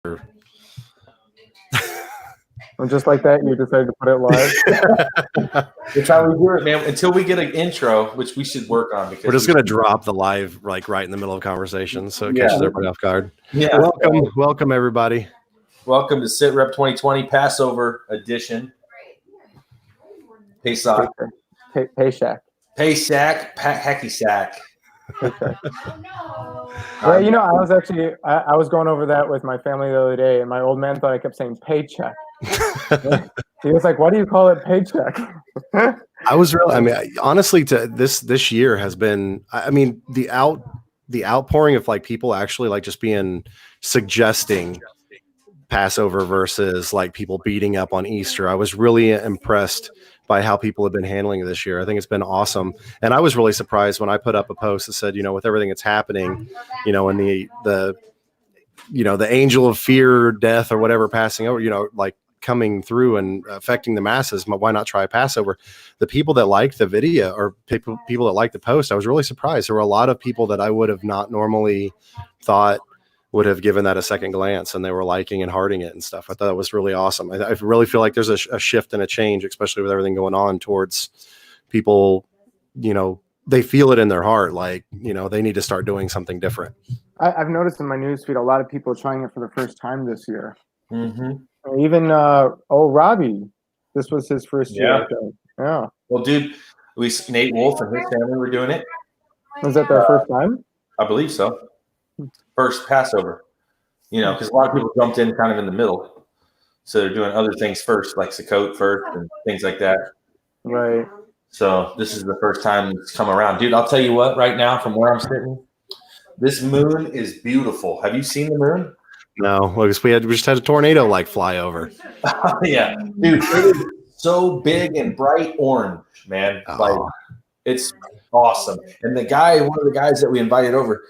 And just like that, you decided to put it live. That's how we do it, man. Until we get an intro, which we should work on, because we're just gonna drop the live like right in the middle of conversation, so it catches everybody off guard. Yeah. Welcome everybody. Welcome to SITREP 2020 Passover edition. Pesach. Paycheck. Paysack. Hacky sack. Well, you know, I was going over that with my family the other day, and my old man thought I kept saying paycheck. He was like, "Why do you call it paycheck?" I mean, honestly, to this year has been, I mean, the outpouring of like people actually like just suggesting Passover versus like people beating up on Easter. I was really impressed by how people have been handling it this year. I think it's been awesome. And I was really surprised when I put up a post that said, you know, with everything that's happening, you know, and the angel of fear, death or whatever passing over, you know, like coming through and affecting the masses, why not try Passover? The people that liked the video or people that liked the post, I was really surprised. There were a lot of people that I would have not normally thought would have given that a second glance, and they were liking and hearting it and stuff. I thought that was really awesome. I really feel like there's a shift and a change, especially with everything going on, towards people, you know, they feel it in their heart, like, you know, they need to start doing something different. I've noticed in my newsfeed a lot of people trying it for the first time this year. Mm-hmm. Even Robbie, this was his first year. Yeah. Well, dude, Nate Wolf and his family were doing it. Was that their first time? I believe so. First Passover, you know, because a lot of people jumped in kind of in the middle, so they're doing other things first, like Sukkot first and things like that. Right. So this is the first time it's come around, dude. I'll tell you what. Right now, from where I'm sitting, this moon is beautiful. Have you seen the moon? No, because we just had a tornado like fly over. Yeah, dude, it is so big and bright orange, man. Like, it's awesome. And one of the guys that we invited over,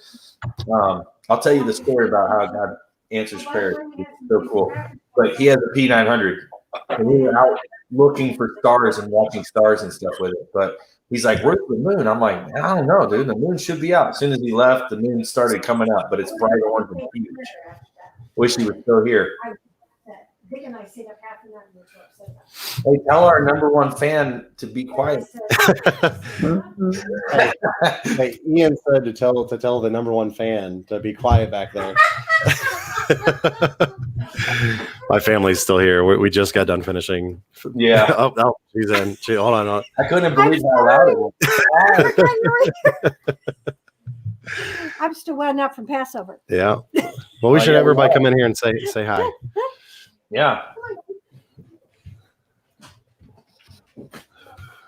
I'll tell you the story about how God answers prayers. It's so cool. But he has a P900, and we were out looking for stars and watching stars and stuff with it. But he's like, "Where's the moon?" I'm like, "I don't know, dude. The moon should be out." As soon as he left, the moon started coming up, but it's bright orange and huge. Wish he was still here. Hey, tell our number one fan to be quiet. Hey, Ian said to tell the number one fan to be quiet back there. My family's still here. We just got done finishing. Yeah. Oh, she's in. Hold on. I couldn't believe how loud it was. I'm still well up from Passover. Yeah. Well, we should have everybody come in here and say hi. Yeah.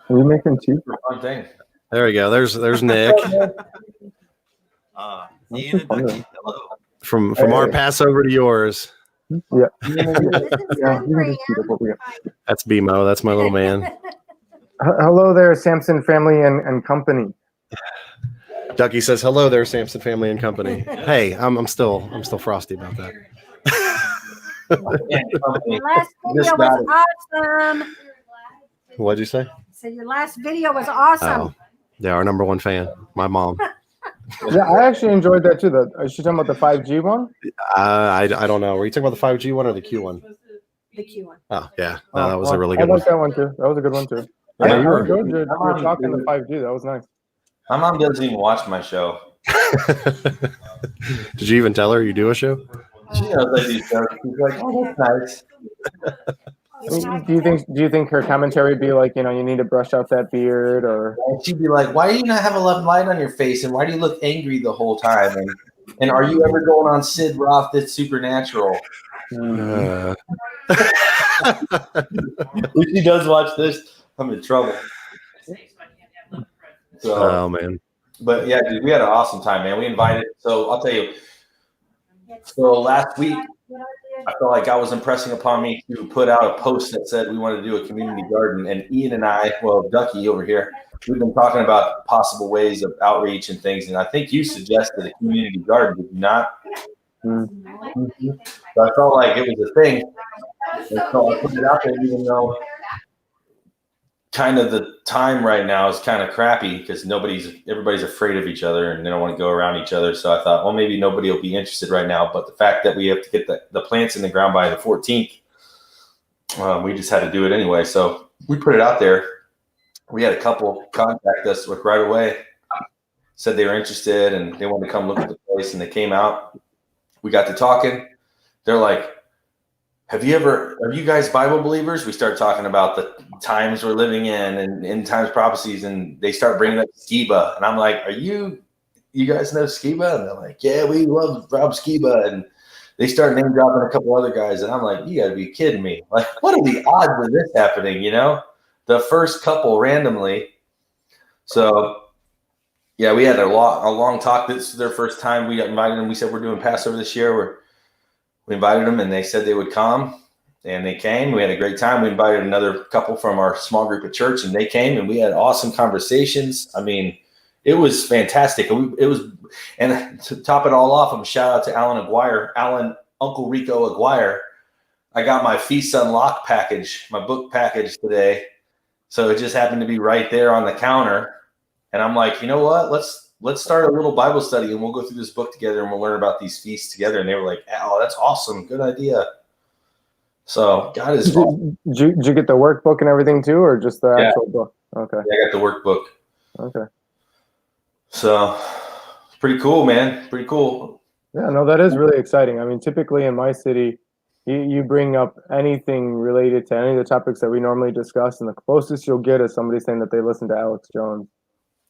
Are you making tea? Fun thing. There we go. There's Nick. From our Passover to yours. Yeah. That's BMO. That's my little man. Hello there, Samson family and company. Ducky says, "Hello there, Samson family and company." Hey, I'm still frosty about that. Your last video was awesome. What'd you say? So your last video was awesome. Oh, yeah, our number one fan, my mom. Yeah, I actually enjoyed that too. Is she talking about the 5G one? I don't know. Were you talking about the 5G one or the Q one? The Q one. Oh yeah, no, that was a really good one. I one. like that one too. That was a good one too. Yeah, you were good. You were talking the 5G. That was nice. My mom doesn't even watch my show. Did you even tell her you do a show? She knows I do shows. She's like, "Oh, that's nice." Do you think her commentary would be like, you know, you need to brush out that beard, or she'd be like, "Why do you not have a light on your face, and why do you look angry the whole time? And are you ever going on Sid Roth? That's Supernatural." If she does watch this, I'm in trouble. So, oh man. But yeah, dude, we had an awesome time, man. We invited. So I'll tell you. So last week, I felt like God was impressing upon me to put out a post that said we wanted to do a community garden. And Ian and I, well, Ducky over here, we've been talking about possible ways of outreach and things. And I think you suggested a community garden, did you not? Mm-hmm. So I felt like it was a thing. And so I put it out there, even though kind of the time right now is kind of crappy because everybody's afraid of each other and they don't want to go around each other. So I thought, well, maybe nobody will be interested right now. But the fact that we have to get the plants in the ground by the 14th, we just had to do it anyway. So we put it out there. We had a couple contact us right away, said they were interested and they wanted to come look at the place, and they came out. We got to talking. They're like, are you guys Bible believers? We start talking about the times we're living in and end times prophecies, and they start bringing up Skiba. And I'm like, you guys know Skiba? And they're like, yeah, we love Rob Skiba. And they start name dropping a couple other guys. And I'm like, you got to be kidding me. Like, what are the odds of this happening, The first couple randomly. So, yeah, we had a long talk. This is their first time. We got invited them. We said we're doing Passover this year. We invited them, and they said they would come, and they came. We had a great time. We invited another couple from our small group at church, and they came, and we had awesome conversations. I mean, it was fantastic. And to top it all off, I'm a shout out to Alan Uncle Rico Aguirre. I got my Feast Unlocked package, my book package today. So it just happened to be right there on the counter. And I'm like, you know what? Let's start a little Bible study, and we'll go through this book together, and we'll learn about these feasts together. And they were like, oh, that's awesome. Good idea. So God is awesome. Did you get the workbook and everything too, or just the actual book? Okay. Yeah, I got the workbook. Okay. So pretty cool, man. Pretty cool. Yeah, no, that is really exciting. I mean, typically in my city, you bring up anything related to any of the topics that we normally discuss, and the closest you'll get is somebody saying that they listen to Alex Jones.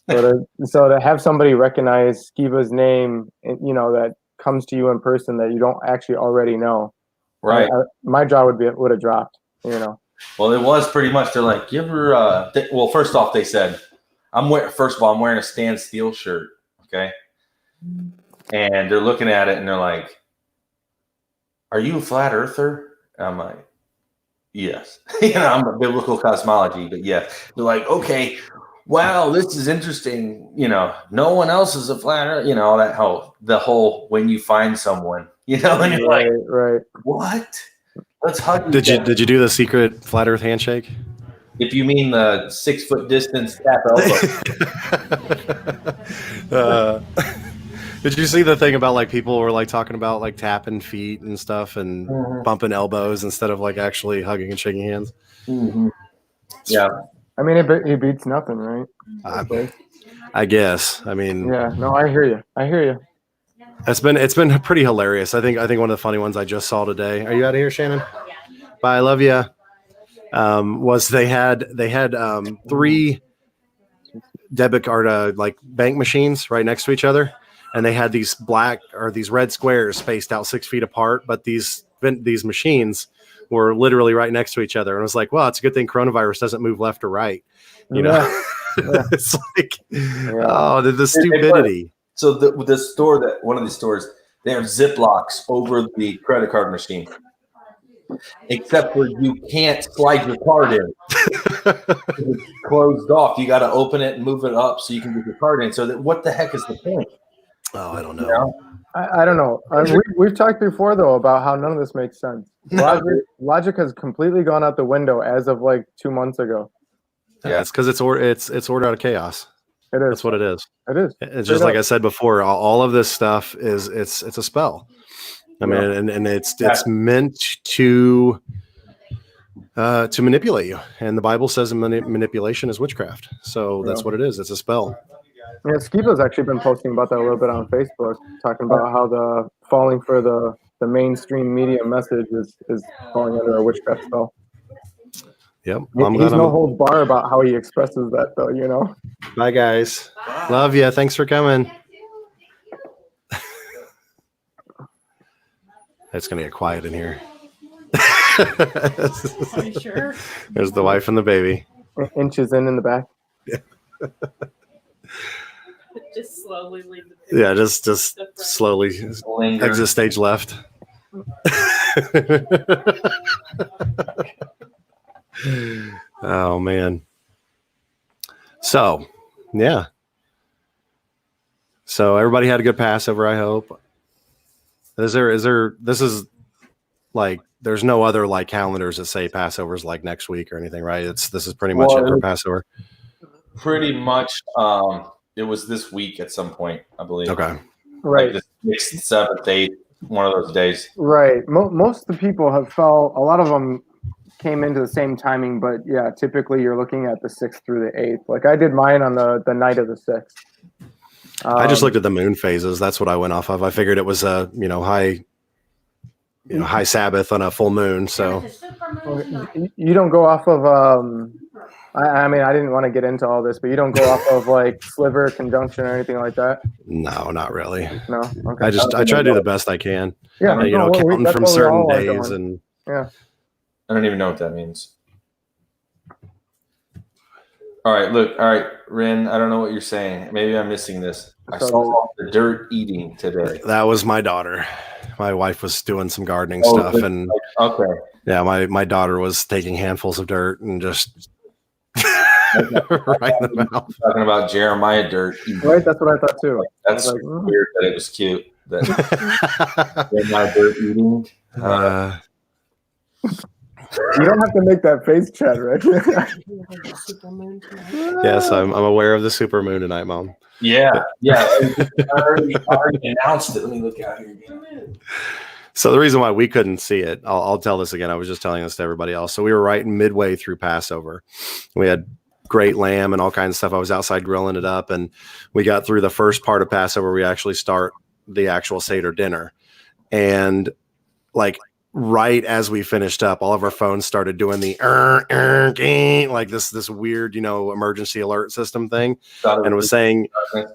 So to have somebody recognize Skiba's name, that comes to you in person that you don't actually already know, right? My jaw would have dropped. Well, it was pretty much. They're like, you ever? Well, first off, they said, I'm wearing a Stan Steele shirt, okay? And they're looking at it and they're like, are you a flat earther? And I'm like, yes. I'm a biblical cosmology, but yes. They're like, okay, wow, this is interesting. No one else is a flat earther, the whole when you find someone, and you're right. What? Let's hug. Did you do the secret flat earth handshake? If you mean the 6 foot distance tap elbow. Did you see the thing about like people were like talking about like tapping feet and stuff and bumping elbows instead of like actually hugging and shaking hands? Mm-hmm. Yeah. I mean, it beats nothing, right? I guess. I mean, yeah. No, I hear you. It's been pretty hilarious. I think one of the funny ones I just saw today. Are you out of here, Shannon? Bye. I love you. Was they had 3 debit card like bank machines right next to each other, and they had these red squares spaced out 6 feet apart, but these machines were literally right next to each other. And I was like, well, it's a good thing coronavirus doesn't move left or right. It's like, oh, the stupidity. So one of the stores, they have Ziplocs over the credit card machine, except for you can't slide your card in. It's closed off. You got to open it and move it up so you can get your card in. So what the heck is the point? Oh, I don't know. I don't know. We've talked before though about how none of this makes sense. Logic has completely gone out the window as of like 2 months ago. Yeah, it's because it's ordered out of chaos. It is. That's what it is. It is. It's just like I said before. All of this stuff it's a spell. I mean, and it's meant to manipulate you. And the Bible says manipulation is witchcraft. So that's what it is. It's a spell. Yeah, Skiba's actually been posting about that a little bit on Facebook, talking about how the falling for the mainstream media message is falling under a witchcraft spell. Yep. He's no holds bar about how he expresses that, though. Bye, guys. Love you. Thanks for coming. It's gonna get quiet in here. Are you sure? There's the wife and the baby. Inches in the back. Yeah. Just slowly leave Yeah, just slowly exit stage left. Oh man. So, yeah. So everybody had a good Passover, I hope. This is like there's no other like calendars that say Passover's like next week or anything, right? This is pretty much it for Passover. Pretty much. It was this week at some point, I believe. Okay. Right. Like the 6th, 7th, 8th, one of those days. Right. Most of the people have felt, a lot of them came into the same timing, but yeah, typically you're looking at the 6th through the 8th. Like I did mine on the night of the 6th. I just looked at the moon phases. That's what I went off of. I figured it was a, high Sabbath on a full moon. So you don't go off of, I mean, I didn't want to get into all this, but you don't go off of like sliver, conjunction, or anything like that? no, not really. No? Okay. I try to do the best I can. Yeah. Counting that's from what we certain all are days doing. and Yeah. I don't even know what that means. All right, look. All right, Rin, I don't know what you're saying. Maybe I'm missing this. I saw the dirt eating today. that was my daughter. My wife was doing some gardening stuff, and Okay. yeah, my daughter was taking handfuls of dirt and just right in the mouth. Talking about Jeremiah dirt eating. Right. That's what I thought too. That's I was like, weird that it was cute. That Jeremiah dirt eating. You don't have to make that face, Chad, right? Yes, I'm aware of the super moon tonight, Mom. Yeah. I already announced it. Let me look out here again. So the reason why we couldn't see it, I'll tell this again. I was just telling this to everybody else. So we were right midway through Passover. We had great lamb and all kinds of stuff. I was outside grilling it up, and we got through the first part of Passover. We actually start the actual Seder dinner, and like right as we finished up, all of our phones started doing the like this weird, emergency alert system thing, and it was saying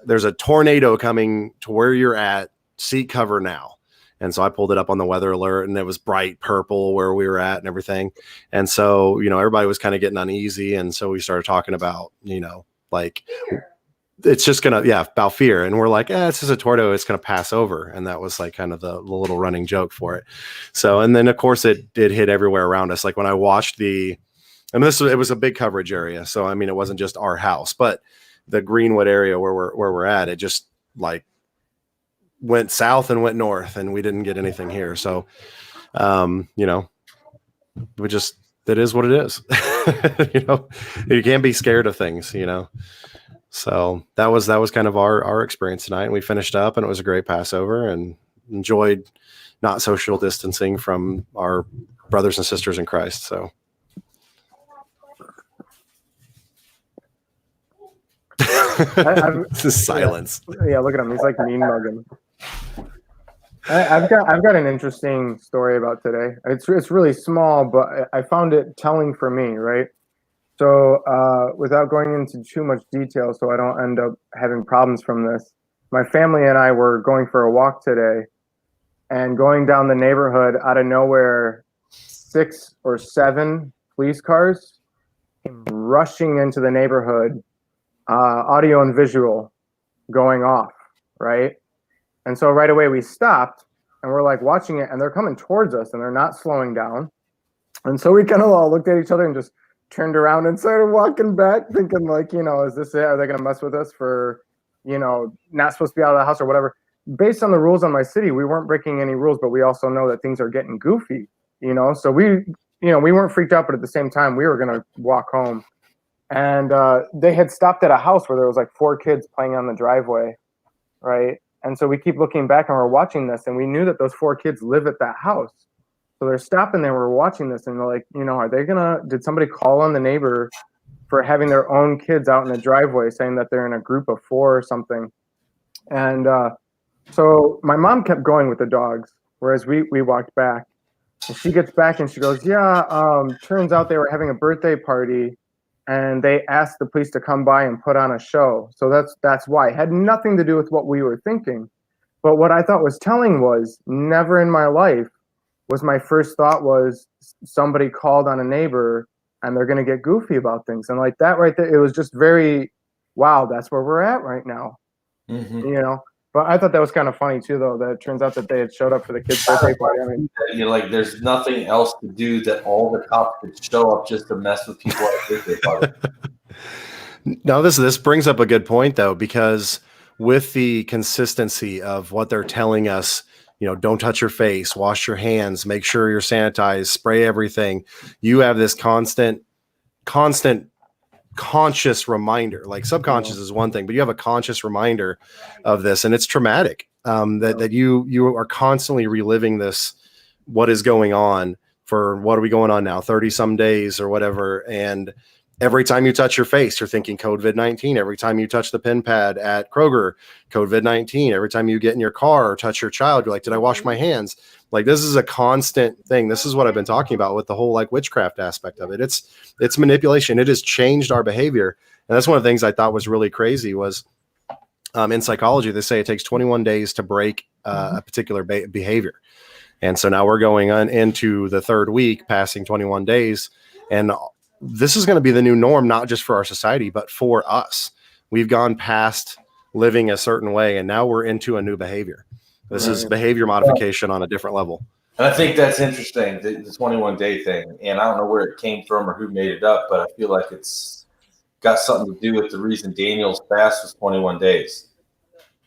there's a tornado coming to where you're at. Seek cover now. And so I pulled it up on the weather alert, and it was bright purple where we were at and everything. And so, everybody was kind of getting uneasy. And so we started talking about, like it's just going to, about fear. And we're like, it's just a tornado. It's going to pass over. And that was like kind of the little running joke for it. So, and then of course it did hit everywhere around us. Like when I watched it was a big coverage area. So, I mean, it wasn't just our house, but the Greenwood area where we're at, it just like went south and went north, and we didn't get anything here. So, it is what it is. You can't be scared of things, So that was kind of our experience tonight. And we finished up, and it was a great Passover, and enjoyed not social distancing from our brothers and sisters in Christ. So. This is silence. Yeah, look at him. He's like mean mugging. I've got an interesting story about today. It's really small, but I found it telling for me, right? So without going into too much detail, so I don't end up having problems from this, my family and I were going for a walk today, and going down the neighborhood, out of nowhere, 6 or 7 police cars came rushing into the neighborhood, audio and visual going off, right? And so right away we stopped, and we're like watching it, and they're coming towards us, and they're not slowing down. And so we kind of all looked at each other and just turned around and started walking back, thinking like, is this it? Are they going to mess with us for, not supposed to be out of the house or whatever? Based on the rules on my city, we weren't breaking any rules, but we also know that things are getting goofy, So we weren't freaked out, but at the same time, we were going to walk home. And they had stopped at a house where there was like 4 kids playing on the driveway, right? And so we keep looking back, and we're watching this, and we knew that those 4 kids live at that house. So they're stopping there, we're watching this, and they're like, did somebody call on the neighbor for having their own kids out in the driveway, saying that they're in a group of 4 or something? And so my mom kept going with the dogs, whereas we walked back. And she gets back and she goes, turns out they were having a birthday party, and they asked the police to come by and put on a show. So that's why. It had nothing to do with what we were thinking. But what I thought was telling was, never in my life was my first thought was somebody called on a neighbor and they're going to get goofy about things. And like that right there, it was just very, wow, that's where we're at right now. Mm-hmm. But I thought that was kind of funny too, though, that it turns out that they had showed up for the kids' birthday party. I mean, you're like, there's nothing else to do that all the cops could show up just to mess with people at birthday party. No, this brings up a good point, though, because with the consistency of what they're telling us don't touch your face, wash your hands, make sure you're sanitized, spray everything. You have this constant conscious reminder. Like subconscious is one thing, but you have a conscious reminder of this, and it's traumatic. That you are constantly reliving this, what is going on for, what are we going on now, 30 some days or whatever. And every time you touch your face, you're thinking COVID-19. Every time you touch the pen pad at Kroger, COVID-19. Every time you get in your car or touch your child, you're like, did I wash my hands? Like, this is a constant thing. This is what I've been talking about with the whole like witchcraft aspect of it. It's manipulation. It has changed our behavior. And that's one of the things I thought was really crazy was in psychology, they say it takes 21 days to break a particular behavior. And so now we're going on into the third week, passing 21 days. And this is going to be the new norm, not just for our society, but for us. We've gone past living a certain way, and now we're into a new behavior. This is behavior modification on a different level. And I think that's interesting, the 21-day thing. And I don't know where it came from or who made it up, but I feel like it's got something to do with the reason Daniel's fast was 21 days.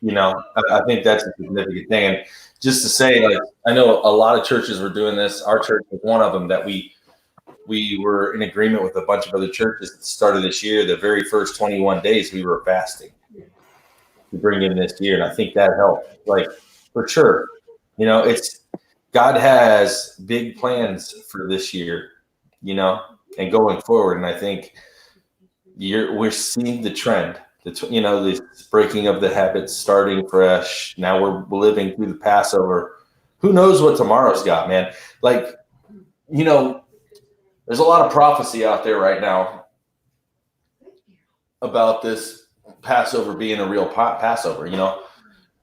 I think that's a significant thing. And just to say, like, I know a lot of churches were doing this. Our church was one of them that we were in agreement with a bunch of other churches at the start of this year. The very first 21 days we were fasting to bring in this year. And I think that helped, like, for sure. It's God has big plans for this year, and going forward. And I think we're seeing the trend, this breaking of the habits, starting fresh. Now we're living through the Passover. Who knows what tomorrow's got, man? Like, there's a lot of prophecy out there right now about this Passover being a real Passover.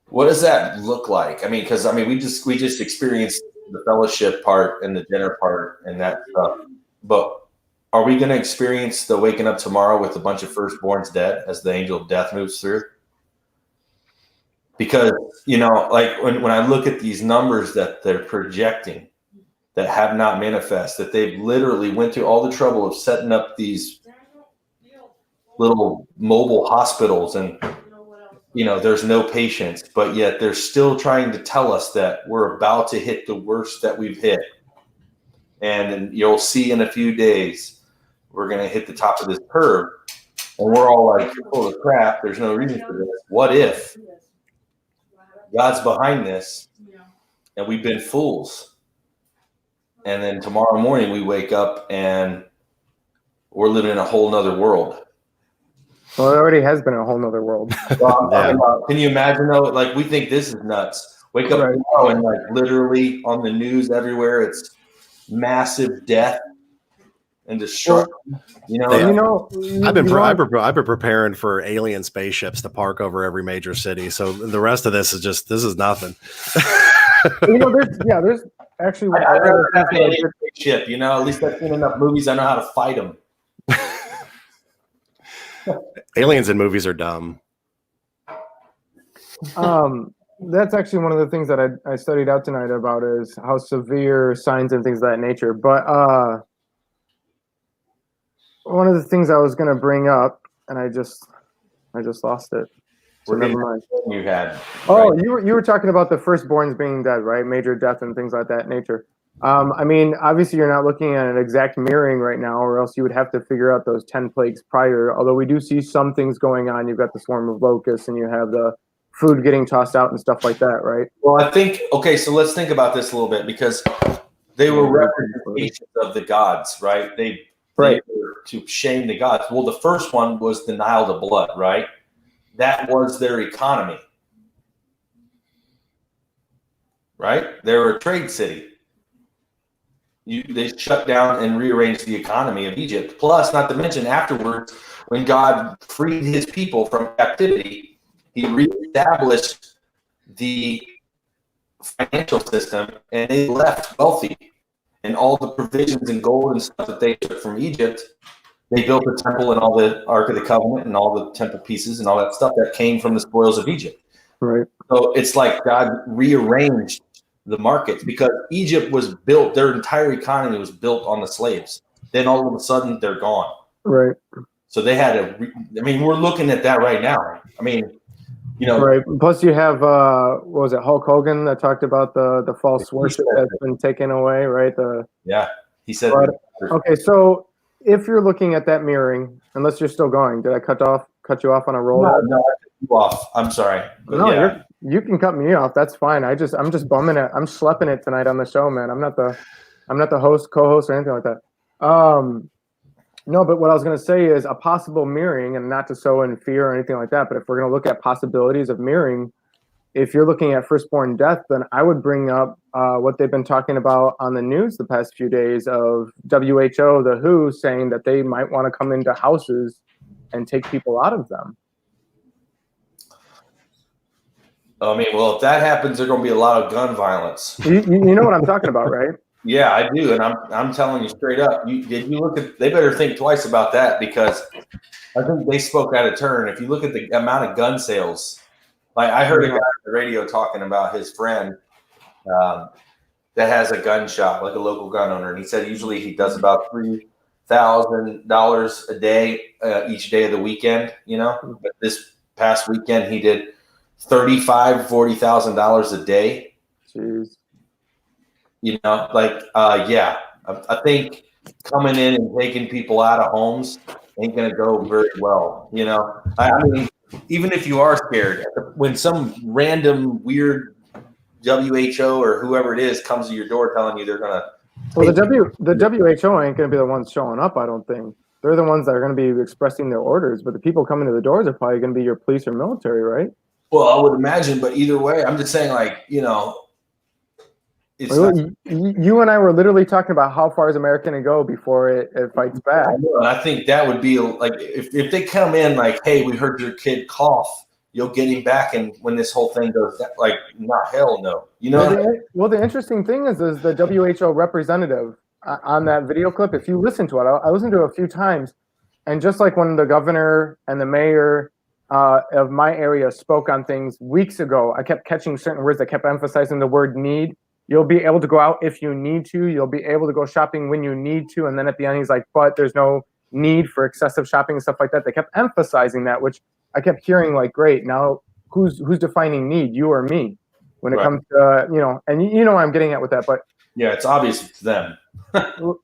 What does that look like? I mean, because we just experienced the fellowship part and the dinner part and that stuff. But are we going to experience the waking up tomorrow with a bunch of firstborns dead as the angel of death moves through? Because, like when I look at these numbers that they're projecting that have not manifest, that they've literally went through all the trouble of setting up these little mobile hospitals and, there's no patients, but yet they're still trying to tell us that we're about to hit the worst that we've hit. And you'll see in a few days, we're going to hit the top of this curve. And we're all like, holy crap, there's no reason for this. What if God's behind this and we've been fools? And then tomorrow morning we wake up and we're living in a whole nother world. Well, it already has been a whole nother world. Well, can you imagine though? Like, we think this is nuts. Wake up tomorrow and like literally on the news everywhere, it's massive death and destruction. I've been preparing for alien spaceships to park over every major city. So the rest of this is nothing. There's actually. I'd rather have an alien spaceship. At least I've seen enough movies. I know how to fight them. Aliens in movies are dumb. That's actually one of the things that I studied out tonight about is how severe signs and things of that nature. But one of the things I was going to bring up, and I just lost it. So never mind. You had. Oh, right. You were talking about the firstborns being dead, right? Major death and things like that nature. Obviously you're not looking at an exact mirroring right now, or else you would have to figure out those 10 plagues prior. Although we do see some things going on. You've got the swarm of locusts and you have the food getting tossed out and stuff like that, right? Well, I think, so let's think about this a little bit, because they were representations of the gods, right? They were to shame the gods. Well, the first one was the Nile to blood, right? That was their economy, right? They were a trade city. They shut down and rearranged the economy of Egypt. Plus, not to mention afterwards, when God freed his people from captivity, he reestablished the financial system and they left wealthy. And all the provisions and gold and stuff that they took from Egypt, they built the temple and all the Ark of the Covenant and all the temple pieces and all that stuff that came from the spoils of Egypt. Right. So it's like God rearranged the markets, because Egypt was built, their entire economy was built on the slaves. Then all of a sudden they're gone. Right. So they had we're looking at that right now. You know, Right. Plus, you have what was it, Hulk Hogan that talked about the false worship that's been taken away, right? yeah, he said. But, okay, so if you're looking at that mirroring, unless you're still going, did I cut you off on a roll? No, I cut you off. I'm sorry. But No, yeah. you can cut me off. That's fine. I'm just bumming it. I'm schlepping it tonight on the show, man. I'm not the host, co-host, or anything like that. No, but what I was going to say is a possible mirroring, and not to sow in fear or anything like that, but if we're going to look at possibilities of mirroring, if you're looking at firstborn death, then I would bring up what they've been talking about on the news the past few days of WHO, the WHO, saying that they might want to come into houses and take people out of them. I mean, well, if that happens, there's going to be a lot of gun violence. You know what I'm talking about, right? Yeah, I do, and I'm telling you straight up. Did you look at? They better think twice about that, because I think they spoke out of turn. If you look at the amount of gun sales, like I heard a guy on the radio talking about his friend that has a gun shop, like a local gun owner, and he said usually he does about $3,000 a day each day of the weekend. You know, but this past weekend he did $40,000 a day. Jeez. You know, like, yeah, I think coming in and taking people out of homes ain't going to go very well. You know, I mean, even if you are scared, when some random weird WHO or whoever it is comes to your door telling you they're going to. Well, the WHO ain't going to be the ones showing up, I don't think. They're the ones that are going to be expressing their orders, but the people coming to the doors are probably going to be your police or military, right? Well, I would imagine, but either way, I'm just saying, like, you know. You and I were literally talking about how far is America going to go before it fights back. I know, and I think that would be like if they come in like, hey, we heard your kid cough, you'll get him back, and when this whole thing goes, like, not hell no, you know. Well, the interesting thing is the WHO representative on that video clip. If you listen to it, I listened to it a few times, and just like when the governor and the mayor of my area spoke on things weeks ago, I kept catching certain words that kept emphasizing the word need. You'll be able to go out if you need to. You'll be able to go shopping when you need to. And then at the end, he's like, but there's no need for excessive shopping and stuff like that. They kept emphasizing that, which I kept hearing like, great, now who's defining need, you or me, when it comes to, you know, and you know what I'm getting at with that. But yeah, it's obvious it's them.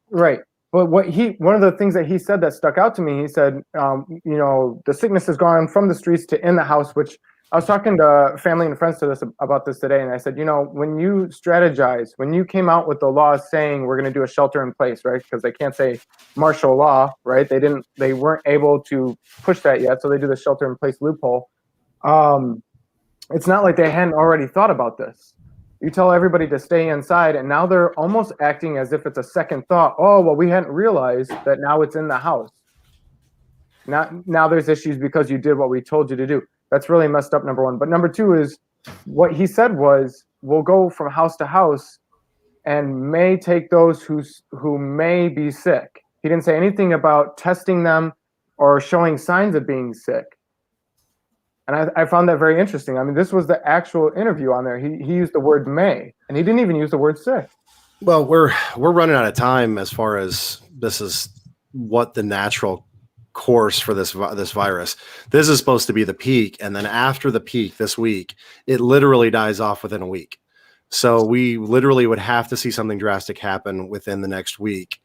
Right. But one of the things that he said that stuck out to me, he said, you know, the sickness has gone from the streets to in the house, which I was talking to family and friends about this today, and I said, you know, when you strategize, when you came out with the law saying we're going to do a shelter in place, right? Because they can't say martial law, right? They weren't able to push that yet, so they do the shelter in place loophole. It's not like they hadn't already thought about this. You tell everybody to stay inside, and now they're almost acting as if it's a second thought. Oh, well, we hadn't realized that now it's in the house. Now there's issues because you did what we told you to do. That's really messed up, number one. But number two is what he said was, we'll go from house to house and may take those who may be sick. He didn't say anything about testing them or showing signs of being sick. And I found that very interesting. I mean, this was the actual interview on there. He used the word may, and he didn't even use the word sick. Well, we're running out of time as far as this is what the natural course for this virus. This is supposed to be the peak, and then after the peak this week, it literally dies off within a week. So we literally would have to see something drastic happen within the next week,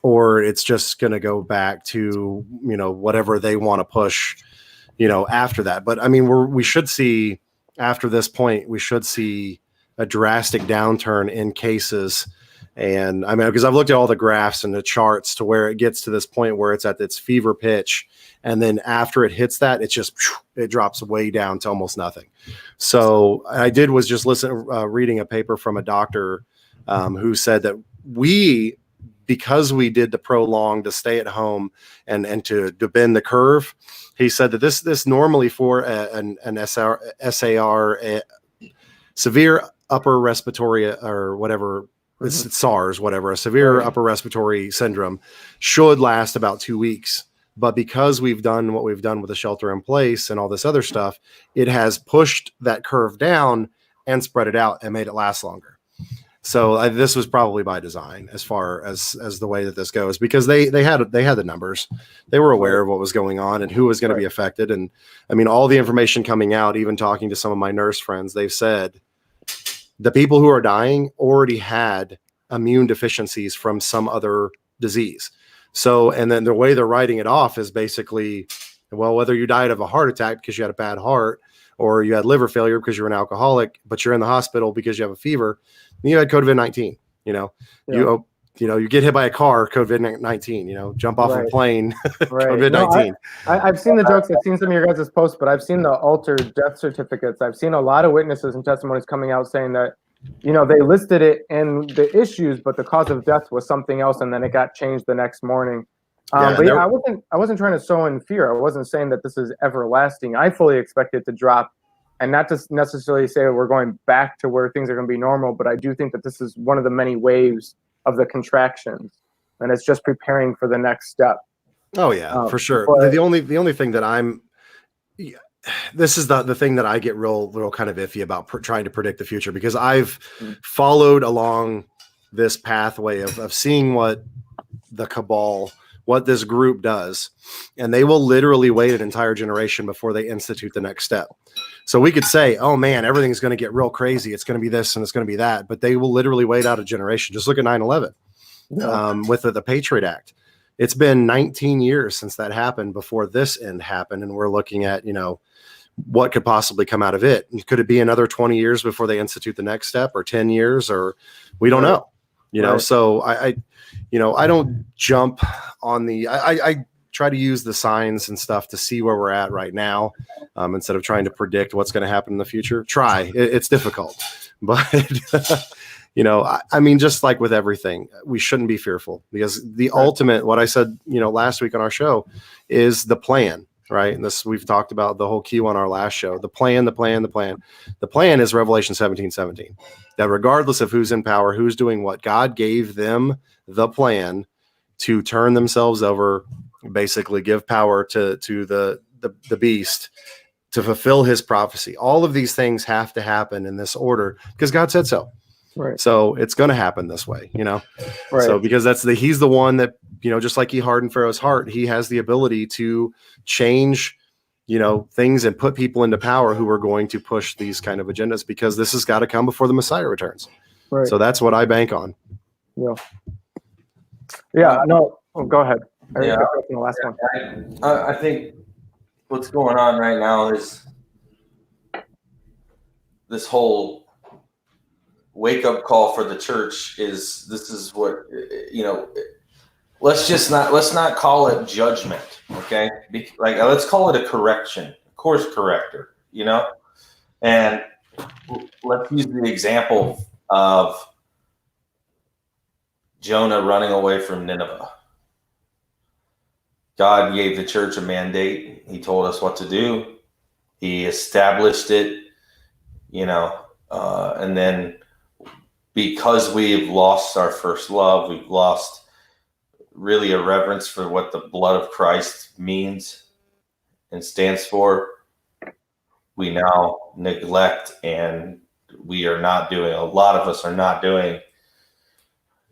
or it's just going to go back to, you know, whatever they want to push, you know, after that. But I mean, we should see after this point, we should see a drastic downturn in cases. And I mean, because I've looked at all the graphs and the charts to where it gets to this point where it's at its fever pitch. And then after it hits that, it drops way down to almost nothing. So I was just reading a paper from a doctor who said that because we did the prolonged to stay at home and to bend the curve, he said that this normally for an SAR, severe upper respiratory or whatever, it's SARS, whatever, a severe upper respiratory syndrome should last about 2 weeks. But because we've done what we've done with the shelter in place and all this other stuff, it has pushed that curve down and spread it out and made it last longer. So this was probably by design as far as the way that this goes, because they had the numbers. They were aware of what was going on and who was going to be affected. And I mean, all the information coming out, even talking to some of my nurse friends, they've said the people who are dying already had immune deficiencies from some other disease. So, and then the way they're writing it off is basically, well, whether you died of a heart attack because you had a bad heart, or you had liver failure because you're an alcoholic, but you're in the hospital because you have a fever, you had COVID-19, you get hit by a car, COVID-19, jump off a plane, COVID-19. No, I've seen the jokes. I've seen some of your guys' posts, but I've seen the altered death certificates. I've seen a lot of witnesses and testimonies coming out saying that, they listed it in the issues, but the cause of death was something else, and then it got changed the next morning. I wasn't trying to sow in fear. I wasn't saying that this is everlasting. I fully expect it to drop, and not to necessarily say we're going back to where things are going to be normal, but I do think that this is one of the many waves of the contractions, and it's just preparing for the next step. Oh yeah, for sure. But the only thing that this is the thing that I get real kind of iffy about trying to predict the future, because I've followed along this pathway of seeing what the cabal, what this group does, and they will literally wait an entire generation before they institute the next step. So we could say, oh man, everything's going to get real crazy. It's going to be this and it's going to be that, but they will literally wait out a generation. Just look at 9/11 with the Patriot Act. It's been 19 years since that happened before this end happened. And we're looking at, what could possibly come out of it. Could it be another 20 years before they institute the next step, or 10 years, or we don't know, So I don't jump on I try to use the signs and stuff to see where we're at right now, instead of trying to predict what's going to happen in the future. It's difficult, but I mean, just like with everything, we shouldn't be fearful, because the ultimate, what I said, last week on our show, is the plan, right? And this, we've talked about the whole Q on our last show. The plan is Revelation 17:17, that regardless of who's in power, who's doing what, God gave them the plan to turn themselves over, basically give power to the beast, to fulfill his prophecy. All of these things have to happen in this order because God said so. Right. So it's going to happen this way, Right. So because he's the one that, just like he hardened Pharaoh's heart, he has the ability to change, things and put people into power who are going to push these kind of agendas, because this has got to come before the Messiah returns. Right. So that's what I bank on. Yeah. Yeah. No. Oh, go ahead. Yeah. The last one. I think what's going on right now is this whole wake-up call for the church this is what, let's not call it judgment, okay? Let's call it a correction, course corrector, and let's use the example of Jonah running away from Nineveh. God gave the church a mandate. He told us what to do. He established it, and then because we've lost our first love, we've lost really a reverence for what the blood of Christ means and stands for. We now neglect, and a lot of us are not doing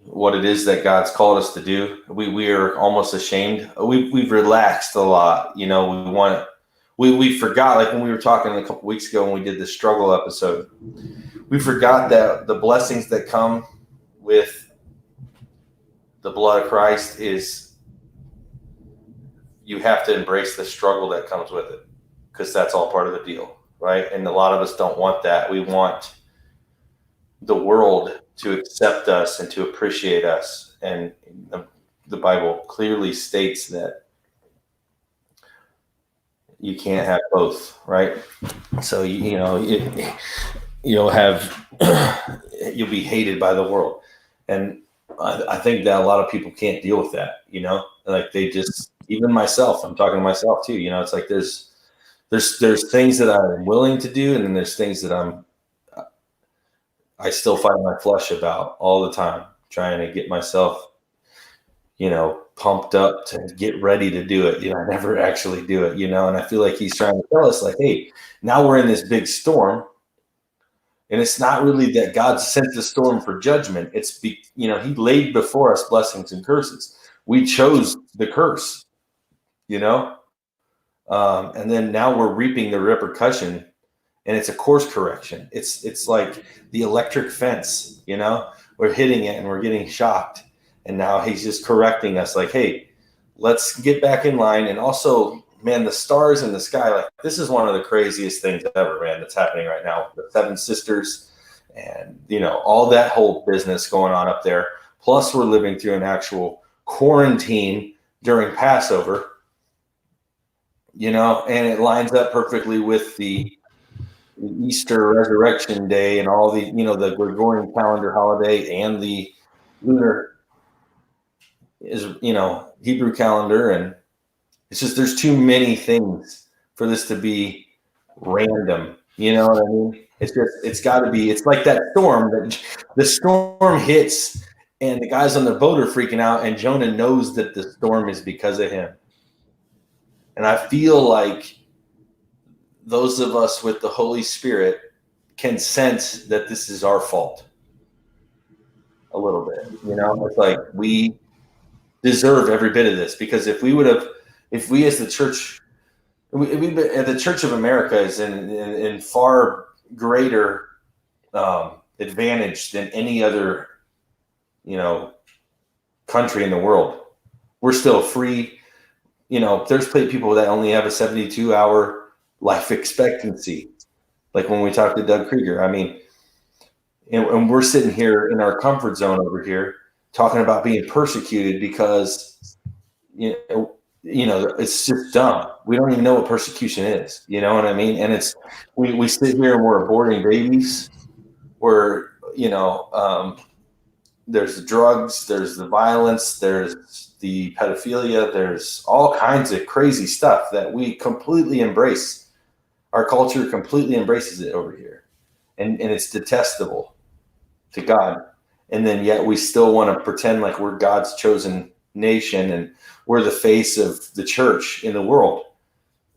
what it is that God's called us to do. We are almost ashamed. We've relaxed a lot. We forgot, like when we were talking a couple weeks ago when we did the struggle episode, we forgot that the blessings that come with the blood of Christ is you have to embrace the struggle that comes with it, because that's all part of the deal, right? And a lot of us don't want that. We want the world to accept us and to appreciate us. And the Bible clearly states that you can't have both, right? So you'll be hated by the world, and I think that a lot of people can't deal with that. Like they just, even myself, I'm talking to myself too. It's like there's things that I'm willing to do, and then there's things that I still fight my flesh about all the time, trying to get myself, pumped up to get ready to do it. I never actually do it, and I feel like he's trying to tell us, like, hey, now we're in this big storm. And it's not really that God sent the storm for judgment. It's he laid before us blessings and curses. We chose the curse, and then now we're reaping the repercussion, and it's a course correction. It's like the electric fence, we're hitting it and we're getting shocked. And now he's just correcting us like, hey, let's get back in line. And also, man, the stars in the sky, like this is one of the craziest things ever, man, that's happening right now. The Seven Sisters and, all that whole business going on up there. Plus we're living through an actual quarantine during Passover, and it lines up perfectly with the Easter Resurrection Day and all the, the Gregorian calendar holiday and the lunar Hebrew calendar. And it's just, there's too many things for this to be random. You know what I mean? It's got to be, it's like that storm that the storm hits and the guys on the boat are freaking out and Jonah knows that the storm is because of him. And I feel like those of us with the Holy Spirit can sense that this is our fault a little bit. It's like we deserve every bit of this, because if we as the church, the Church of America is in far greater advantage than any other, country in the world. We're still free. There's people that only have a 72-hour life expectancy. Like when we talked to Doug Krieger, and we're sitting here in our comfort zone over here talking about being persecuted because, it's just dumb. We don't even know what persecution is. You know what I mean? And it's, we sit here and we're aborting babies. We're, there's the drugs, there's the violence, there's the pedophilia, there's all kinds of crazy stuff that we completely embrace. Our culture completely embraces it over here. And it's detestable to God. And then yet we still want to pretend like we're God's chosen nation and we're the face of the church in the world.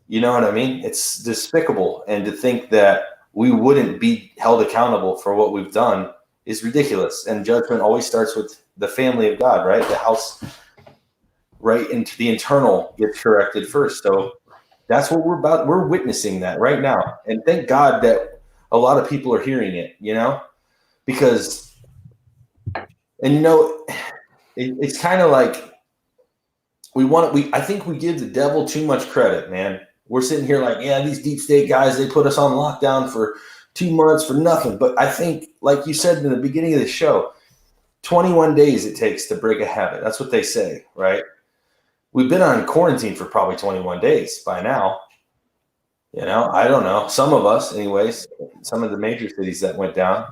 You know what I mean? It's despicable. And to think that we wouldn't be held accountable for what we've done is ridiculous. And judgment always starts with the family of God, right? The house, right into the internal gets corrected first. So that's what we're about. We're witnessing that right now. And thank God that a lot of people are hearing it, because, and it's kind of like I think we give the devil too much credit, man. We're sitting here like, yeah, these deep state guys, they put us on lockdown for 2 months for nothing. But I think, like you said in the beginning of the show, 21 days it takes to break a habit. That's what they say, right? We've been on quarantine for probably 21 days by now. I don't know. Some of us, anyways, some of the major cities that went down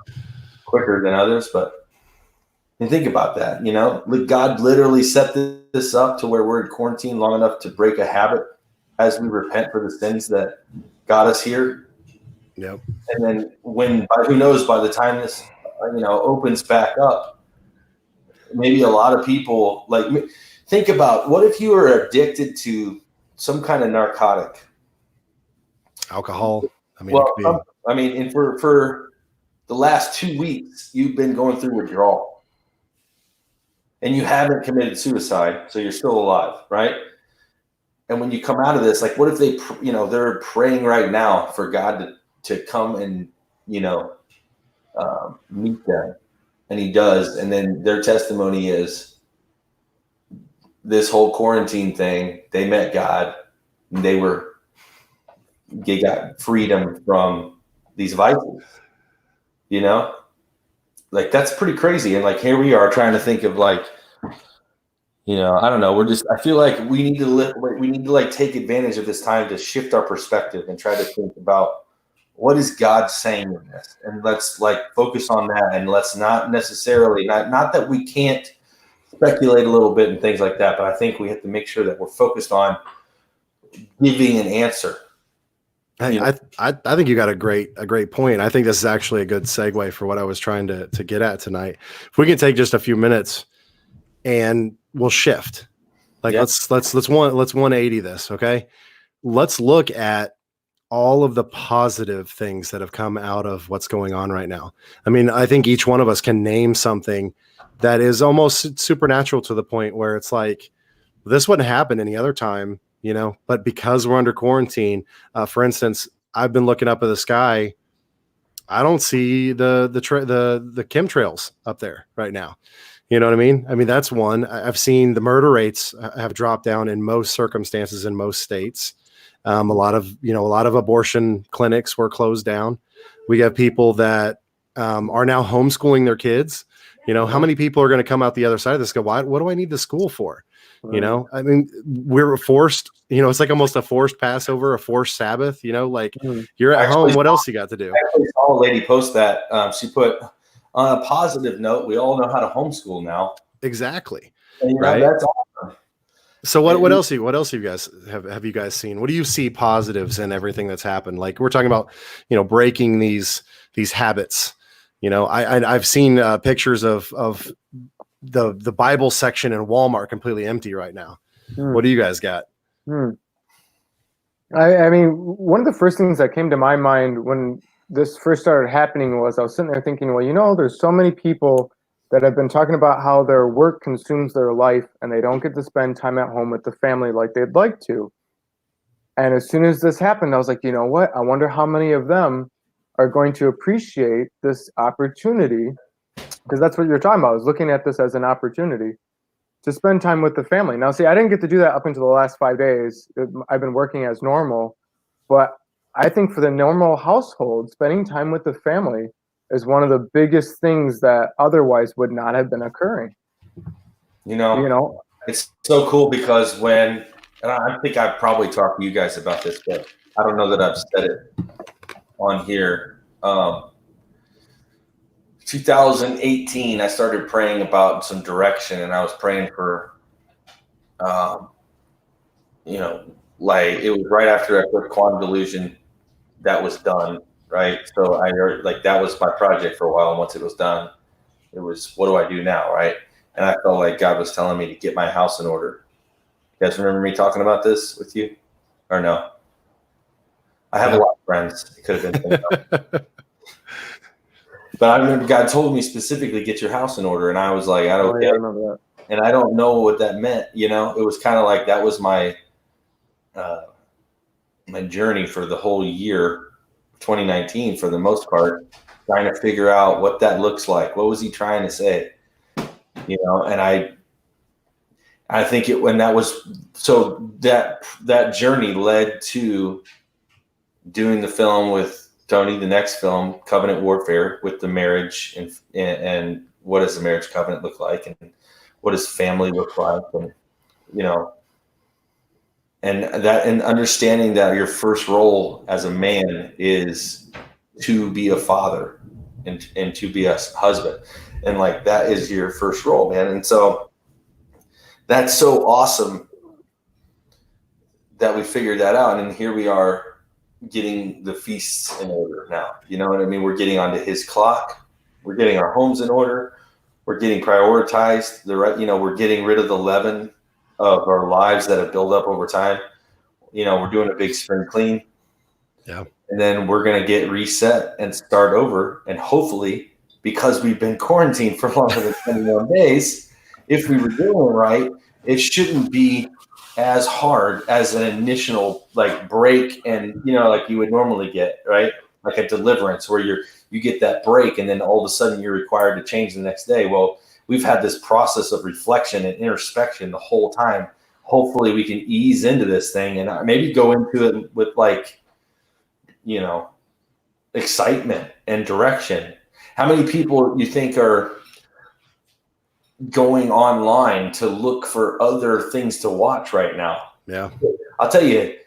quicker than others. But and think about that, God literally set this up to where we're in quarantine long enough to break a habit as we repent for the sins that got us here. Yep. And then who knows, by the time this, opens back up, maybe a lot of people think about, what if you were addicted to some kind of narcotic? Alcohol. And for the last 2 weeks, you've been going through withdrawal. And you haven't committed suicide, so you're still alive, right? And when you come out of this, like, what if they're praying right now for God to come and, meet them, and he does. And then their testimony is this whole quarantine thing, they met God and they got freedom from these vices, like that's pretty crazy. And like, here we are trying to think of I don't know. I feel like we need to take advantage of this time to shift our perspective and try to think about what is God saying in this, and let's focus on that. And let's not necessarily, not that we can't speculate a little bit and things like that, but I think we have to make sure that we're focused on giving an answer. Hey, I think you got a great point. I think this is actually a good segue for what I was trying to get at tonight. If we can take just a few minutes and we'll shift. Let's 180 this, okay? Let's look at all of the positive things that have come out of what's going on right now. I mean, I think each one of us can name something that is almost supernatural to the point where it's like, this wouldn't happen any other time, you know, but because we're under quarantine, for instance, I've been looking up at the sky. I don't see the chemtrails up there right now. You know what I mean? I mean, that's one. I've seen the murder rates have dropped down in most circumstances in most states. A lot of abortion clinics were closed down. We have people that are now homeschooling their kids. You know, how many people are going to come out the other side of this? Go, what do I need the school for? Right. You know, I mean, we're forced, you know, it's like almost a forced Passover, a forced Sabbath, you know, like you're at home. What else you got to do? I actually saw a lady post that. She put, on a positive note, we all know how to homeschool now. Exactly. And, you know, right. That's awesome. So what else you guys have you guys seen? What do you see positives in everything that's happened? Like we're talking about, you know, breaking these habits. You know, I've seen pictures of the Bible section in Walmart completely empty right now. What do you guys got? I mean, one of the first things that came to my mind when this first started happening was I was sitting there thinking, well, you know, there's so many people that have been talking about how their work consumes their life and they don't get to spend time at home with the family like they'd like to. And as soon as this happened, I was like, you know what? I wonder how many of them are going to appreciate this opportunity, because that's what you're talking about, is looking at this as an opportunity to spend time with the family. Now, see, I didn't get to do that up until the last 5 days. I've been working as normal, but I think for the normal household, spending time with the family is one of the biggest things that otherwise would not have been occurring. You know, it's so cool because and I think I've probably talked to you guys about this, but I don't know that I've said it on here. 2018, I started praying about some direction, and I was praying for, you know, like it was right after I put Quantum Delusion, that was done, right? So I heard like that was my project for a while, and once it was done, it was, what do I do now, right? And I felt like God was telling me to get my house in order. You guys remember me talking about this with you, or no? I have a lot of friends. It could have been. But I remember God told me specifically, get your house in order. And I was like, I don't care. I remember that. And I don't know what that meant. You know, it was kind of like that was my my journey for the whole year, 2019, for the most part, trying to figure out what that looks like. What was he trying to say? You know, and I think when that was, so that journey led to doing the film with Tony, the next film, Covenant Warfare, with the marriage and what does the marriage covenant look like, and what does family look like, and you know, and understanding that your first role as a man is to be a father and to be a husband, and like that is your first role, man. And so that's so awesome that we figured that out, and here we are getting the feasts in order now. You know what I mean? We're getting onto his clock. We're getting our homes in order. We're getting prioritized. We're getting rid of the leaven of our lives that have built up over time. You know, we're doing a big spring clean. Yeah. And then we're going to get reset and start over. And hopefully, because we've been quarantined for longer than 21 days, if we were doing right, it shouldn't be as hard as an initial like break, and you know, like you would normally get, right? Like a deliverance where you get that break and then all of a sudden you're required to change the next day. Well, we've had this process of reflection and introspection the whole time. Hopefully we can ease into this thing and maybe go into it with like, you know, excitement and direction. How many people you think are going online to look for other things to watch right now? Yeah. I'll tell you,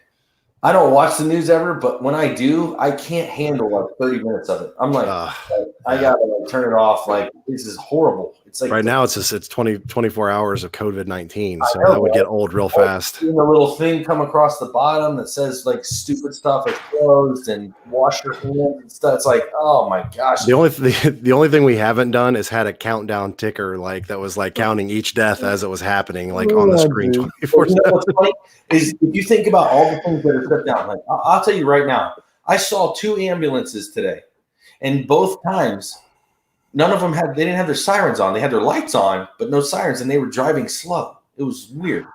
I don't watch the news ever, but when I do, I can't handle like 30 minutes of it. I'm like, I gotta like turn it off. Like, this is horrible. It's like right now it's 24 hours of COVID-19. So know, that would right? get old real fast. Seeing a little thing come across the bottom that says like stupid stuff is closed and wash your hands and stuff. It's like, oh my gosh. The only thing we haven't done is had a countdown ticker like that was like counting each death as it was happening, like on the screen. You know what's funny is if you think about all the things that are shut down, like I'll tell you right now, I saw 2 ambulances today, and both times none of them they didn't have their sirens on. They had their lights on, but no sirens, and they were driving slow. It was weird.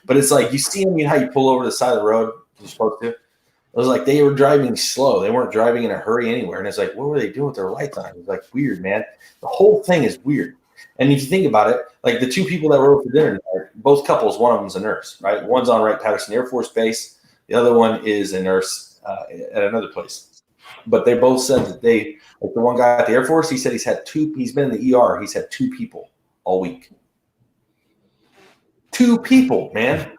But it's like you see them, you know how you pull over to the side of the road you're supposed to? It was like they were driving slow. They weren't driving in a hurry anywhere. And it's like, what were they doing with their lights on? It was like weird, man. The whole thing is weird. And if you think about it, like the 2 people that were over for dinner tonight, both couples, one of them's a nurse, right? One's on Wright-Patterson Air Force Base. The other one is a nurse at another place. But they both said that like the one guy at the Air Force, he said he's been in the ER. He's had 2 people all week. 2 people, man.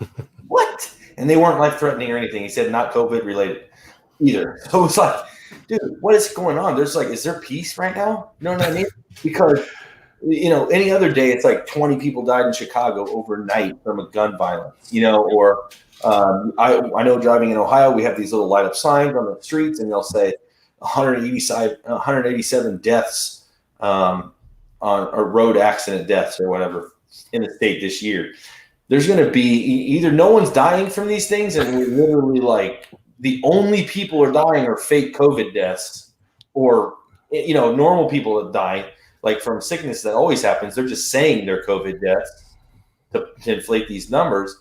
What? And they weren't life-threatening or anything. He said not COVID related either. So it's like, dude, what is going on? There's like, is there peace right now? You know what I mean? Because, you know, any other day it's like 20 people died in Chicago overnight from a gun violence, you know, or I know driving in Ohio, we have these little light up signs on the streets and they'll say 187 deaths on road accident deaths or whatever in the state this year. There's going to be either no one's dying from these things and we're literally like the only people are dying are fake COVID deaths, or, you know, normal people that die like from sickness that always happens. They're just saying they're COVID deaths to inflate these numbers.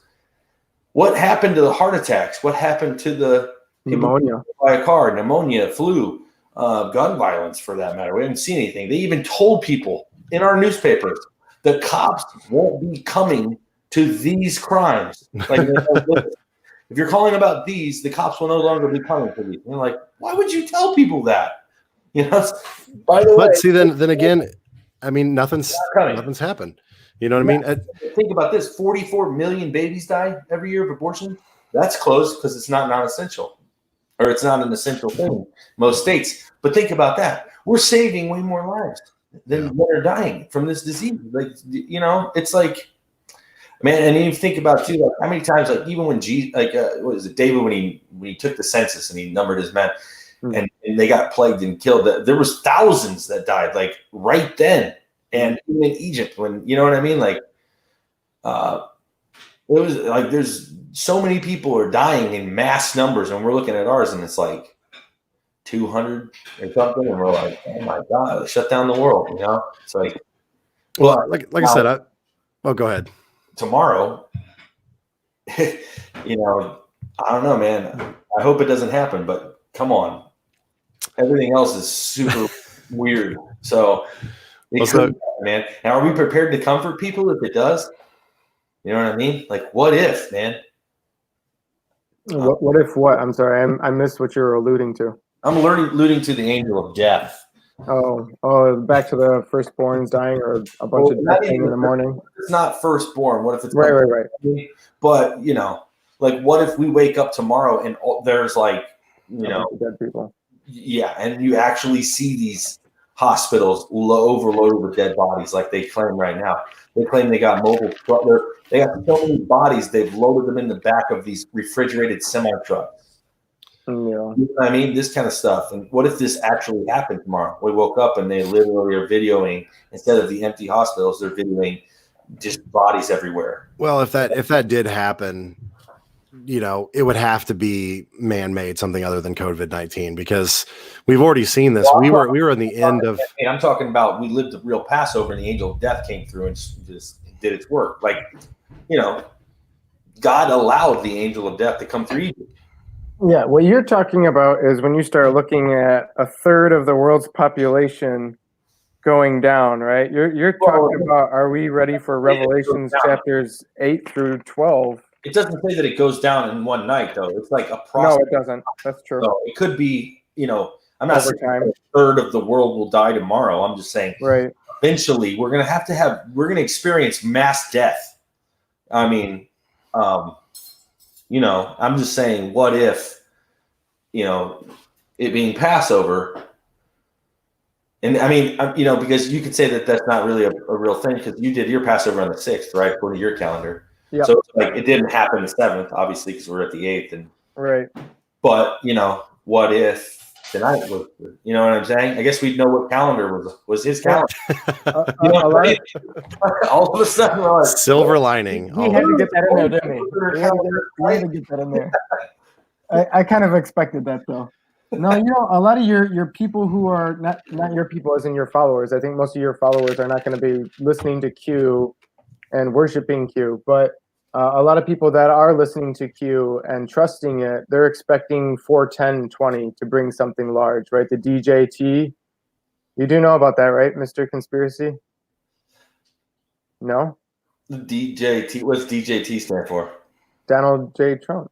What happened to the heart attacks? What happened to the pneumonia by a car, pneumonia, flu, gun violence for that matter? We haven't seen anything. They even told people in our newspapers the cops won't be coming to these crimes. Like, if you're calling about these, the cops will no longer be coming to these. And like, why would you tell people that? You know. By the way, but see, then again, I mean, nothing's happened. You know what I mean? Think about this: 44 million babies die every year of abortion. That's closed because it's not non-essential, or it's not an essential thing in most states. But think about that: we're saving way more lives than what are dying from this disease. Like, you know, it's like, man. And then you think about too, like how many times, like even when what is it, David, when he took the census and he numbered his men, and they got plagued and killed. There was thousands that died, like right then. And even in Egypt, when, you know what I mean? Like, it was like there's so many people are dying in mass numbers, and we're looking at ours, and it's like 200 or something, and we're like, oh my God, shut down the world, you know? It's like, well, like I said, go ahead. Tomorrow, you know, I don't know, man. I hope it doesn't happen, but come on. Everything else is super weird. So, man. Now, are we prepared to comfort people if it does? You know what I mean? Like, what if, man? What if what? I'm sorry, I missed what you were alluding to. I'm alluding to the angel of death. Oh, back to the firstborns dying, or a bunch of death in the morning. It's not firstborn. What if it's right? But, you know, like, what if we wake up tomorrow and there's like, you know, dead people. Yeah, and you actually see these hospitals overloaded with dead bodies like they claim right now. They claim they got they got so many bodies, they've loaded them in the back of these refrigerated semi-trucks. Yeah. You know what I mean? This kind of stuff. And what if this actually happened tomorrow? We woke up and they literally are videoing, instead of the empty hospitals, they're videoing just bodies everywhere. Well, if that did happen, you know, it would have to be man-made, something other than COVID-19, because we've already seen this. Well, we were in the end of. And I'm talking about, we lived a real Passover, and the angel of death came through and just did its work. Like, you know, God allowed the angel of death to come through Egypt. Yeah, what you're talking about is when you start looking at a third of the world's population going down, right? You're talking about, are we ready for Revelations chapters 8 through 12? It doesn't say that it goes down in one night, though. It's like a process. No, it doesn't. That's true. So it could be, you know, I'm not saying a third of the world will die tomorrow. I'm just saying, right, eventually we're going to experience mass death. I mean, you know, I'm just saying, what if, you know, it being Passover, and I mean, you know, because you could say that that's not really a real thing because you did your Passover on the 6th, right, according to your calendar. Yeah. So like it didn't happen the 7th, obviously, because we're at the 8th, and Right. but what if tonight was? You know what I'm saying? I guess we'd know what calendar was his calendar. A lot of, All of a sudden, we're like, Silver lining. he had to get that in there, didn't he? He had to get that in there. I kind of expected that though. No, a lot of your people who are not your people as in your followers. I think most of your followers are not going to be listening to Q and worshiping Q, but a lot of people that are listening to Q and trusting it, they're expecting 41020 to bring something large, right? The DJT. You do know about that, right, Mr. Conspiracy? No? DJT. What's DJT stand for? Donald J. Trump.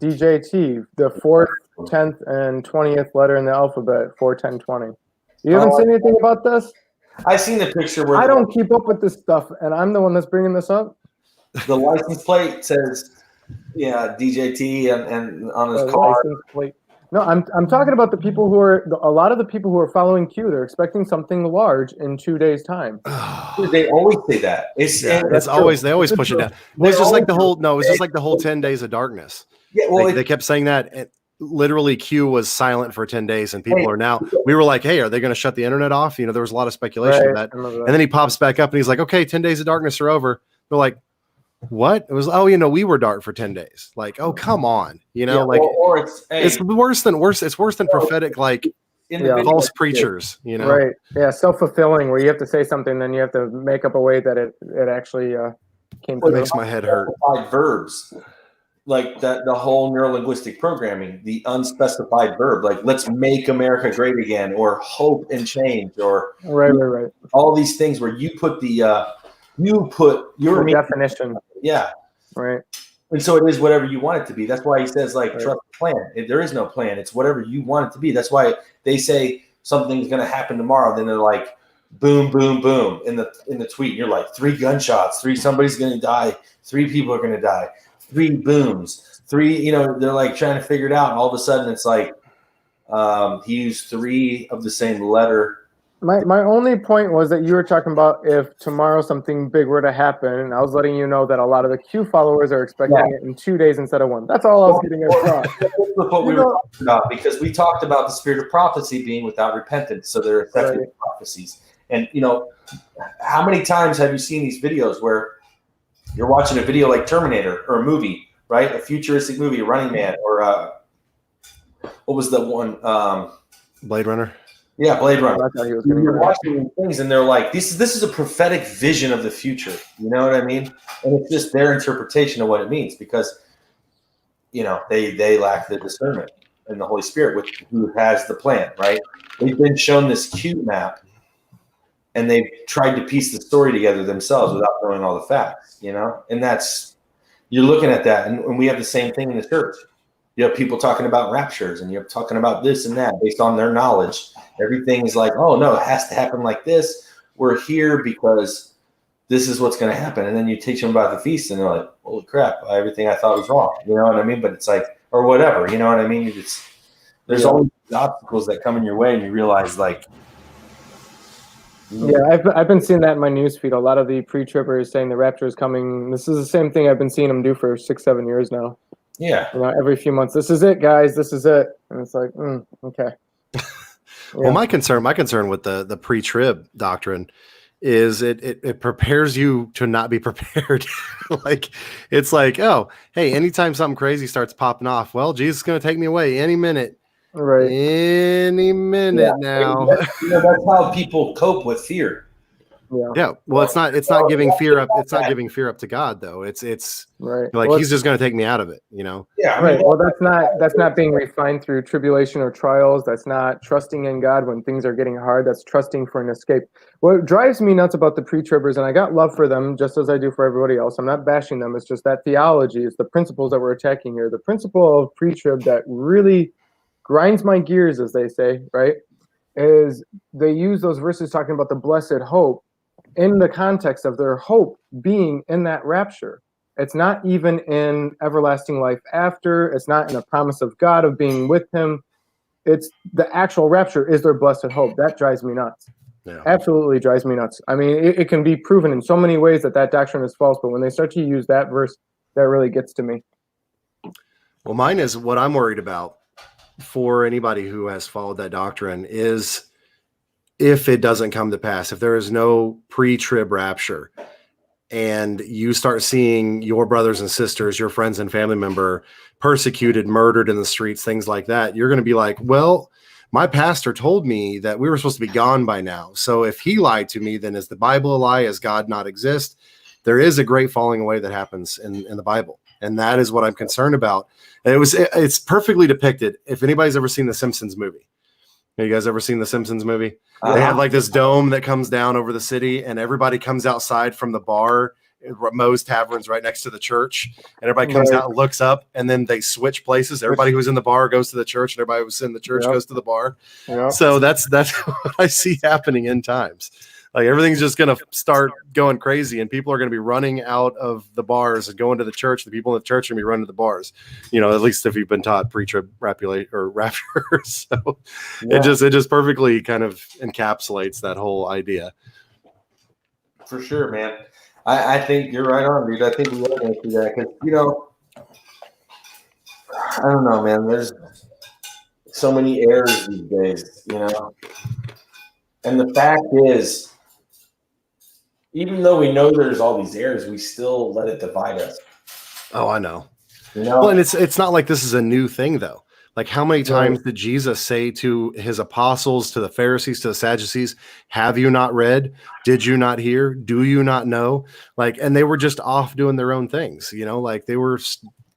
DJT, the 4th, 10th, and 20th letter in the alphabet, 41020. You haven't seen anything about this? I seen the picture where I don't keep up with this stuff, and I'm the one that's bringing this up. the license plate says, DJT and on his car. License plate. No, I'm talking about the people who are a lot of the people who are following Q. They're expecting something large in 2 days' time. They always say that. It's always they always push it down. It was just like the whole 10 days of darkness. Yeah, well, they kept saying that. And literally, Q was silent for 10 days, and people are now. We were like, "Hey, are they going to shut the internet off?" There was a lot of speculation of that. And then he pops back up, and he's like, "Okay, 10 days of darkness are over." They're like, "What?" It was, we were dark for 10 days. Like, oh, come on, it's worse than prophetic, like false preachers, Right? Yeah, self-fulfilling, where you have to say something, then you have to make up a way that it actually came. It makes my head hurt. Verbs. Like that, the whole neurolinguistic programming, the unspecified verb, like let's make America great again, or hope and change, or right. All these things where you put your definition. Yeah. Right. And so it is whatever you want it to be. That's why he says, like, trust the plan. There is no plan. It's whatever you want it to be. That's why they say something's going to happen tomorrow. Then they're like, boom, boom, boom in the tweet. And you're like, 3 gunshots, somebody's going to die. 3 people are going to die. 3 booms, 3, they're like trying to figure it out. And all of a sudden it's like, he used 3 of the same letter. My only point was that you were talking about if tomorrow something big were to happen, and I was letting you know that a lot of the Q followers are expecting it in 2 days instead of 1. That's all I was getting across. That's what we were talking about, because we talked about the spirit of prophecy being without repentance, so they're effective prophecies. And how many times have you seen these videos where you're watching a video like Terminator or a movie, right? A futuristic movie, Running Man, or what was the one? Blade Runner. Yeah, Blade Runner. You're watching things, and they're like, "This is a prophetic vision of the future." You know what I mean? And it's just their interpretation of what it means, because they lack the discernment and the Holy Spirit, who has the plan, right? They've been shown this cute map, and they've tried to piece the story together themselves without knowing all the facts. And that's, you're looking at that, and we have the same thing in the church. You have people talking about raptures, and you're talking about this and that based on their knowledge. Everything is like, oh no, it has to happen like this. We're here because this is what's going to happen. And then you teach them about the feast, and they're like, holy crap, everything I thought was wrong. You know what I mean? But it's like, or whatever, you know what I mean? There's always obstacles that come in your way, and you realize, like, yeah, I've been seeing that in my newsfeed. A lot of the pre-trippers saying the rapture is coming. This is the same thing I've been seeing them do for 6-7 years now. Yeah. Every few months, this is it, guys. This is it. And it's like, okay. Well, my concern with the pre-trib doctrine is it prepares you to not be prepared. Like, it's like, oh, hey, anytime something crazy starts popping off, well, Jesus is going to take me away any minute. Right. Any minute now. That's how people cope with fear. Yeah. Well, it's not giving fear up. It's not giving fear up to God, though. It's right. Like, he's just going to take me out of it, Yeah. Right. Well, that's not being refined through tribulation or trials. That's not trusting in God when things are getting hard. That's trusting for an escape. What drives me nuts about the pre-tribbers, and I got love for them just as I do for everybody else. I'm not bashing them. It's just that theology. It's the principles that we're attacking here. The principle of pre-trib that really grinds my gears, as they say, right, is they use those verses talking about the blessed hope in the context of their hope being in that rapture. It's not even in everlasting life after. It's not in a promise of God of being with him. It's the actual rapture is their blessed hope. That drives me nuts. Yeah. absolutely drives me nuts. I mean, it can be proven in so many ways that doctrine is false, but when they start to use that verse, that really gets to me. Well, mine is what I'm worried about for anybody who has followed that doctrine is if it doesn't come to pass, if there is no pre-trib rapture and you start seeing your brothers and sisters, your friends and family member persecuted, murdered in the streets, things like that, you're going to be like, well, my pastor told me that we were supposed to be gone by now. So if he lied to me, then is the Bible a lie? Does God not exist? There is a great falling away that happens in the Bible. And that is what I'm concerned about. And it's perfectly depicted. If anybody's ever seen the Simpsons movie, have you guys ever seen the Simpsons movie? They have like this dome that comes down over the city and everybody comes outside from the bar, Moe's Tavern's right next to the church. And everybody comes out and looks up and then they switch places. Everybody who's in the bar goes to the church and everybody who's in the church goes to the bar. Yep. So that's what I see happening in times. Like everything's just going to start going crazy and people are going to be running out of the bars and going to the church. The people in the church are going to be running to the bars, you know, at least if you've been taught pre-trib rapture or rapture. So it just perfectly kind of encapsulates that whole idea. For sure, man. I think you're right on, dude. I think we are going to see that because, you know, I don't know, man. There's so many errors these days, you know. And the fact is, even though we know there's all these errors, we still let it divide us. Oh, I know. You know? Well, and it's not like this is a new thing, though. Like how many times did Jesus say to his apostles, to the Pharisees, to the Sadducees, have you not read? Did you not hear? Do you not know? Like, and they were just off doing their own things, you know, like they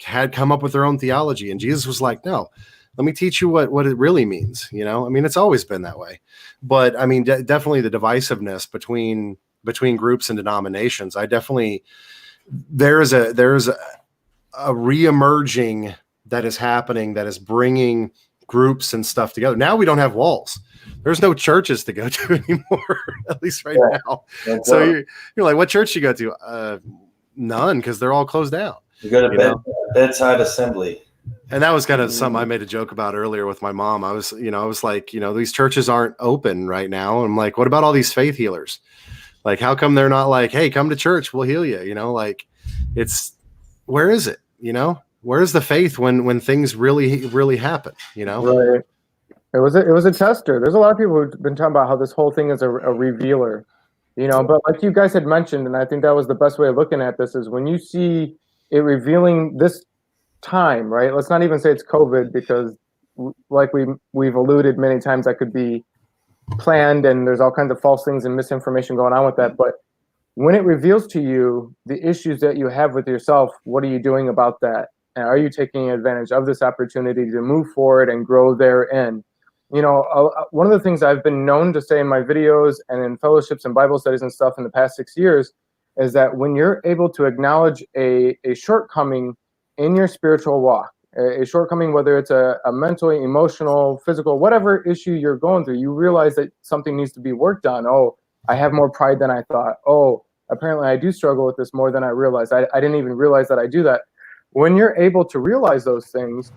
had come up with their own theology. And Jesus was like, no, let me teach you what it really means. You know, I mean, it's always been that way, but I mean, definitely the divisiveness between groups and denominations. There's a reemerging that is happening that is bringing groups and stuff together. Now we don't have walls. There's no churches to go to anymore, at least right now. So you're like, what church you go to? None, because they're all closed down. You go to bedside assembly. And that was kind of something I made a joke about earlier with my mom. I was like, these churches aren't open right now. I'm like, what about all these faith healers? Like, how come they're not like, hey, come to church, we'll heal you? You know, like where is it? You know, where's the faith when things really happen? You know, right? It was a tester. There's a lot of people who've been talking about how this whole thing is a revealer, you know. But like you guys had mentioned, and I think that was the best way of looking at this is when you see it revealing this time, right? Let's not even say it's COVID because, like we've alluded many times, that could be planned, and there's all kinds of false things and misinformation going on with that. But when it reveals to you the issues that you have with yourself, what are you doing about that? And are you taking advantage of this opportunity to move forward and grow therein? You know, one of the things I've been known to say in my videos and in fellowships and Bible studies and stuff in the past 6 years is that when you're able to acknowledge a shortcoming in your spiritual walk, a shortcoming, whether it's a mental, emotional, physical, whatever issue you're going through, you realize that something needs to be worked on. Oh, I have more pride than I thought. Oh, apparently I do struggle with this more than I realized. I didn't even realize that I do that. When you're able to realize those things,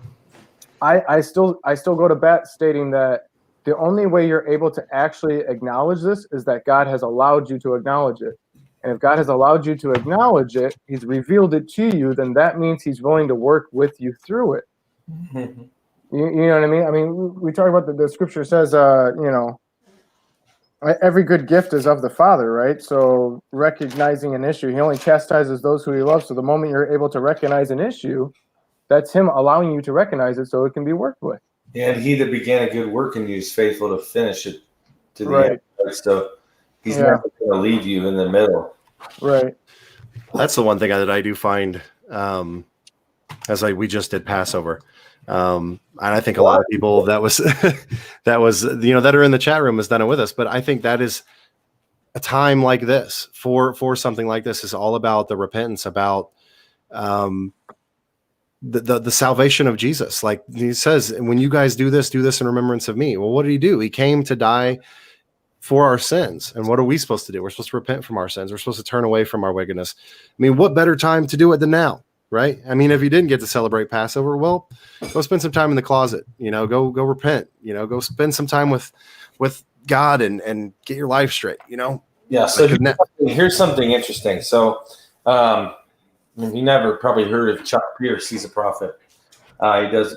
I still go to bat stating that the only way you're able to actually acknowledge this is that God has allowed you to acknowledge it. And if God has allowed you to acknowledge it, he's revealed it to you, then that means he's willing to work with you through it. You know what I mean? I mean, we talk about the scripture says, every good gift is of the Father, right? So recognizing an issue, he only chastises those who he loves. So the moment you're able to recognize an issue, that's him allowing you to recognize it so it can be worked with. And he that began a good work in you is faithful to finish it to the end. So he's never going to leave you in the middle. Right. That's the one thing that I do find we just did Passover. And I think a lot of people that was, that are in the chat room has done it with us. But I think that is a time like this for something like this is all about the repentance, about the salvation of Jesus. Like he says, when you guys do this in remembrance of me. Well, what did he do? He came to die for our sins. And what are we supposed to do? We're supposed to repent from our sins. We're supposed to turn away from our wickedness. I mean, what better time to do it than now? Right? I mean, if you didn't get to celebrate Passover, well, go spend some time in the closet, go repent, go spend some time with God and get your life straight, you know? Yeah. So Like, here's something interesting. So, you never probably heard of Chuck Pierce. He's a prophet.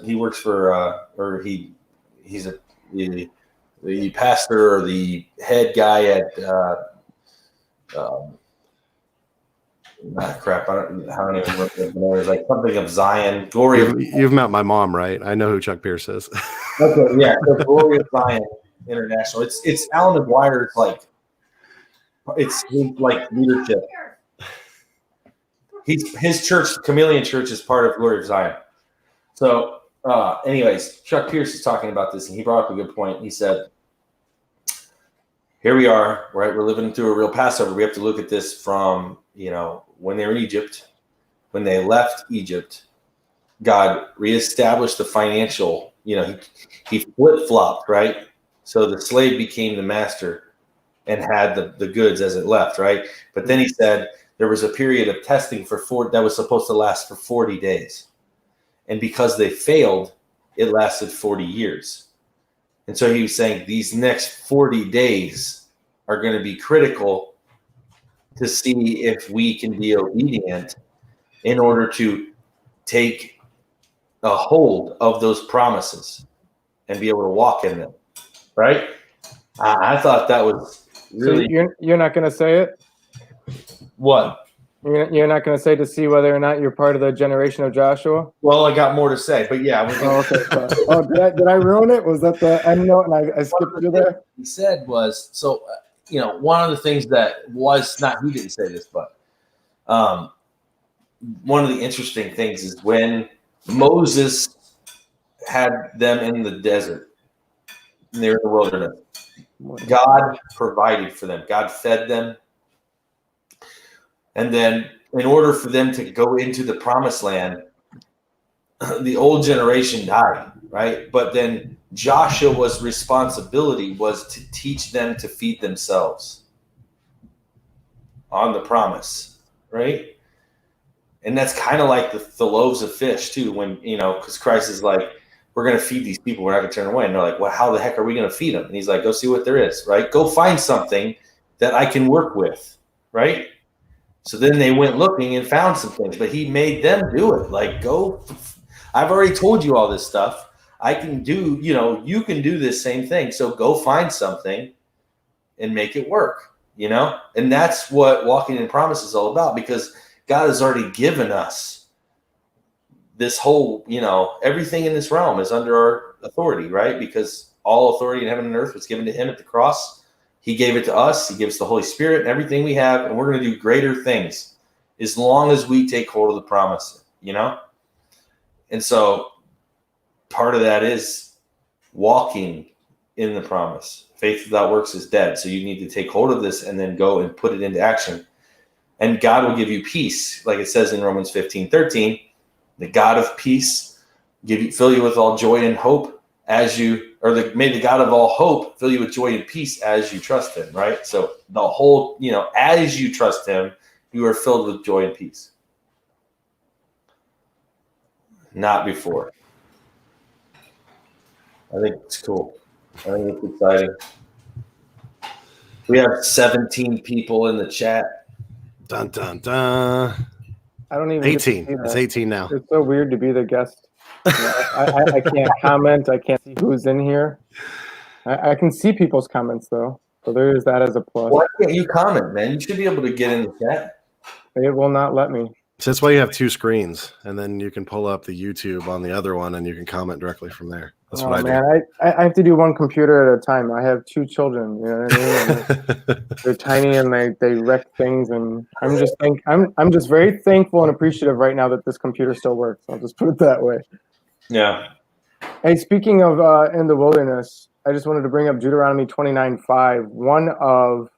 He works for, he's the pastor or the head guy at, crap. I don't even remember. There's like something of Zion, glory of. you've met my mom, right? I know who Chuck Pierce is. Okay, yeah, the glory of Zion International. It's Alan McGuire's it's like leadership. His church, Chameleon Church, is part of Glory of Zion. So, anyways, Chuck Pierce is talking about this, and he brought up a good point. He said, "Here we are, right? We're living through a real Passover. We have to look at this from when they were in Egypt, when they left Egypt, God reestablished the financial. He flip flopped, right? So the slave became the master and had the goods as it left, right? But then he said there was a period of testing that was supposed to last for 40 days. And because they failed, it lasted 40 years. And so he was saying these next 40 days are going to be critical to see if we can be obedient in order to take a hold of those promises and be able to walk in them, right? I thought that was really. So you're not going to say it? What? You're not going to say to see whether or not you're part of the generation of Joshua? Well, I got more to say, but yeah. Did I ruin it? Was that the end note and I skipped you there? He said was, so, one of the things that was not, he didn't say this, but one of the interesting things is when Moses had them in the desert, and they were in the wilderness, God provided for them. God fed them. And then in order for them to go into the promised land, the old generation died, right? But then Joshua's responsibility was to teach them to feed themselves on the promise, right? And that's kind of like the loaves of fish too, when, because Christ is like, we're going to feed these people. We're not going to turn away. And they're like, well, how the heck are we going to feed them? And he's like, go see what there is, right? Go find something that I can work with, right? So then they went looking and found some things, but he made them do it. Like, go, I've already told you all this stuff. I can do, you can do this same thing. So go find something and make it work, And that's what walking in promise is all about, because God has already given us this whole, everything in this realm is under our authority, right? Because all authority in heaven and earth was given to him at the cross. He gave it to us. He gives the Holy Spirit and everything we have, and we're going to do greater things as long as we take hold of the promise, And so part of that is walking in the promise. Faith without works is dead. So you need to take hold of this and then go and put it into action. And God will give you peace. Like it says in Romans 15:13, the God of peace fill you with all joy and hope may the God of all hope fill you with joy and peace as you trust him, right? So the whole, as you trust him, you are filled with joy and peace. Not before. I think it's cool. I think it's exciting. We have 17 people in the chat. Dun, dun, dun. I don't even 18. It's 18 now. It's so weird to be the guest. I can't comment. I can't see who's in here. I can see people's comments though, so there is that as a plus. Why can't you comment, man? You should be able to get in the chat. It will not let me. So that's why you have two screens, and then you can pull up the YouTube on the other one, and you can comment directly from there. That's what I do. I have to do one computer at a time. I have two children. You know what I mean? They're tiny and they wreck things, and I'm just very thankful and appreciative right now that this computer still works. I'll just put it that way. Yeah. Hey, speaking of in the wilderness, I just wanted to bring up Deuteronomy 29:5. One of,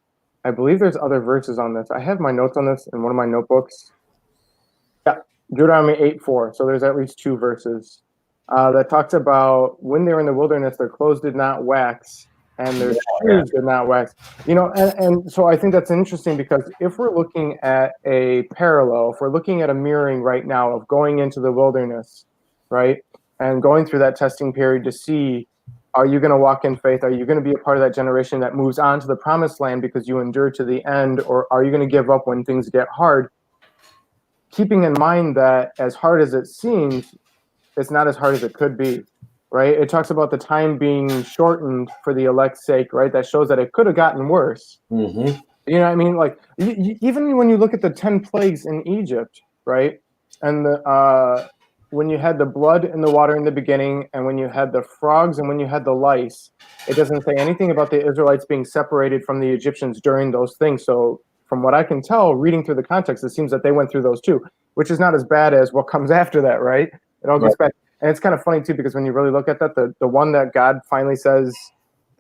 I believe there's other verses on this. I have my notes on this in one of my notebooks. Yeah, Deuteronomy 8:4. So there's at least two verses that talks about when they were in the wilderness, their clothes did not wax and their shoes did not wax. And so I think that's interesting, because if we're looking at a parallel, if we're looking at a mirroring right now of going into the wilderness, right, and going through that testing period to see, Are you going to walk in faith? Are you going to be a part of that generation that moves on to the promised land because you endure to the end? Or are you going to give up when things get hard? Keeping in mind that as hard as it seems, it's not as hard as it could be, right? It talks about the time being shortened for the elect's sake, right? That shows that it could have gotten worse. Mm-hmm. You know what I mean? Like, even when you look at the 10 plagues in Egypt, right? And when you had the blood in the water in the beginning, and when you had the frogs and when you had the lice, it doesn't say anything about the Israelites being separated from the Egyptians during those things. So from what I can tell, reading through the context, it seems that they went through those too, which is not as bad as what comes after that, right? It all gets back. And it's kind of funny too, because when you really look at that, the one that God finally says,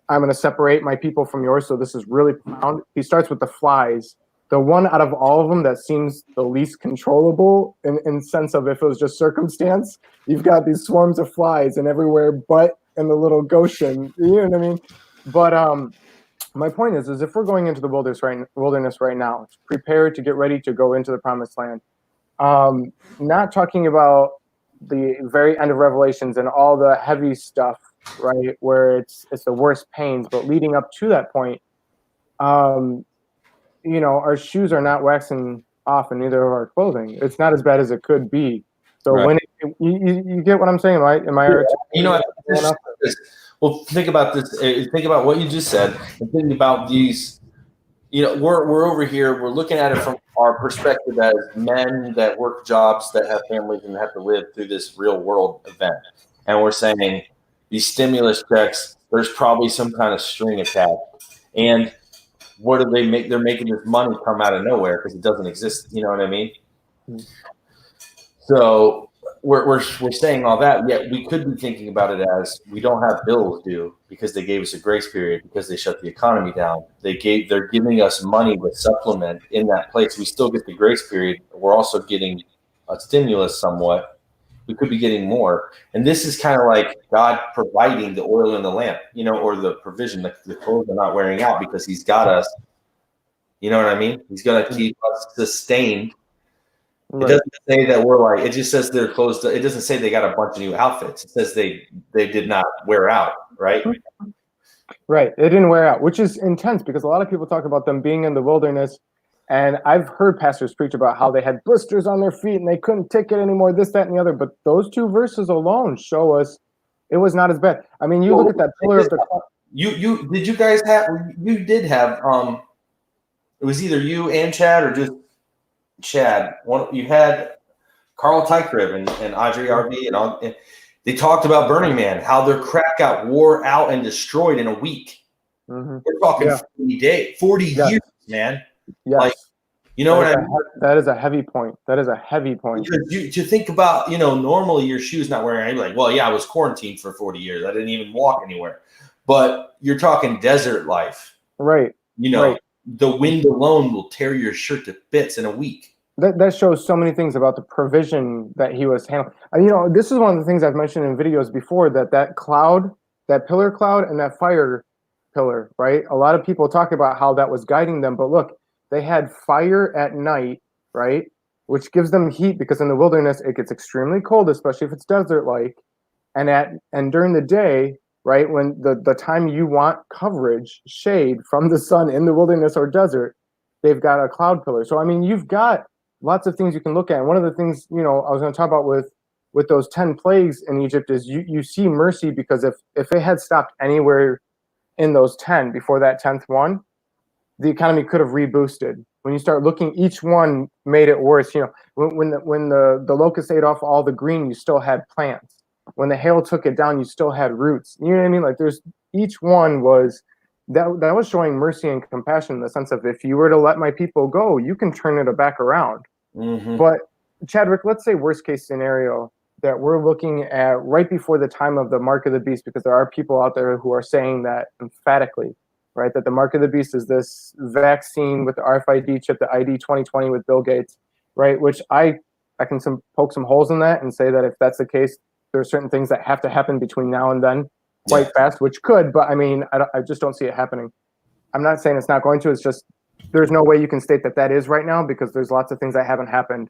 I'm going to separate my people from yours, so this is really profound. He starts with the flies. The one out of all of them that seems the least controllable in sense of if it was just circumstance, you've got these swarms of flies and everywhere but in the little Goshen. You know what I mean? But my point is if we're going into the wilderness right now, prepare to get ready to go into the promised land. Not talking about the very end of Revelations and all the heavy stuff, right, where it's the worst pains, but leading up to that point, our shoes are not waxing off in either of our clothing. It's not as bad as it could be. So when you get what I'm saying, right? Am I? Well, think about this. Think about what you just said, and think about these. We're over here. We're looking at it from our perspective as men that work jobs, that have families, and have to live through this real world event. And we're saying these stimulus checks, there's probably some kind of string attached. And what do they make? They're making this money come out of nowhere because it doesn't exist. You know what I mean? Mm-hmm. So we're saying all that, yet we could be thinking about it as we don't have bills due because they gave us a grace period because they shut the economy down. They're giving us money to supplement in that place. We still get the grace period. We're also getting a stimulus somewhat. We could be getting more. And this is kind of like God providing the oil in the lamp, or the provision. The clothes are not wearing out because he's got us. You know what I mean? He's going to keep us sustained. Right. It doesn't say that we're like, it just says they're close to, it doesn't say they got a bunch of new outfits. It says they did not wear out, right? Right. It didn't wear out, which is intense because a lot of people talk about them being in the wilderness. And I've heard pastors preach about how they had blisters on their feet and they couldn't take it anymore, this, that, and the other. But those two verses alone show us it was not as bad. I mean, look at that pillar of the cloud. You did have it was either you and Chad or just Chad. You had Carl Teichriv and Audrey RV and they talked about Burning Man, how their crap got wore out and destroyed in a week. Mm-hmm. We're talking 40 years, man. Yes. Like, what I mean? That is a heavy point. Because to think about, normally your shoes not wearing out, you're like, well, yeah, I was quarantined for 40 years. I didn't even walk anywhere. But you're talking desert life. Right. Right. The wind alone will tear your shirt to bits in a week. That shows so many things about the provision that he was handling. This is one of the things I've mentioned in videos before, that cloud, that pillar cloud and that fire pillar, right? A lot of people talk about how that was guiding them, but look, they had fire at night, right? Which gives them heat because in the wilderness, it gets extremely cold, especially if it's desert-like. And during the day, right, when the time you want coverage, shade from the sun in the wilderness or desert, they've got a cloud pillar. So, I mean, you've got lots of things you can look at. And one of the things, I was going to talk about with those 10 plagues in Egypt is you see mercy because if it had stopped anywhere in those 10 before that 10th one, the economy could have reboosted. When you start looking, each one made it worse. When the locust ate off all the green, you still had plants. When the hail took it down, you still had roots. You know what I mean? Like each one was that was showing mercy and compassion in the sense of if you were to let my people go, you can turn it back around. Mm-hmm. But Chadwick, let's say worst case scenario that we're looking at right before the time of the mark of the beast, because there are people out there who are saying that emphatically, right? That the mark of the beast is this vaccine with the RFID chip, the ID 2020 with Bill Gates, right? Which I can poke some holes in that and say that if that's the case, there are certain things that have to happen between now and then quite fast, which could, but I mean, I just don't see it happening. I'm not saying it's not going to, it's just, there's no way you can state that is right now because there's lots of things that haven't happened.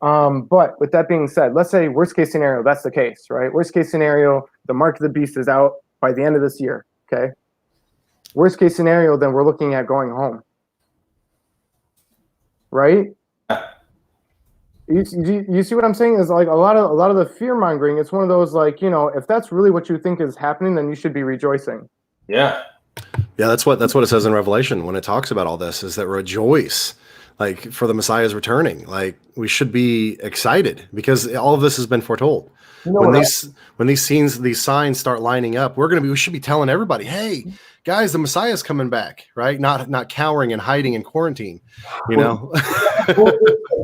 But with that being said, let's say worst case scenario, that's the case, right? Worst case scenario, the mark of the beast is out by the end of this year. Okay. Worst case scenario, then we're looking at going home. Right? You see what I'm saying? Is like a lot of the fear mongering. It's one of those like, if that's really what you think is happening, then you should be rejoicing. Yeah. Yeah, that's what it says in Revelation when it talks about all this, is that rejoice, like, for the Messiah is returning. Like, we should be excited because all of this has been foretold. When these signs start lining up, we should be telling everybody, hey, guys, the Messiah is coming back, right? Not cowering and hiding in quarantine, you know.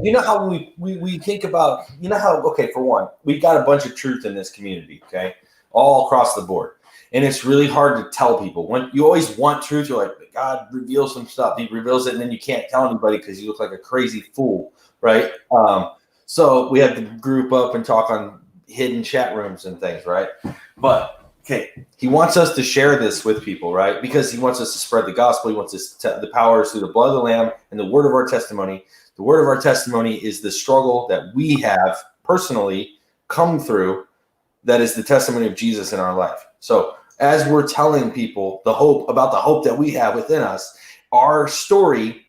You know how we think about, okay, for one, we've got a bunch of truth in this community, okay, all across the board. And it's really hard to tell people. When you always want truth, you're like, God reveals some stuff. He reveals it, and then you can't tell anybody because you look like a crazy fool, right? So we have to group up and talk on hidden chat rooms and things, right? But, okay, he wants us to share this with people, right? Because he wants us to spread the gospel. He wants us the power is through the blood of the Lamb and the word of our testimony. The word of our testimony is the struggle that we have personally come through. That is the testimony of Jesus in our life. So as we're telling people the hope that we have within us, our story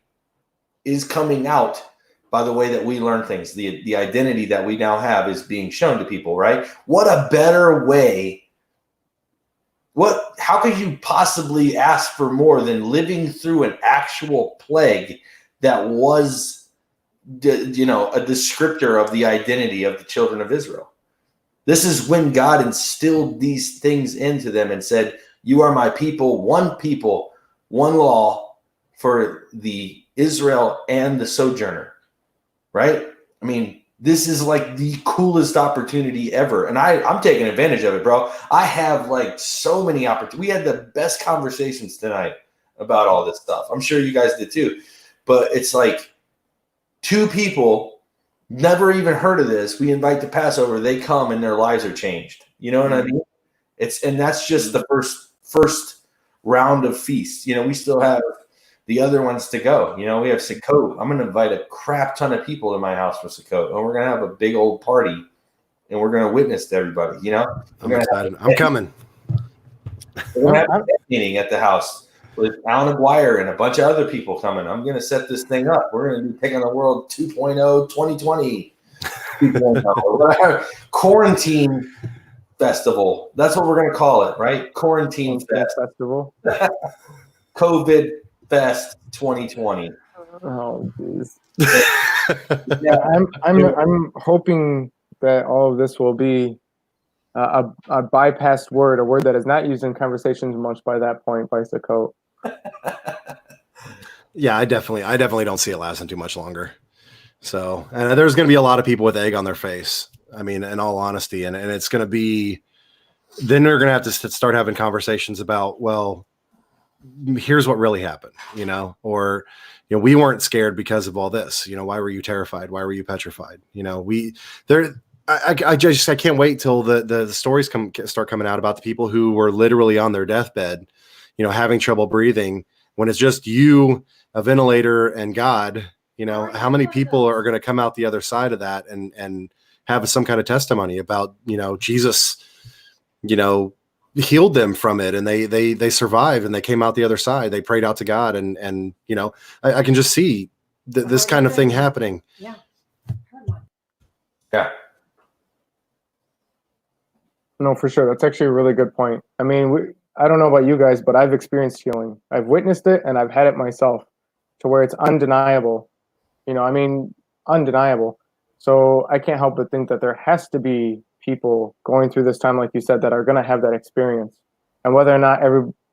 is coming out by the way that we learn things. The identity that we now have is being shown to people, right? What a better way. How could you possibly ask for more than living through an actual plague that was, a descriptor of the identity of the children of Israel? This is when God instilled these things into them and said, you are my people, one law for the Israel and the sojourner, right? I mean, this is like the coolest opportunity ever. And I'm taking advantage of it, bro. I have like so many opportunities. We had the best conversations tonight about all this stuff. I'm sure you guys did too. But it's like two people never even heard of this. We invite to Passover. They come and their lives are changed. You know what I mean? And that's just the first round of feasts. We still have the other ones to go. We have Sukkot. I'm going to invite a crap ton of people to my house for Sukkot, and we're going to have a big old party, and we're going to witness to everybody. I'm excited. I'm coming. We're going to have a meeting at the house with Alan Aguirre and a bunch of other people coming. I'm going to set this thing up. We're going to be taking the world 2.0, 2020, 2.0, quarantine festival. That's what we're going to call it, right? Quarantine festival. COVID Fest 2020. Oh, jeez. Yeah, I'm hoping that all of this will be a bypassed word, a word that is not used in conversations much by that point, by Sukkot. Yeah, I definitely don't see it lasting too much longer. So, and there's going to be a lot of people with egg on their face. I mean, in all honesty, and it's going to be, then they're going to have to start having conversations about, well, here's what really happened, or, we weren't scared because of all this. Why were you terrified? Why were you petrified? I can't wait till the stories start coming out about the people who were literally on their deathbed, having trouble breathing, when it's just you, a ventilator, and God. How many people are going to come out the other side of that and have some kind of testimony about, Jesus, healed them from it, and they survived, and they came out the other side. They prayed out to God, and I can just see this kind of thing happening. Yeah. Yeah. No, for sure. That's actually a really good point. I mean, I don't know about you guys, but I've experienced healing. I've witnessed it, and I've had it myself to where it's undeniable. Undeniable. So I can't help but think that there has to be people going through this time, like you said, that are going to have that experience. And whether or not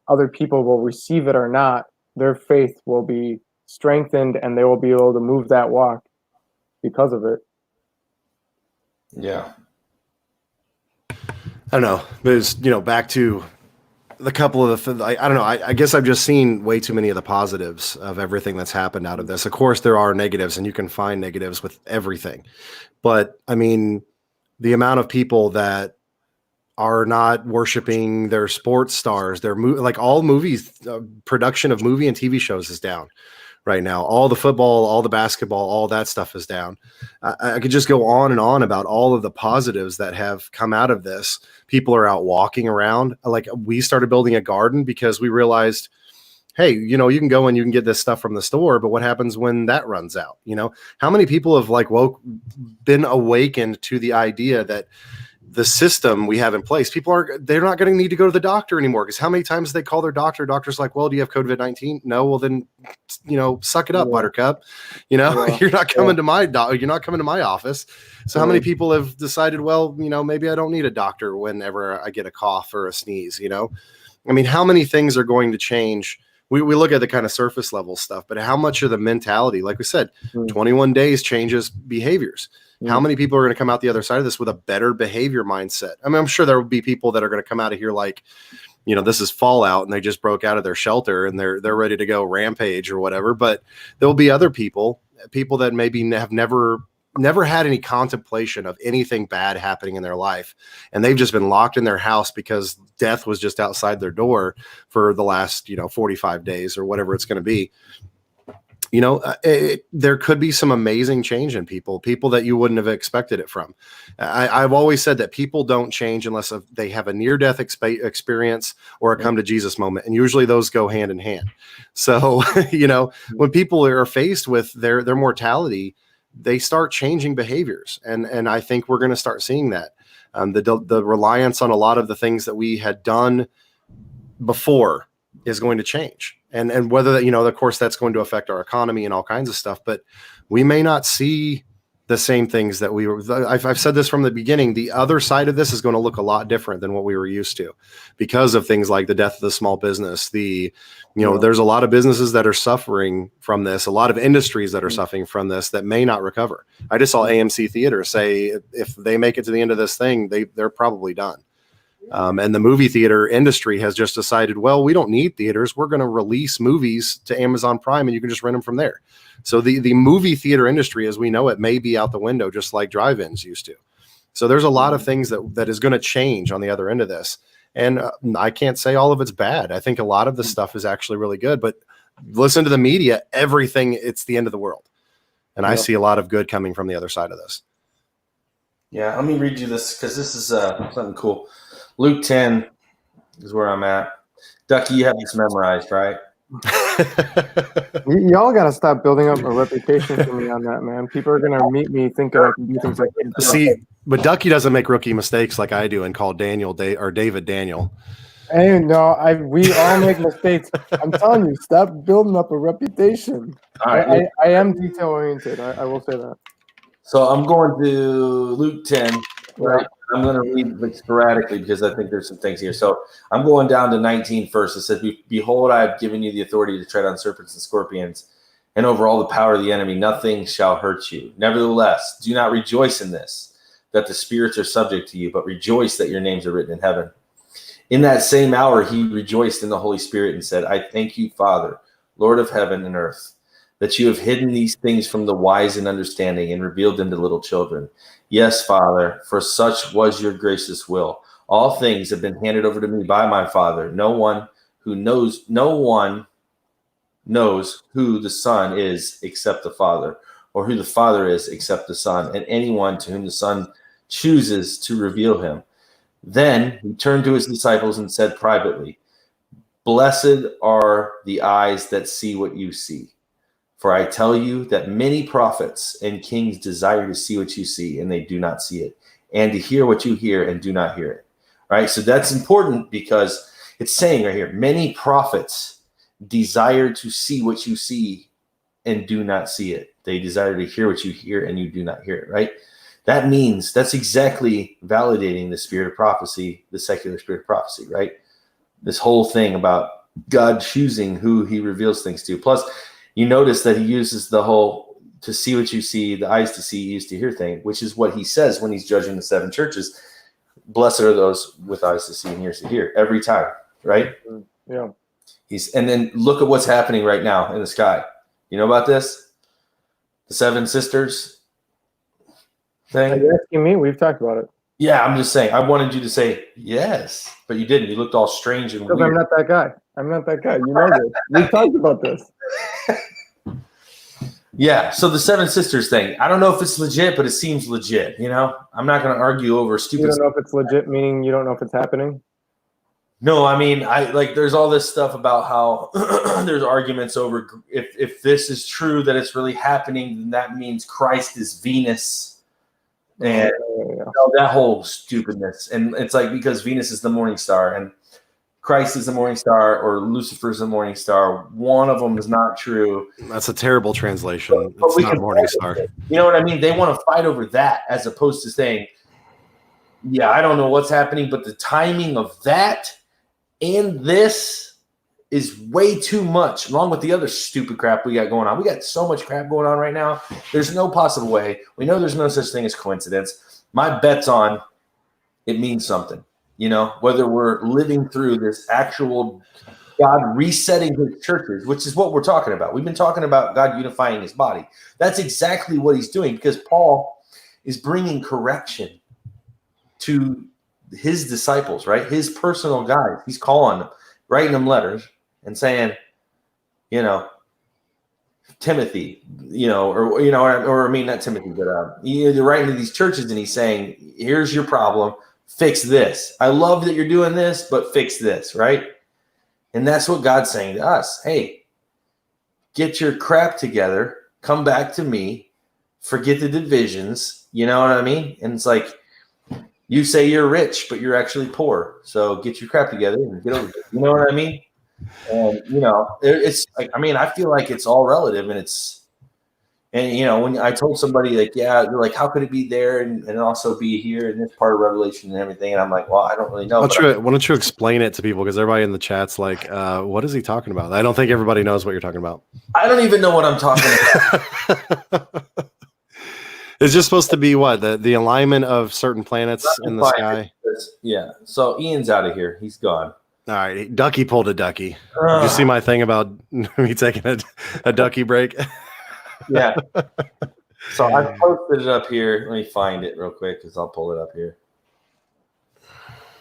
other people will receive it or not, their faith will be strengthened, and they will be able to move that walk because of it. Yeah. I don't know. There's, back to the couple of the I don't know. I guess I've just seen way too many of the positives of everything that's happened out of this. Of course, there are negatives, and you can find negatives with everything. But I mean, the amount of people that are not worshiping their sports stars, their like all movies, production of movie and TV shows is down, right now. All the football, all the basketball, all that stuff is down. I could just go on and on about all of the positives that have come out of this. People are out walking around. Like, we started building a garden because we realized, hey, you know, you can go and you can get this stuff from the store, but what happens when that runs out? You know, how many people have like been awakened to the idea that the system we have in place, they're not going to need to go to the doctor anymore, because how many times they call their doctor's like, well, do you have COVID-19? No. Well, then, you know, suck it up, buttercup. You know, you're not coming to my you're not coming to my office. So how many people have decided, well, you know, maybe I don't need a doctor whenever I get a cough or a sneeze, you know? I mean, how many things are going to change? We look at the kind of surface level stuff, but how much of the mentality, like we said, 21 days changes behaviors. How many people are going to come out the other side of this with a better behavior mindset? I mean, I'm sure there will be people that are going to come out of here like, you know, this is Fallout and they just broke out of their shelter and they're ready to go rampage or whatever. But there will be other people that maybe have never had any contemplation of anything bad happening in their life. And they've just been locked in their house because death was just outside their door for the last, 45 days or whatever it's going to be. You know, there could be some amazing change in people that you wouldn't have expected it from. I've always said that people don't change unless they have a near-death experience or a come to Jesus moment. And usually those go hand in hand. So, when people are faced with their mortality, they start changing behaviors. And I think we're going to start seeing that. The reliance on a lot of the things that we had done before is going to change. And whether that, of course, that's going to affect our economy and all kinds of stuff, but we may not see the same things that I've said this from the beginning. The other side of this is going to look a lot different than what we were used to because of things like the death of the small business. There's a lot of businesses that are suffering from this, a lot of industries that are suffering from this that may not recover. I just saw AMC Theater say if they make it to the end of this thing, they're probably done. And the movie theater industry has just decided, well, we don't need theaters. We're going to release movies to Amazon Prime and you can just rent them from there. So the movie theater industry, as we know it, may be out the window, just like drive-ins used to. So there's a lot of things that is going to change on the other end of this. And I can't say all of it's bad. I think a lot of the stuff is actually really good, but listen to the media, it's the end of the world. And I see a lot of good coming from the other side of this. Yeah, let me read you this because this is something cool. Luke 10 is where I'm at. Ducky, you have this memorized, right? Y'all got to stop building up a reputation for me on that, man. People are going to meet me thinking I can do things like that. See, but Ducky doesn't make rookie mistakes like I do and call David Daniel. Hey, no, we all make mistakes. I'm telling you, stop building up a reputation. All right, I am detail oriented. I will say that. So I'm going to Luke 10, right? I'm going to read like sporadically because I think there's some things here. So I'm going down to 19 first. It said, behold, I have given you the authority to tread on serpents and scorpions and over all the power of the enemy. Nothing shall hurt you. Nevertheless, do not rejoice in this, that the spirits are subject to you, but rejoice that your names are written in heaven. In that same hour, he rejoiced in the Holy Spirit and said, I thank you, Father, Lord of heaven and earth, that you have hidden these things from the wise and understanding and revealed them to little children. Yes, Father, for such was your gracious will. All things have been handed over to me by my Father. No one knows who the Son is except the Father, or who the Father is except the Son, and anyone to whom the Son chooses to reveal him. Then he turned to his disciples and said privately, Blessed are the eyes that see what you see. For I tell you that many prophets and kings desire to see what you see, and they do not see it, and to hear what you hear and do not hear it. Right? So that's important because it's saying right here, many prophets desire to see what you see and do not see it. They desire to hear what you hear and you do not hear it, right? That means that's exactly validating the spirit of prophecy, the secular spirit of prophecy, right? This whole thing about God choosing who he reveals things to. Plus, you notice that he uses the whole to see what you see, the eyes to see, ears to hear thing, which is what he says when he's judging the seven churches. Blessed are those with eyes to see and ears to hear every time, right? Yeah. And then look at what's happening right now in the sky. You know about this? The seven sisters thing? Are you asking me? We've talked about it. Yeah, I'm just saying. I wanted you to say yes, but you didn't. You looked all strange and Because weird. I'm not that guy. You know this. We've talked about this. Yeah, so the Seven Sisters thing, I don't know if it's legit, but it seems legit, you know? I'm not going to argue over stupid You don't know if it's legit, meaning you don't know if it's happening? No, I mean, there's all this stuff about how there's arguments over if this is true that it's really happening, then that means Christ is Venus and that whole stupidness. And it's like because Venus is the morning star and Christ is the morning star or Lucifer is the morning star. One of them is not true. That's a terrible translation. But It's not morning star. You know what I mean? They want to fight over that as opposed to saying, yeah, I don't know what's happening, but the timing of that and this is way too much, along with the other stupid crap we got going on. We got so much crap going on right now. There's no possible way. We know there's no such thing as coincidence. My bet's on it means something, you know, whether we're living through this actual God resetting his churches, which is what we're talking about. We've been talking about God unifying his body. That's exactly what he's doing because Paul is bringing correction to his disciples, right? His personal guys. He's calling them, writing them letters and saying, you know, Timothy, you know, or I mean, not Timothy, but you're writing to these churches and he's saying, here's your problem. Fix this. I love that you're doing this, but fix this, right? And that's what God's saying to us. Hey, get your crap together. Come back to me. Forget the divisions. You know what I mean? And it's like, you say you're rich, but you're actually poor. So get your crap together and get over it. You know what I mean? And, you know, it's like, I mean, I feel like it's all relative and you know, when I told somebody like, yeah, they're like, how could it be there and also be here in this part of Revelation and everything? And I'm like, well, I don't really know. Why don't you explain it to people? Because everybody in the chat's like, what is he talking about? I don't think everybody knows what you're talking about. I don't even know what I'm talking about. It's just supposed to be what? The alignment of certain planets in the sky? Yeah. So Ian's out of here. He's gone. All right. Ducky pulled a ducky. Did you see my thing about me taking a ducky break? Yeah. So I posted it up here. Let me find it real quick because I'll pull it up here.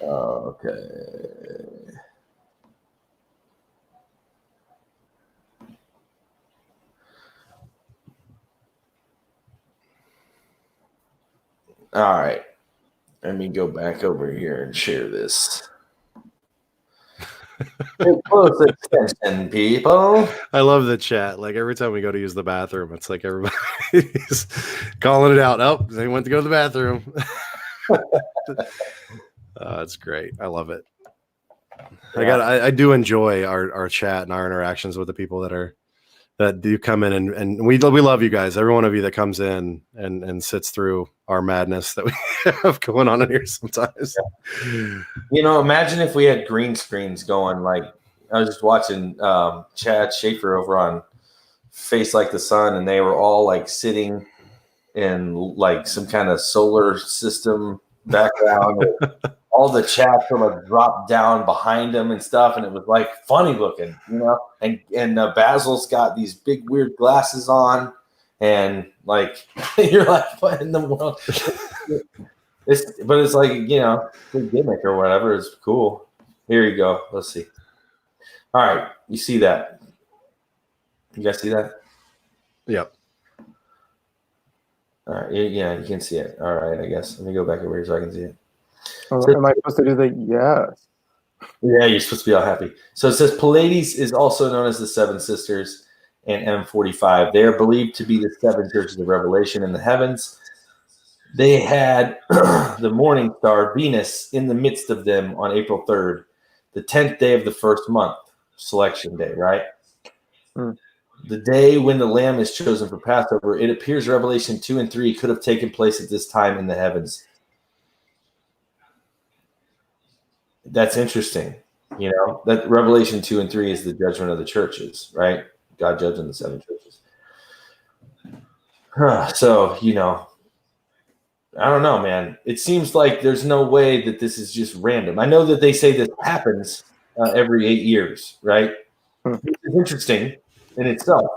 Okay. All right. Let me go back over here and share this. Close attention, people. I love the chat. Like every time we go to use the bathroom, it's like everybody's calling it out. Oh, they went to go to the bathroom. It's great. I love it. Yeah. I do enjoy our chat and our interactions with the people that do come in and we love you guys. Every one of you that comes in and sits through our madness that we have going on in here sometimes. Yeah. You know, imagine if we had green screens going. Like I was just watching Chad Schaefer over on Face Like the Sun, and they were all like sitting in like some kind of solar system background. All the chats were like dropped down behind him and stuff, and it was like funny looking, you know. And Basil's got these big weird glasses on, and like you're like, what in the world? But it's like, you know, the gimmick or whatever is cool. Here you go. Let's see. All right, you see that? You guys see that? Yep. All right, yeah, you can see it. All right, I guess. Let me go back over here so I can see it. Oh, am I supposed to do the yes? Yeah, you're supposed to be all happy. So it says Pleiades is also known as the Seven Sisters and M45. They are believed to be the seven churches of Revelation in the heavens. They had the morning star Venus in the midst of them on April 3rd, the 10th day of the first month, selection day, right? The day when the Lamb is chosen for Passover. It appears Revelation 2 and 3 could have taken place at this time in the heavens. That's interesting. You know, that Revelation 2 and 3 is the judgment of the churches, right? God judging the seven churches. So, you know, I don't know, man. It seems like there's no way that this is just random. I know that they say this happens every 8 years, right? It's interesting in itself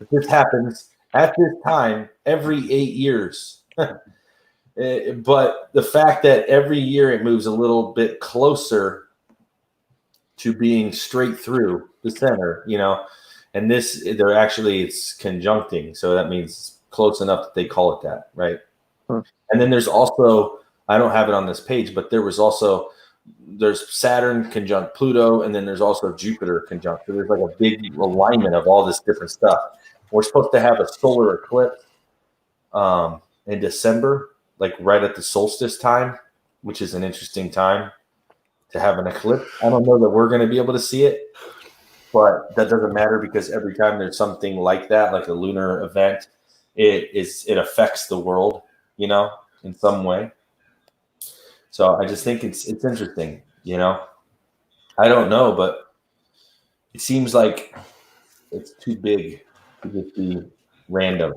that this happens at this time every 8 years. But the fact that every year it moves a little bit closer to being straight through the center, you know, And this, it's conjuncting. So that means close enough that they call it that, right? And then there's also, I don't have it on this page, but there's Saturn conjunct Pluto, and then there's also Jupiter conjunct. So there's like a big alignment of all this different stuff. We're supposed to have a solar eclipse in December, like right at the solstice time, which is an interesting time to have an eclipse. I don't know that we're going to be able to see it, but that doesn't matter because every time there's something like that, like a lunar event, it affects the world, in some way. So I just think it's interesting, I don't know, but it seems like it's too big to just be random,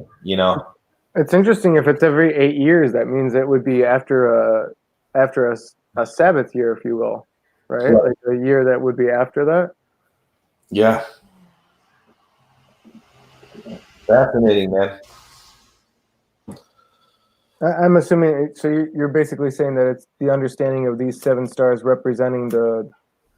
It's interesting if it's every 8 years. That means it would be after a Sabbath year, if you will, right? Like a year that would be after that. Yeah. Fascinating, man. I'm assuming. So you're basically saying that it's the understanding of these 7 stars representing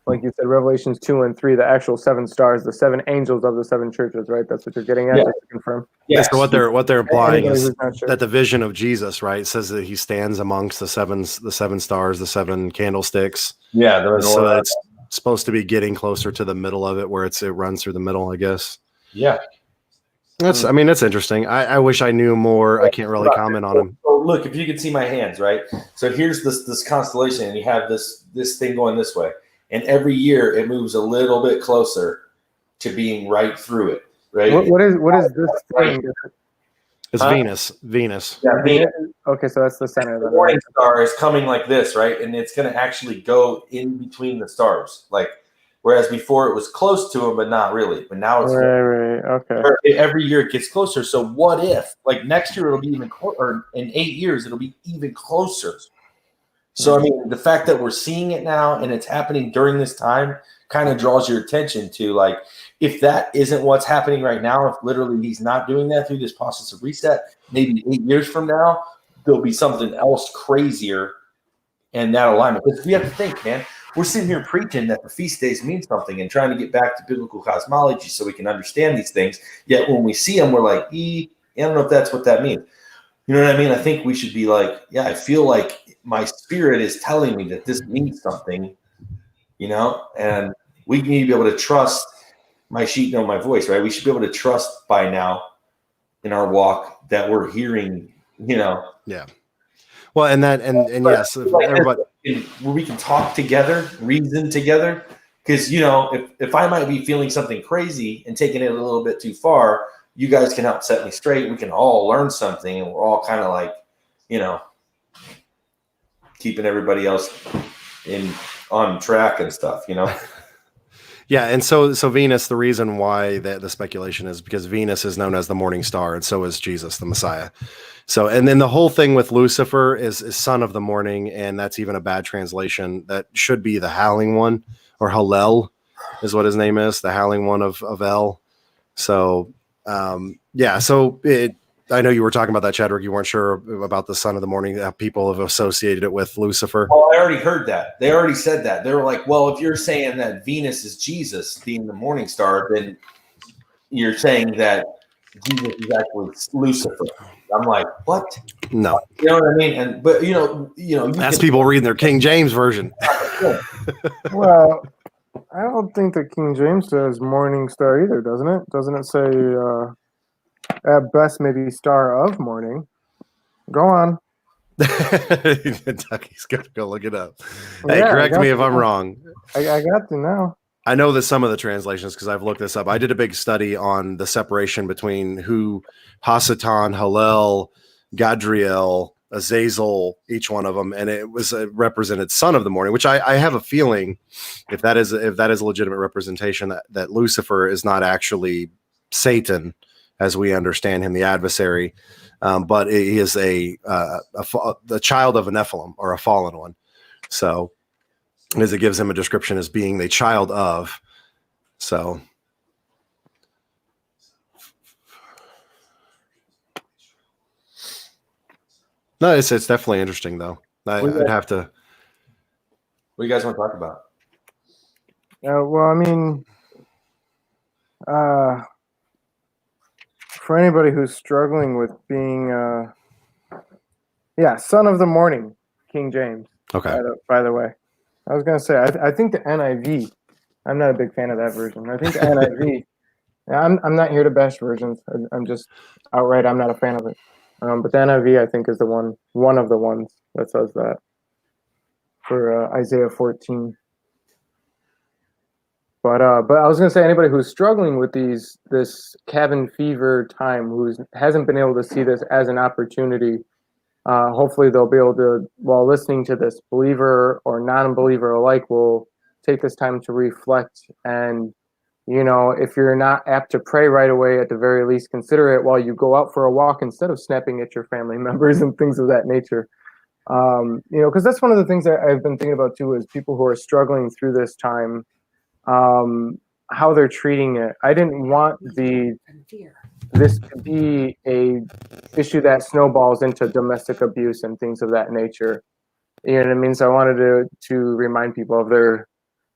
like you said, Revelations 2 and 3, the actual 7 stars, the 7 angels of the 7 churches, right? That's what you're getting at, Yeah. just to confirm. Yeah. So what they're implying Anybody is who's not sure. that the vision of Jesus, right, says that he stands amongst the seven stars, the 7 candlesticks. Yeah. So it's supposed to be getting closer to the middle of it, where it runs through the middle, I guess. Yeah. That's interesting. I wish I knew more. I can't really comment on them. So look, if you could see my hands, right? So here's this constellation, and you have this thing going this way, and every year it moves a little bit closer to being right through it, right? What is this thing? It's Venus. Yeah, Venus. Okay, so that's the center. The morning star is coming like this, right? And it's going to actually go in between the stars, like whereas before it was close to them, but not really. But now it's right. Okay. Every year it gets closer. So what if, like next year, it'll be even closer, or in 8 years, it'll be even closer. So, I mean, the fact that we're seeing it now and it's happening during this time kind of draws your attention to, like, if that isn't what's happening right now, if literally he's not doing that through this process of reset, maybe 8 years from now, there'll be something else crazier in that alignment. Because we have to think, man, we're sitting here preaching that the feast days mean something and trying to get back to biblical cosmology so we can understand these things. Yet when we see them, we're like, I don't know if that's what that means. You know what I mean? I think we should be like, yeah, I feel like my spirit is telling me that this means something, and we need to be able to trust. My sheep know my voice, right? We should be able to trust by now in our walk that we're hearing, Yeah. Well, and yes, everybody, where we can talk together, reason together. Because, if I might be feeling something crazy and taking it a little bit too far, you guys can help set me straight. We can all learn something, and we're all kind of like, keeping everybody else on track and stuff, Yeah, and so Venus, the reason why the speculation is because Venus is known as the morning star, and so is Jesus, the Messiah. So, and then the whole thing with Lucifer is son of the morning, and that's even a bad translation. That should be the howling one, or Hallel is what his name is, the howling one of El. So, yeah, so I know you were talking about that, Chadwick. You weren't sure about the son of the morning. People have associated it with Lucifer. Oh, I already heard that. They already said that. They were like, well, if you're saying that Venus is Jesus being the morning star, then you're saying that Jesus is actually Lucifer. I'm like, what? No. You know what I mean? But you that's people reading their King James version. Well, I don't think that King James says morning star either, doesn't it? Doesn't it say at best maybe star of morning? Go on. Ducky's got to go look it up. Hey, correct me if I'm wrong. I got to now. I know that some of the translations, because I've looked this up. I did a big study on the separation between who Hasatan, Hallel, Gadriel, Azazel, each one of them, and it was a represented son of the morning, which I have a feeling, if that is a legitimate representation, that Lucifer is not actually Satan as we understand him, the adversary, but he is a child of a Nephilim, or a fallen one. So, as it gives him a description as being the child of. So, no, it's definitely interesting though. I'd have to. What do you guys want to talk about? Well, I mean, For anybody who's struggling with being, son of the morning, King James. Okay. By the way, I was gonna say I think the NIV. I'm not a big fan of that version. I think the NIV. I'm not here to bash versions. I'm just outright I'm not a fan of it. But the NIV I think is the one of the ones that says that for Isaiah 14. But I was gonna say anybody who's struggling with this cabin fever time, who hasn't been able to see this as an opportunity, hopefully they'll be able to, while listening to this, believer or non-believer alike, will take this time to reflect. And if you're not apt to pray right away, at the very least, consider it while you go out for a walk instead of snapping at your family members and things of that nature. Because that's one of the things that I've been thinking about too, is people who are struggling through this time. How they're treating it. I didn't want this to be a issue that snowballs into domestic abuse and things of that nature. You know what I mean? So I wanted to remind people of their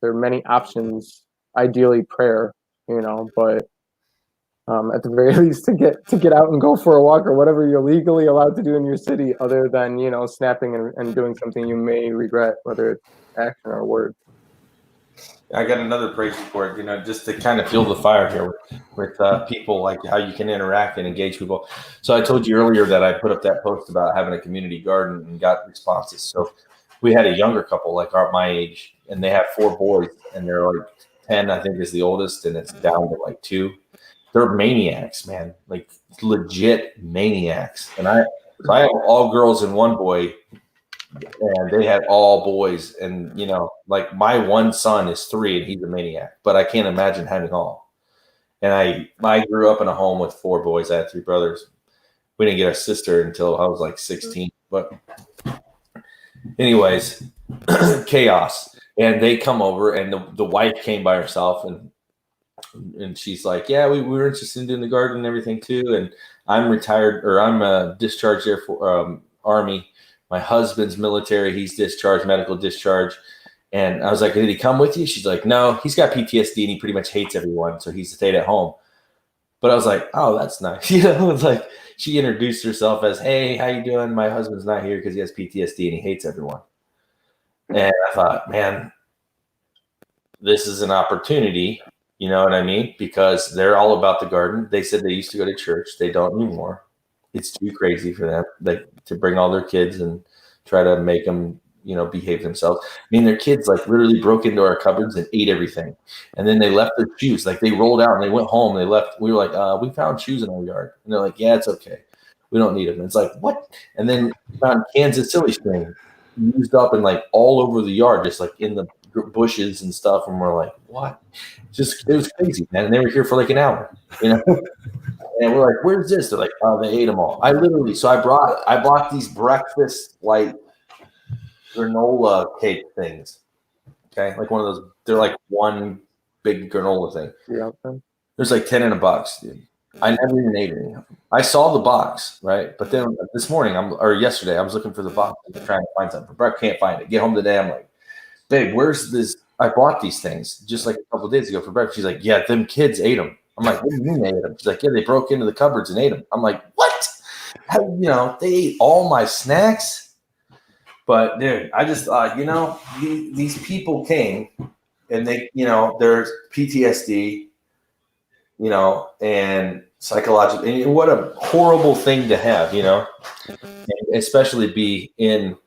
many options. Ideally, prayer. But at the very least, to get out and go for a walk or whatever you're legally allowed to do in your city, other than snapping and doing something you may regret, whether it's action or word. I got another praise report, just to kind of fuel the fire here with people, like how you can interact and engage people. So I told you earlier that I put up that post about having a community garden and got responses. So we had a younger couple, like my age, and they have 4 boys, and they're like 10, I think, is the oldest, and it's down to like 2. They're maniacs, man, like legit maniacs. And I have all girls and 1 boy. And they had all boys, and like my one son is 3 and he's a maniac, but I can't imagine having all. And I grew up in a home with 4 boys. I had 3 brothers. We didn't get a sister until I was like 16. But anyways, chaos. And they come over, and the wife came by herself, and she's like, yeah, we were interested in doing the garden and everything too. And I'm retired, or I'm discharged Air Force, Army. My husband's military. He's discharged, medical discharge. And I was like, did he come with you? She's like, no, he's got PTSD and he pretty much hates everyone. So he stayed at home. But I was like, oh, that's nice. It's like she introduced herself as, hey, how you doing? My husband's not here because he has PTSD and he hates everyone. And I thought, man, this is an opportunity. You know what I mean? Because they're all about the garden. They said they used to go to church. They don't anymore. It's too crazy for them to bring all their kids and try to make them, behave themselves. I mean, their kids like literally broke into our cupboards and ate everything. And then they left their shoes. Like they rolled out and they went home. They left. We were like, we found shoes in our yard. And they're like, yeah, it's okay. We don't need them. And it's like, what? And then we found Kansas silly string used up and like all over the yard, just like in the bushes and stuff. And we're like, what? It was crazy, man. And they were here for like an hour, And we're like, where's this? They're like, oh, they ate them all. I bought these breakfast like granola cake things. Okay. Like one of those, they're like one big granola thing. Yeah. There's like 10 in a box, dude. I never even ate any of them. I saw the box, right? But then this morning, yesterday, I was looking for the box and trying to find something for breakfast. Can't find it. Get home today. I'm like, babe, where's this? I bought these things just like a couple of days ago for breakfast. She's like, yeah, them kids ate them. I'm like, what do you mean they ate them? She's like, yeah, they broke into the cupboards and ate them. I'm like, what? They ate all my snacks. But dude, I just thought, these people came and they, there's PTSD, and psychological, and what a horrible thing to have, and especially be in,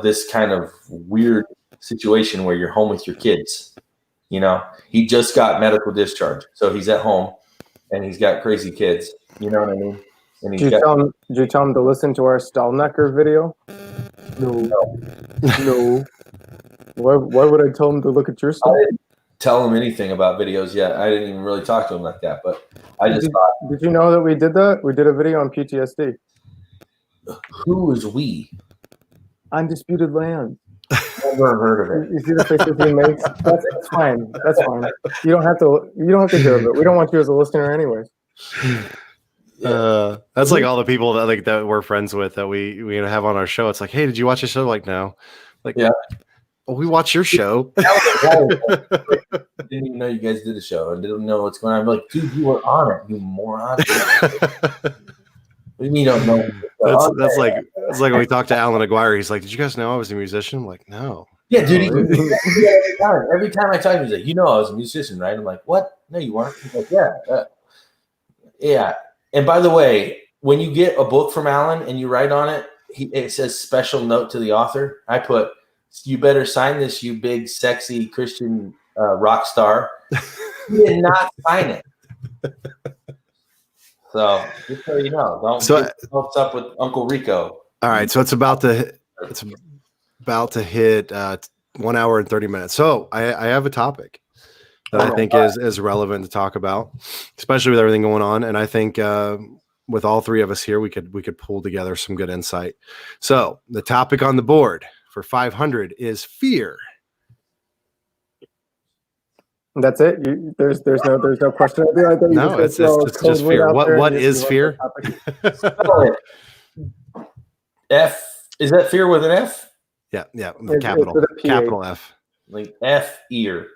this kind of weird situation where you're home with your kids. He just got medical discharge, so he's at home, and he's got crazy kids. You know what I mean? And Did you tell him to listen to our Stallnecker video? No. Why would I tell him to look at your stuff? I didn't tell him anything about videos yet. I didn't even really talk to him like that. But I just thought. Did you know that we did that? We did a video on PTSD. Who is we? Undisputed Land. Never heard of it. You see the faces he makes? That's fine. That's fine. You don't have to hear of it. We don't want you as a listener anyways. That's like all the people that we're friends with that we have on our show. It's like, hey, did you watch the show? Like, no. Like, yeah. Well, we watch your show. I didn't even know you guys did a show. I didn't know what's going on. I'm like, dude, you were on it, you moron. What do you mean you don't know? That's like when we talked to Alan Aguirre. He's like, "Did you guys know I was a musician?" I'm like, no. Yeah, dude. Every time I talk to him, he's like, "You know, I was a musician, right?" I'm like, "What? No, you weren't." He's like, "Yeah, yeah." And by the way, when you get a book from Alan and you write on it, it says special note to the author. I put, "You better sign this, you big sexy Christian rock star." He did not sign it. So just so you know, don't get hopes up with Uncle Rico. All right, so it's about to hit 1 hour and 30 minutes. So I have a topic that I think is relevant to talk about, especially with everything going on. And I think with all three of us here, we could pull together some good insight. So the topic on the board for 500 is fear. That's it. There's no question. No, it's just fear. What is fear? F, is that fear with an F? Yeah, capital F. Like F ear.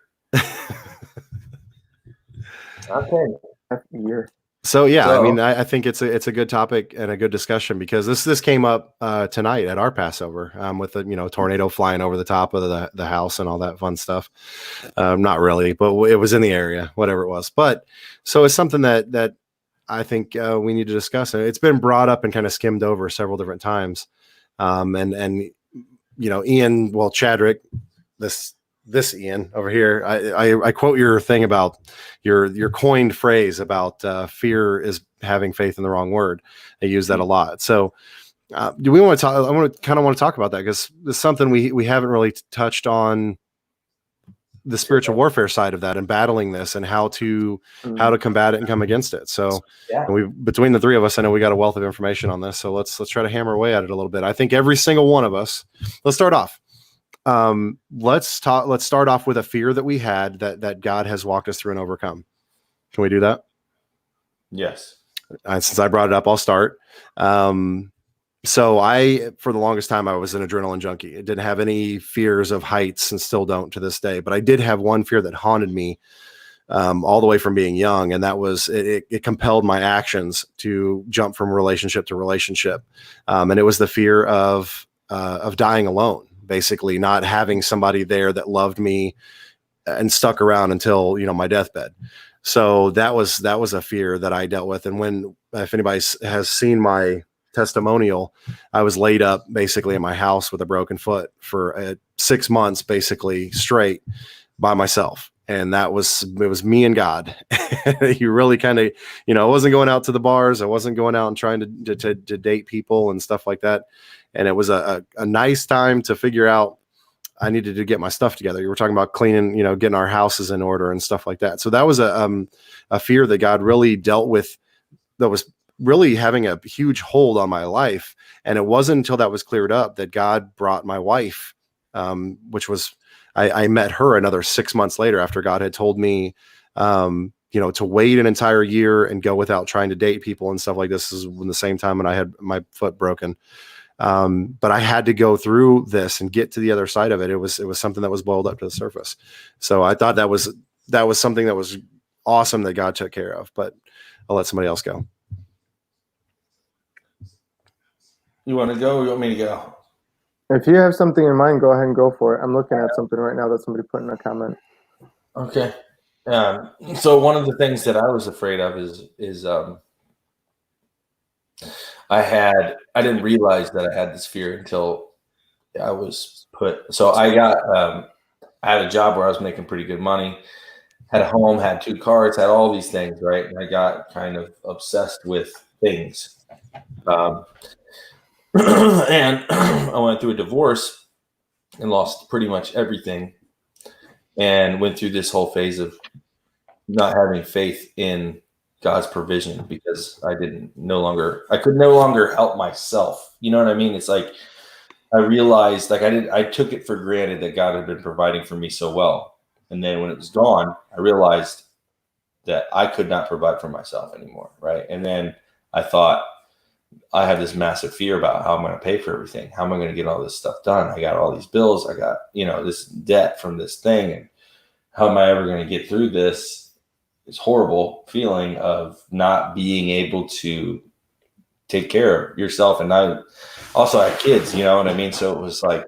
Okay. F ear. So yeah, I mean, I think it's a good topic and a good discussion because this came up tonight at our Passover with the tornado flying over the top of the house and all that fun stuff. Not really, but it was in the area, whatever it was. But so it's something that I think we need to discuss. And it's been brought up and kind of skimmed over several different times. And Ian, well, Chadrick, this Ian over here, I quote your thing about your coined phrase about fear is having faith in the wrong word. I use that a lot. So do we want to talk? I want to talk about that because it's something we haven't really touched on, the spiritual warfare side of that and battling this and how to combat it and come against it. So and between the three of us, I know we got a wealth of information on this. So let's try to hammer away at it a little bit. I think every single one of us, let's start off. Let's start off with a fear that we had that God has walked us through and overcome. Can we do that? Yes. Since I brought it up, I'll start. So for the longest time, I was an adrenaline junkie. I didn't have any fears of heights and still don't to this day, but I did have one fear that haunted me all the way from being young. And that was, it compelled my actions to jump from relationship to relationship. And it was the fear of dying alone, basically not having somebody there that loved me and stuck around until, my deathbed. So that was a fear that I dealt with. And if anybody has seen my testimonial, I was laid up basically in my house with a broken foot for 6 months, basically straight by myself. And it was me and God. You really kind of, I wasn't going out to the bars. I wasn't going out and trying to date people and stuff like that. And it was a nice time to figure out I needed to get my stuff together. You were talking about cleaning, getting our houses in order and stuff like that. So that was a fear that God really dealt with, that was really having a huge hold on my life. And it wasn't until that was cleared up that God brought my wife, which was, I met her another 6 months later after God had told me, to wait an entire year and go without trying to date people and stuff like this. This is when the same time when I had my foot broken. But I had to go through this and get to the other side of it. It was something that was boiled up to the surface. So I thought that was something that was awesome that God took care of, but I'll let somebody else go. You want to go? Or you want me to go? If you have something in mind, go ahead and go for it. I'm looking at something right now that somebody put in a comment. Okay. So one of the things that I was afraid of is I didn't realize that I had this fear until I was put. So I had a job where I was making pretty good money, had a home, had 2 cars, had all these things, right? And I got kind of obsessed with things. And I went through a divorce and lost pretty much everything and went through this whole phase of not having faith in God's provision because I could no longer help myself. You know what I mean? It's like I realized I took it for granted that God had been providing for me so well. And then when it was gone, I realized that I could not provide for myself anymore. Right. And then I thought, I have this massive fear about how I'm going to pay for everything. How am I going to get all this stuff done? I got all these bills. I got, this debt from this thing. And how am I ever going to get through this horrible feeling of not being able to take care of yourself? And I also had kids, you know what I mean? So it was like,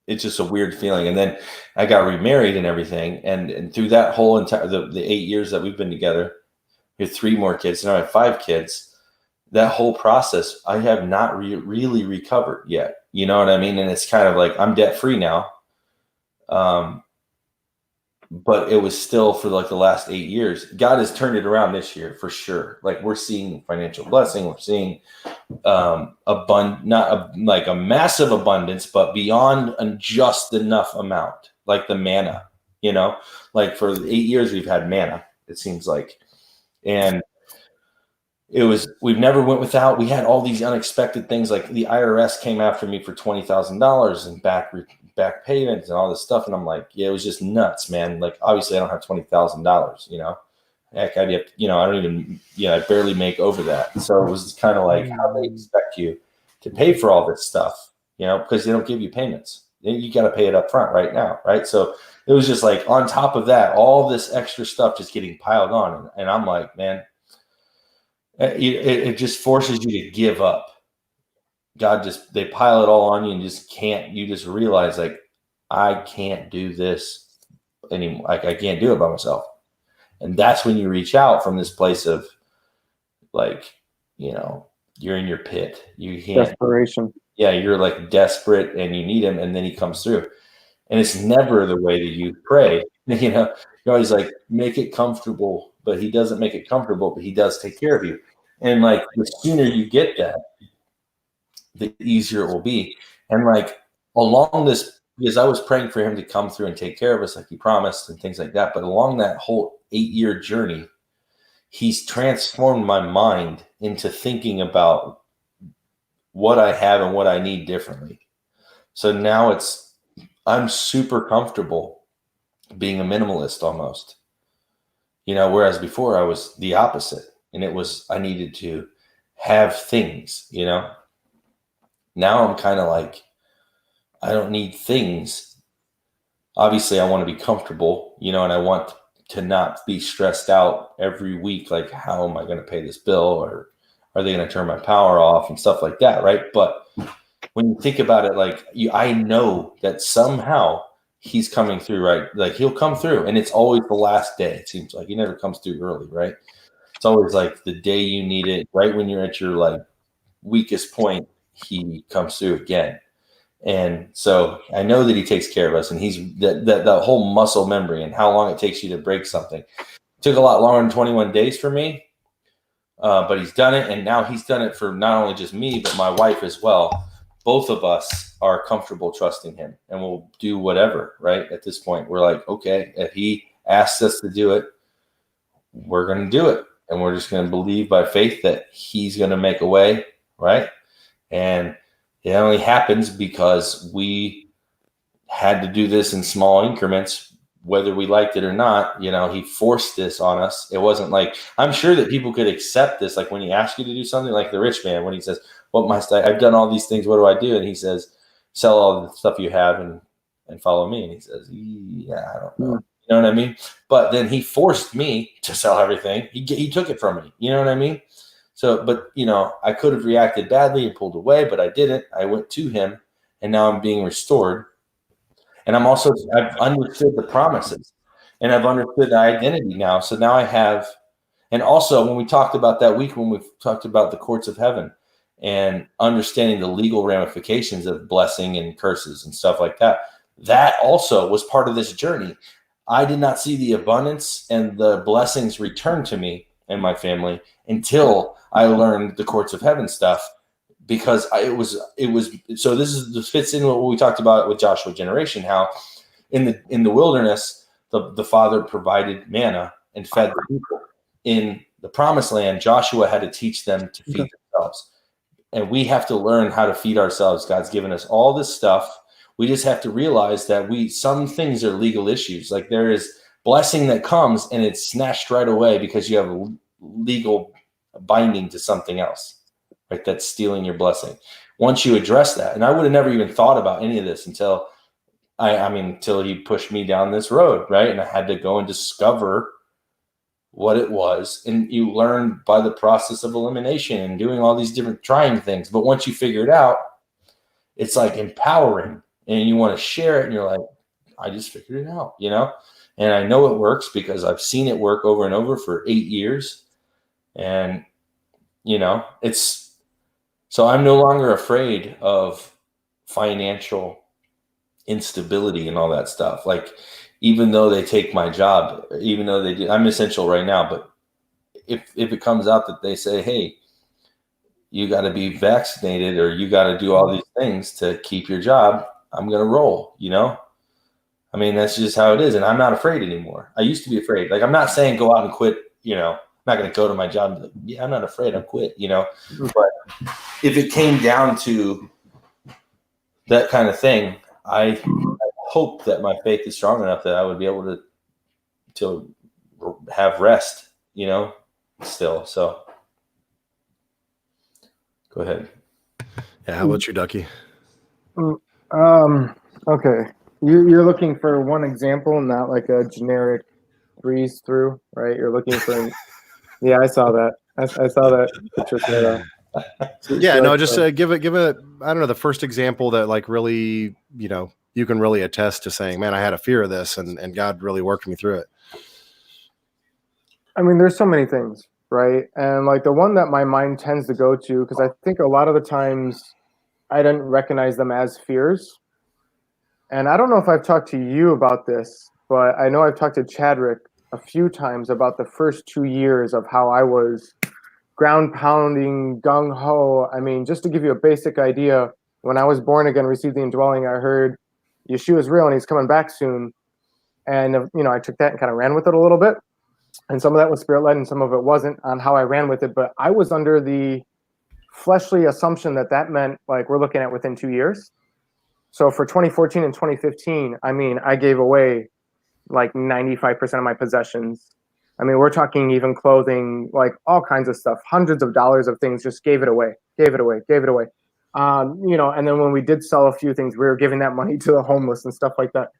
it's just a weird feeling. And then I got remarried and everything. And through that whole entire, the 8 years that we've been together, we had 3 more kids. Now I have 5 kids. That whole process, I have not really recovered yet. You know what I mean? And it's kind of like, I'm debt free now. But it was still for like the last 8 years. God has turned it around this year for sure. Like we're seeing financial blessing. We're seeing like a massive abundance, but beyond just enough amount, like the manna, like for 8 years we've had manna, it seems like. And we've never went without. We had all these unexpected things, like the IRS came after me for $20,000 and back payments and all this stuff. And I'm like, yeah, it was just nuts, man. Like, obviously I don't have $20,000, heck, I don't even, I barely make over that. So it was kind of like, how they expect you to pay for all this stuff, because they don't give you payments. You got to pay it up front right now. Right. So it was just like, on top of that, all this extra stuff just getting piled on. And I'm like, man, it just forces you to give up. They pile it all on you and you just realize like, I can't do this anymore. Like I can't do it by myself. And that's when you reach out from this place of like, you're in your pit. You can't. Desperation. Yeah. You're like desperate and you need him, and then he comes through. And it's never the way that you pray. You're always like, make it comfortable, but he doesn't make it comfortable, but he does take care of you. And like, the sooner you get that, the easier it will be. And like along this, because I was praying for him to come through and take care of us like he promised and things like that. But along that whole 8-year journey, he's transformed my mind into thinking about what I have and what I need differently. So now I'm super comfortable being a minimalist almost, whereas before I was the opposite. And I needed to have things, Now I'm kind of like, I don't need things. Obviously, I want to be comfortable, and I want to not be stressed out every week. Like, how am I going to pay this bill, or are they going to turn my power off and stuff like that, right? But when you think about it, like I know that somehow he's coming through, right? Like he'll come through, and it's always the last day. It seems like he never comes through early, right? It's always like the day you need it, right when you're at your like weakest point, he comes through again. And so I know that he takes care of us, and he's that whole muscle memory and how long it takes you to break something. It took a lot longer than 21 days for me, but he's done it. And now he's done it for not only just me, but my wife as well. Both of us are comfortable trusting him, and we'll do whatever, right? At this point, we're like, okay, if he asks us to do it, we're going to do it. And we're just going to believe by faith that he's going to make a way, right? And it only happens because we had to do this in small increments, whether we liked it or not. He forced this on us. It wasn't like, I'm sure that people could accept this. Like when he asks you to do something, like the rich man, when he says, what must I've done all these things. What do I do? And he says, sell all the stuff you have and follow me. And he says, yeah, I don't know. You know what I mean? But then he forced me to sell everything. He took it from me. You know what I mean? So, but, I could have reacted badly and pulled away, but I didn't. I went to him, and now I'm being restored. And I've understood the promises, and I've understood the identity now. So now I have, and also when we talked about that week, when we talked about the courts of heaven and understanding the legal ramifications of blessing and curses and stuff like that, that also was part of this journey. I did not see the abundance and the blessings return to me and my family until I learned the courts of heaven stuff, because it was so this fits in what we talked about with Joshua generation, how in the wilderness the Father provided manna and fed the people. In the promised land, Joshua had to teach them to feed themselves, and we have to learn how to feed ourselves. God's given us all this stuff. We just have to realize that some things are legal issues. Like there is blessing that comes and it's snatched right away because you have a legal binding to something else. right? That's stealing your blessing. Once you address that, and I would have never even thought about any of this until until he pushed me down this road, right? And I had to go and discover what it was. And you learn by the process of elimination and doing all these different trying things. But once you figure it out, it's like empowering, and you want to share it, and you're like, I just figured it out, and I know it works because I've seen it work over and over for 8 years. And, so I'm no longer afraid of financial instability and all that stuff. Like, even though they take my job, even though they do, I'm essential right now, but if it comes out that they say, hey, you got to be vaccinated or you got to do all these things to keep your job, I'm going to roll, that's just how it is. And I'm not afraid anymore. I used to be afraid. Like, I'm not saying go out and quit, I'm not going to go to my job and be like, yeah, I'm not afraid, I'll quit, but if it came down to that kind of thing, I hope that my faith is strong enough that I would be able to have rest, still. So go ahead. Yeah. How about you, Ducky? Okay. You're looking for one example, not like a generic breeze through, right? You're looking for. Yeah, I saw that. I saw that. Patricia. Yeah, no, just give it. I don't know, the first example that like really, you can really attest to saying, man, I had a fear of this, and God really worked me through it. There's so many things, right? And like the one that my mind tends to go to, because I think a lot of the times I didn't recognize them as fears. And I don't know if I've talked to you about this, but I know I've talked to Chadrick a few times about the first 2 years of how I was ground pounding, gung ho. Just to give you a basic idea, when I was born again, received the indwelling, I heard Yeshua's real and he's coming back soon. And, I took that and kind of ran with it a little bit. And some of that was spirit led and some of it wasn't on how I ran with it. But I was under the fleshly assumption that meant like we're looking at within 2 years. So for 2014 and 2015, I gave away like 95% of my possessions. We're talking even clothing, like all kinds of stuff, hundreds of dollars of things, just gave it away. And then when we did sell a few things, we were giving that money to the homeless and stuff like that.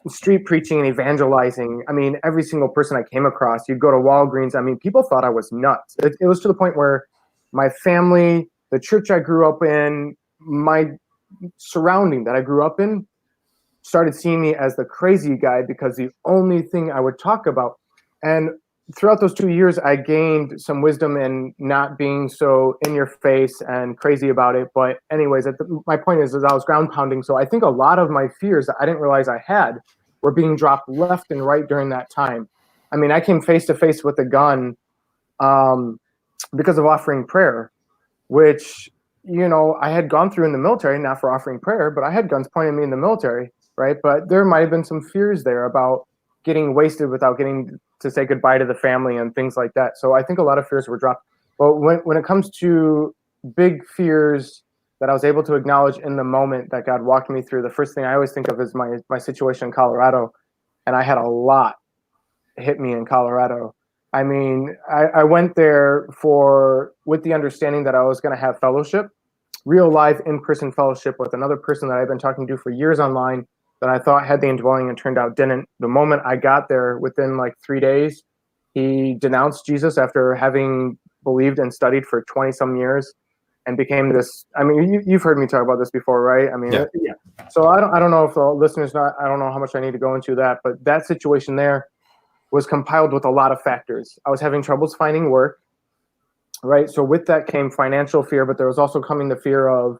Street preaching and evangelizing. Every single person I came across, you'd go to Walgreens. People thought I was nuts. It was to the point where my family, the church I grew up in, my surrounding that I grew up in, started seeing me as the crazy guy because the only thing I would talk about. And throughout those 2 years, I gained some wisdom in not being so in your face and crazy about it. But anyways, my point is I was ground pounding. So I think a lot of my fears that I didn't realize I had were being dropped left and right during that time. I came face to face with a gun because of offering prayer, which, I had gone through in the military, not for offering prayer, but I had guns pointing at me in the military, right? But there might have been some fears there about getting wasted without getting to say goodbye to the family and things like that. So I think a lot of fears were dropped. But when it comes to big fears that I was able to acknowledge in the moment that God walked me through, the first thing I always think of is my situation in Colorado. And I had a lot hit me in Colorado. I went there with the understanding that I was going to have fellowship, real live in-person fellowship with another person that I've been talking to for years online that I thought had the indwelling and turned out didn't. The moment I got there, within like 3 days, he denounced Jesus after having believed and studied for 20 some years and became this. You've heard me talk about this before, right? Yeah. So I don't know if the listeners, I don't know how much I need to go into that, but that situation there was compiled with a lot of factors. I was having troubles finding work, right? So with that came financial fear, but there was also coming the fear of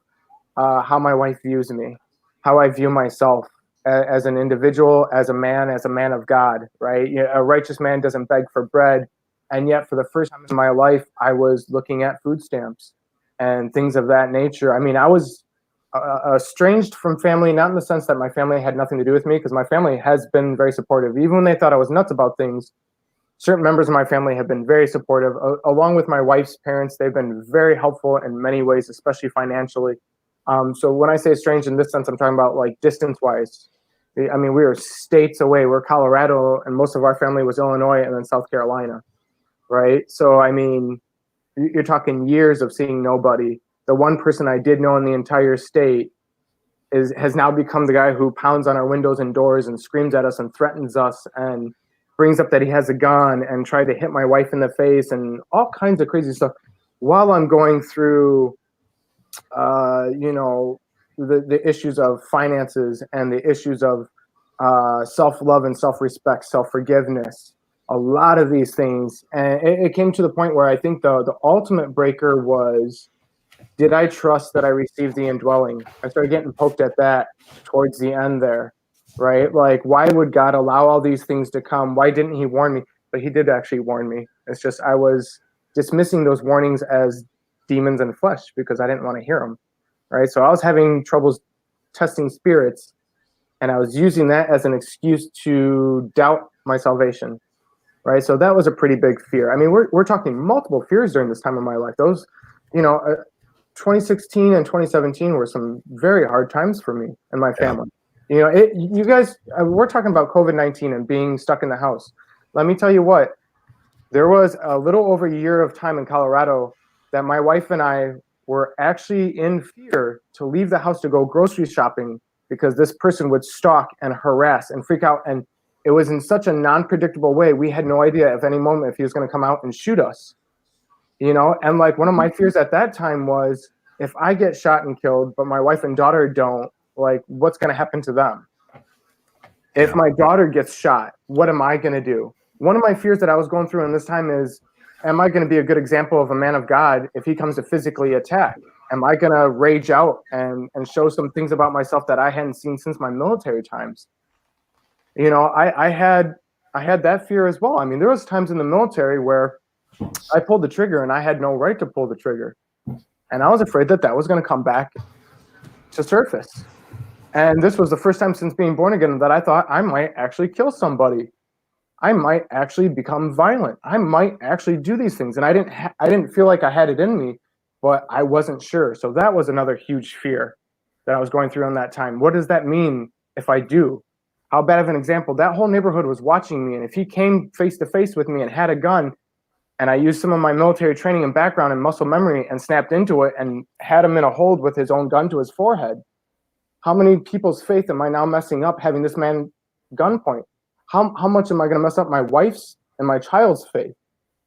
how my wife views me, how I view myself as an individual, as a man of God, right? A righteous man doesn't beg for bread. And yet for the first time in my life, I was looking at food stamps and things of that nature. I was estranged from family, not in the sense that my family had nothing to do with me, because my family has been very supportive. Even when they thought I was nuts about things, certain members of my family have been very supportive. Along with my wife's parents, they've been very helpful in many ways, especially financially. So when I say estranged in this sense, I'm talking about like distance-wise. We were states away. We're Colorado, and most of our family was Illinois and then South Carolina, right? So, you're talking years of seeing nobody. The one person I did know in the entire state has now become the guy who pounds on our windows and doors and screams at us and threatens us and brings up that he has a gun and tried to hit my wife in the face and all kinds of crazy stuff while I'm going through, the issues of finances and the issues of self-love and self-respect, self-forgiveness, a lot of these things. And it came to the point where I think the ultimate breaker was, did I trust that I received the indwelling? I started getting poked at that towards the end there, right? Like, why would God allow all these things to come? Why didn't he warn me? But he did actually warn me. It's just I was dismissing those warnings as demons and flesh because I didn't want to hear them, right? So I was having troubles testing spirits, and I was using that as an excuse to doubt my salvation, right? So that was a pretty big fear. I mean, we're talking multiple fears during this time of my life. Those, 2016 and 2017 were some very hard times for me and my family. You guys, we're talking about COVID-19 and being stuck in the house. Let me tell you what, there was a little over a year of time in Colorado that my wife and I were actually in fear to leave the house to go grocery shopping because this person would stalk and harass and freak out. And it was in such a non-predictable way. We had no idea at any moment if he was going to come out and shoot us. And like one of my fears at that time was, if I get shot and killed, but my wife and daughter don't, like, what's going to happen to them? If my daughter gets shot, what am I going to do? One of my fears that I was going through in this time is, am I going to be a good example of a man of God if he comes to physically attack? Am I going to rage out and show some things about myself that I hadn't seen since my military times? I had that fear as well. I mean, there was times in the military where I pulled the trigger and I had no right to pull the trigger. And I was afraid that was going to come back to surface. And this was the first time since being born again that I thought I might actually kill somebody. I might actually become violent. I might actually do these things. And I didn't feel like I had it in me, but I wasn't sure. So that was another huge fear that I was going through in that time. What does that mean if I do? How bad of an example? That whole neighborhood was watching me. And if he came face to face with me and had a gun, and I used some of my military training and background and muscle memory and snapped into it and had him in a hold with his own gun to his forehead, how many people's faith am I now messing up having this man gunpoint? How much am I going to mess up my wife's and my child's faith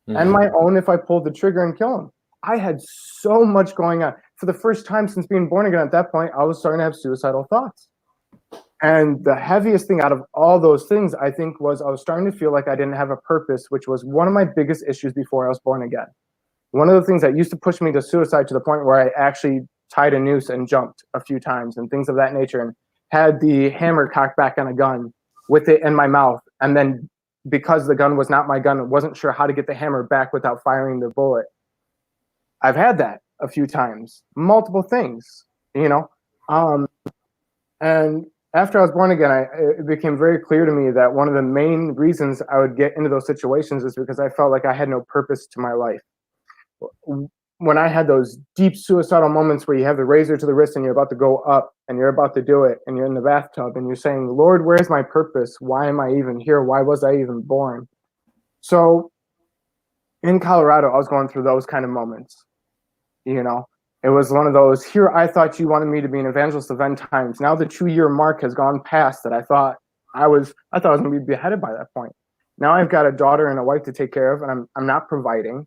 and my own if I pulled the trigger and kill him? I had so much going on. For the first time since being born again at that point, I was starting to have suicidal thoughts. And the heaviest thing out of all those things, I think, was I was starting to feel like I didn't have a purpose, which was one of my biggest issues before I was born again. One of the things that used to push me to suicide to the point where I actually tied a noose and jumped a few times and things of that nature and had the hammer cocked back on a gun with it in my mouth. And then because the gun was not my gun, I wasn't sure how to get the hammer back without firing the bullet. I've had that a few times, multiple things, and after I was born again, it became very clear to me that one of the main reasons I would get into those situations is because I felt like I had no purpose to my life. When I had those deep suicidal moments where you have the razor to the wrist and you're about to go up and you're about to do it and you're in the bathtub and you're saying, Lord, where's my purpose? Why am I even here? Why was I even born? So in Colorado, I was going through those kind of moments. It was one of those, here I thought you wanted me to be an evangelist of end times. Now the 2-year mark has gone past that I thought I was going to be beheaded by that point. Now I've got a daughter and a wife to take care of, and I'm not providing,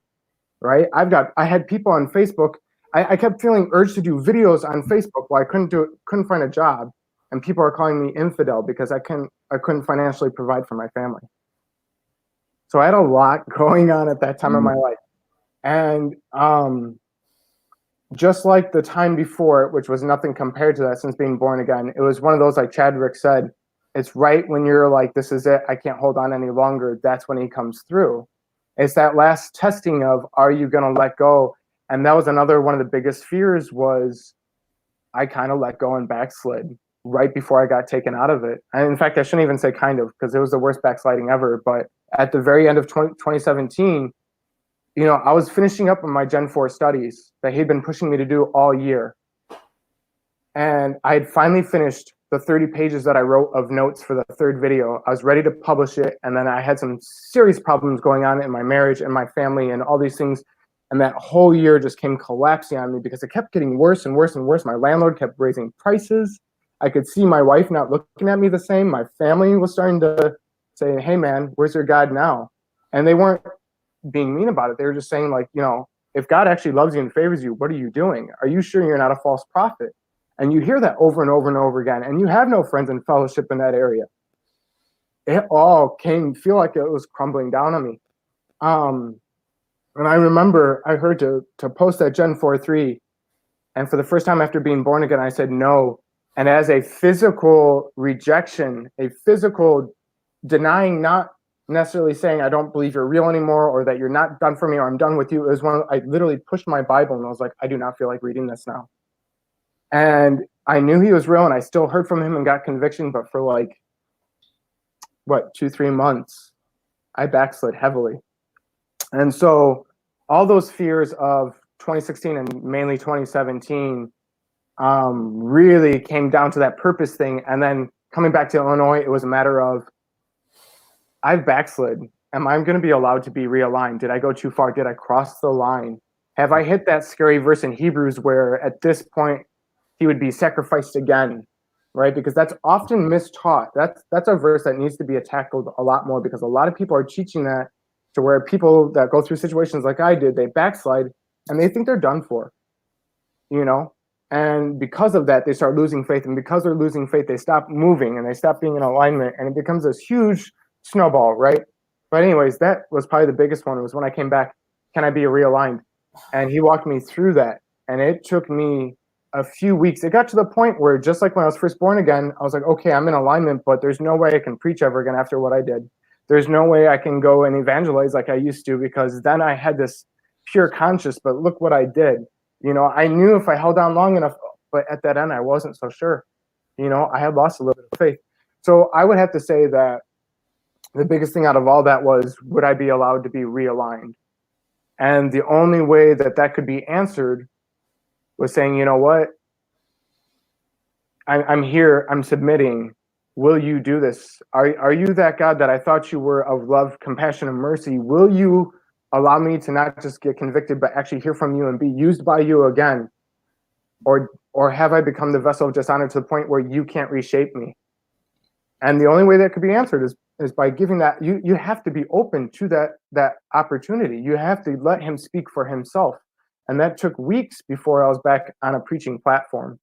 right? I had people on Facebook. I kept feeling urged to do videos on Facebook while I couldn't find a job, and people are calling me infidel because I couldn't financially provide for my family. So I had a lot going on at that time of my life. And just like the time before, which was nothing compared to that since being born again, it was one of those, like Chadwick said, it's right when you're like, this is it, I can't hold on any longer, that's when he comes through. It's that last testing of, are you going to let go? And that was another one of the biggest fears was I kind of let go and backslid right before I got taken out of it. And in fact, I shouldn't even say kind of, because it was the worst backsliding ever. But at the very end of 2017, I was finishing up on my Gen 4 studies that he'd been pushing me to do all year. And I had finally finished the 30 pages that I wrote of notes for the third video. I was ready to publish it. And then I had some serious problems going on in my marriage and my family and all these things And that whole year just came collapsing on me because it kept getting worse and worse and worse. My landlord kept raising prices. I could see my wife not looking at me the same. My family was starting to say, hey, man, where's your God now? And they weren't being mean about it. They were just saying, like, you know, if God actually loves you and favors you, what are you doing? Are you sure you're not a false prophet? And you hear that over and over and over again, and you have no friends in fellowship in that area. It all feel like it was crumbling down on me. And I remember I heard to post that Gen 4:3, and for the first time after being born again, I said no. And as a physical rejection, a physical denying, not necessarily saying I don't believe you're real anymore, or that you're not done for me, or I'm done with you. It was when I literally pushed my Bible and I was like, I do not feel like reading this now. And I knew he was real, and I still heard from him and got conviction, but for like, 2-3 months, I backslid heavily. And so all those fears of 2016 and mainly 2017 really came down to that purpose thing. And then coming back to Illinois, it was a matter of, I've backslid. Am I going to be allowed to be realigned? Did I go too far? Did I cross the line? Have I hit that scary verse in Hebrews where at this point he would be sacrificed again, right? Because that's often mistaught. That's a verse that needs to be tackled a lot more, because a lot of people are teaching that to where people that go through situations like I did, they backslide and they think they're done for, you know? And because of that, they start losing faith. And because they're losing faith, they stop moving and they stop being in alignment, and it becomes this huge snowball, right? But anyways, that was probably the biggest one, was when I came back, can I be realigned? And he walked me through that. And it took me a few weeks. It got to the point where, just like when I was first born again, I was like, okay, I'm in alignment, but there's no way I can preach ever again after what I did. There's no way I can go and evangelize like I used to, because then I had this pure conscience, but look what I did. You know, I knew if I held on long enough, but at that end, I wasn't so sure. You know, I had lost a little bit of faith. So I would have to say that the biggest thing out of all that was, would I be allowed to be realigned? And the only way that that could be answered was saying, you know what? I'm here, I'm submitting. Will you do this? Are you that God that I thought you were, of love, compassion, and mercy? Will you allow me to not just get convicted, but actually hear from you and be used by you again? Or have I become the vessel of dishonor to the point where you can't reshape me? And the only way that could be answered is by giving that. You have to be open to that opportunity. You have to let him speak for himself. And that took weeks before I was back on a preaching platform.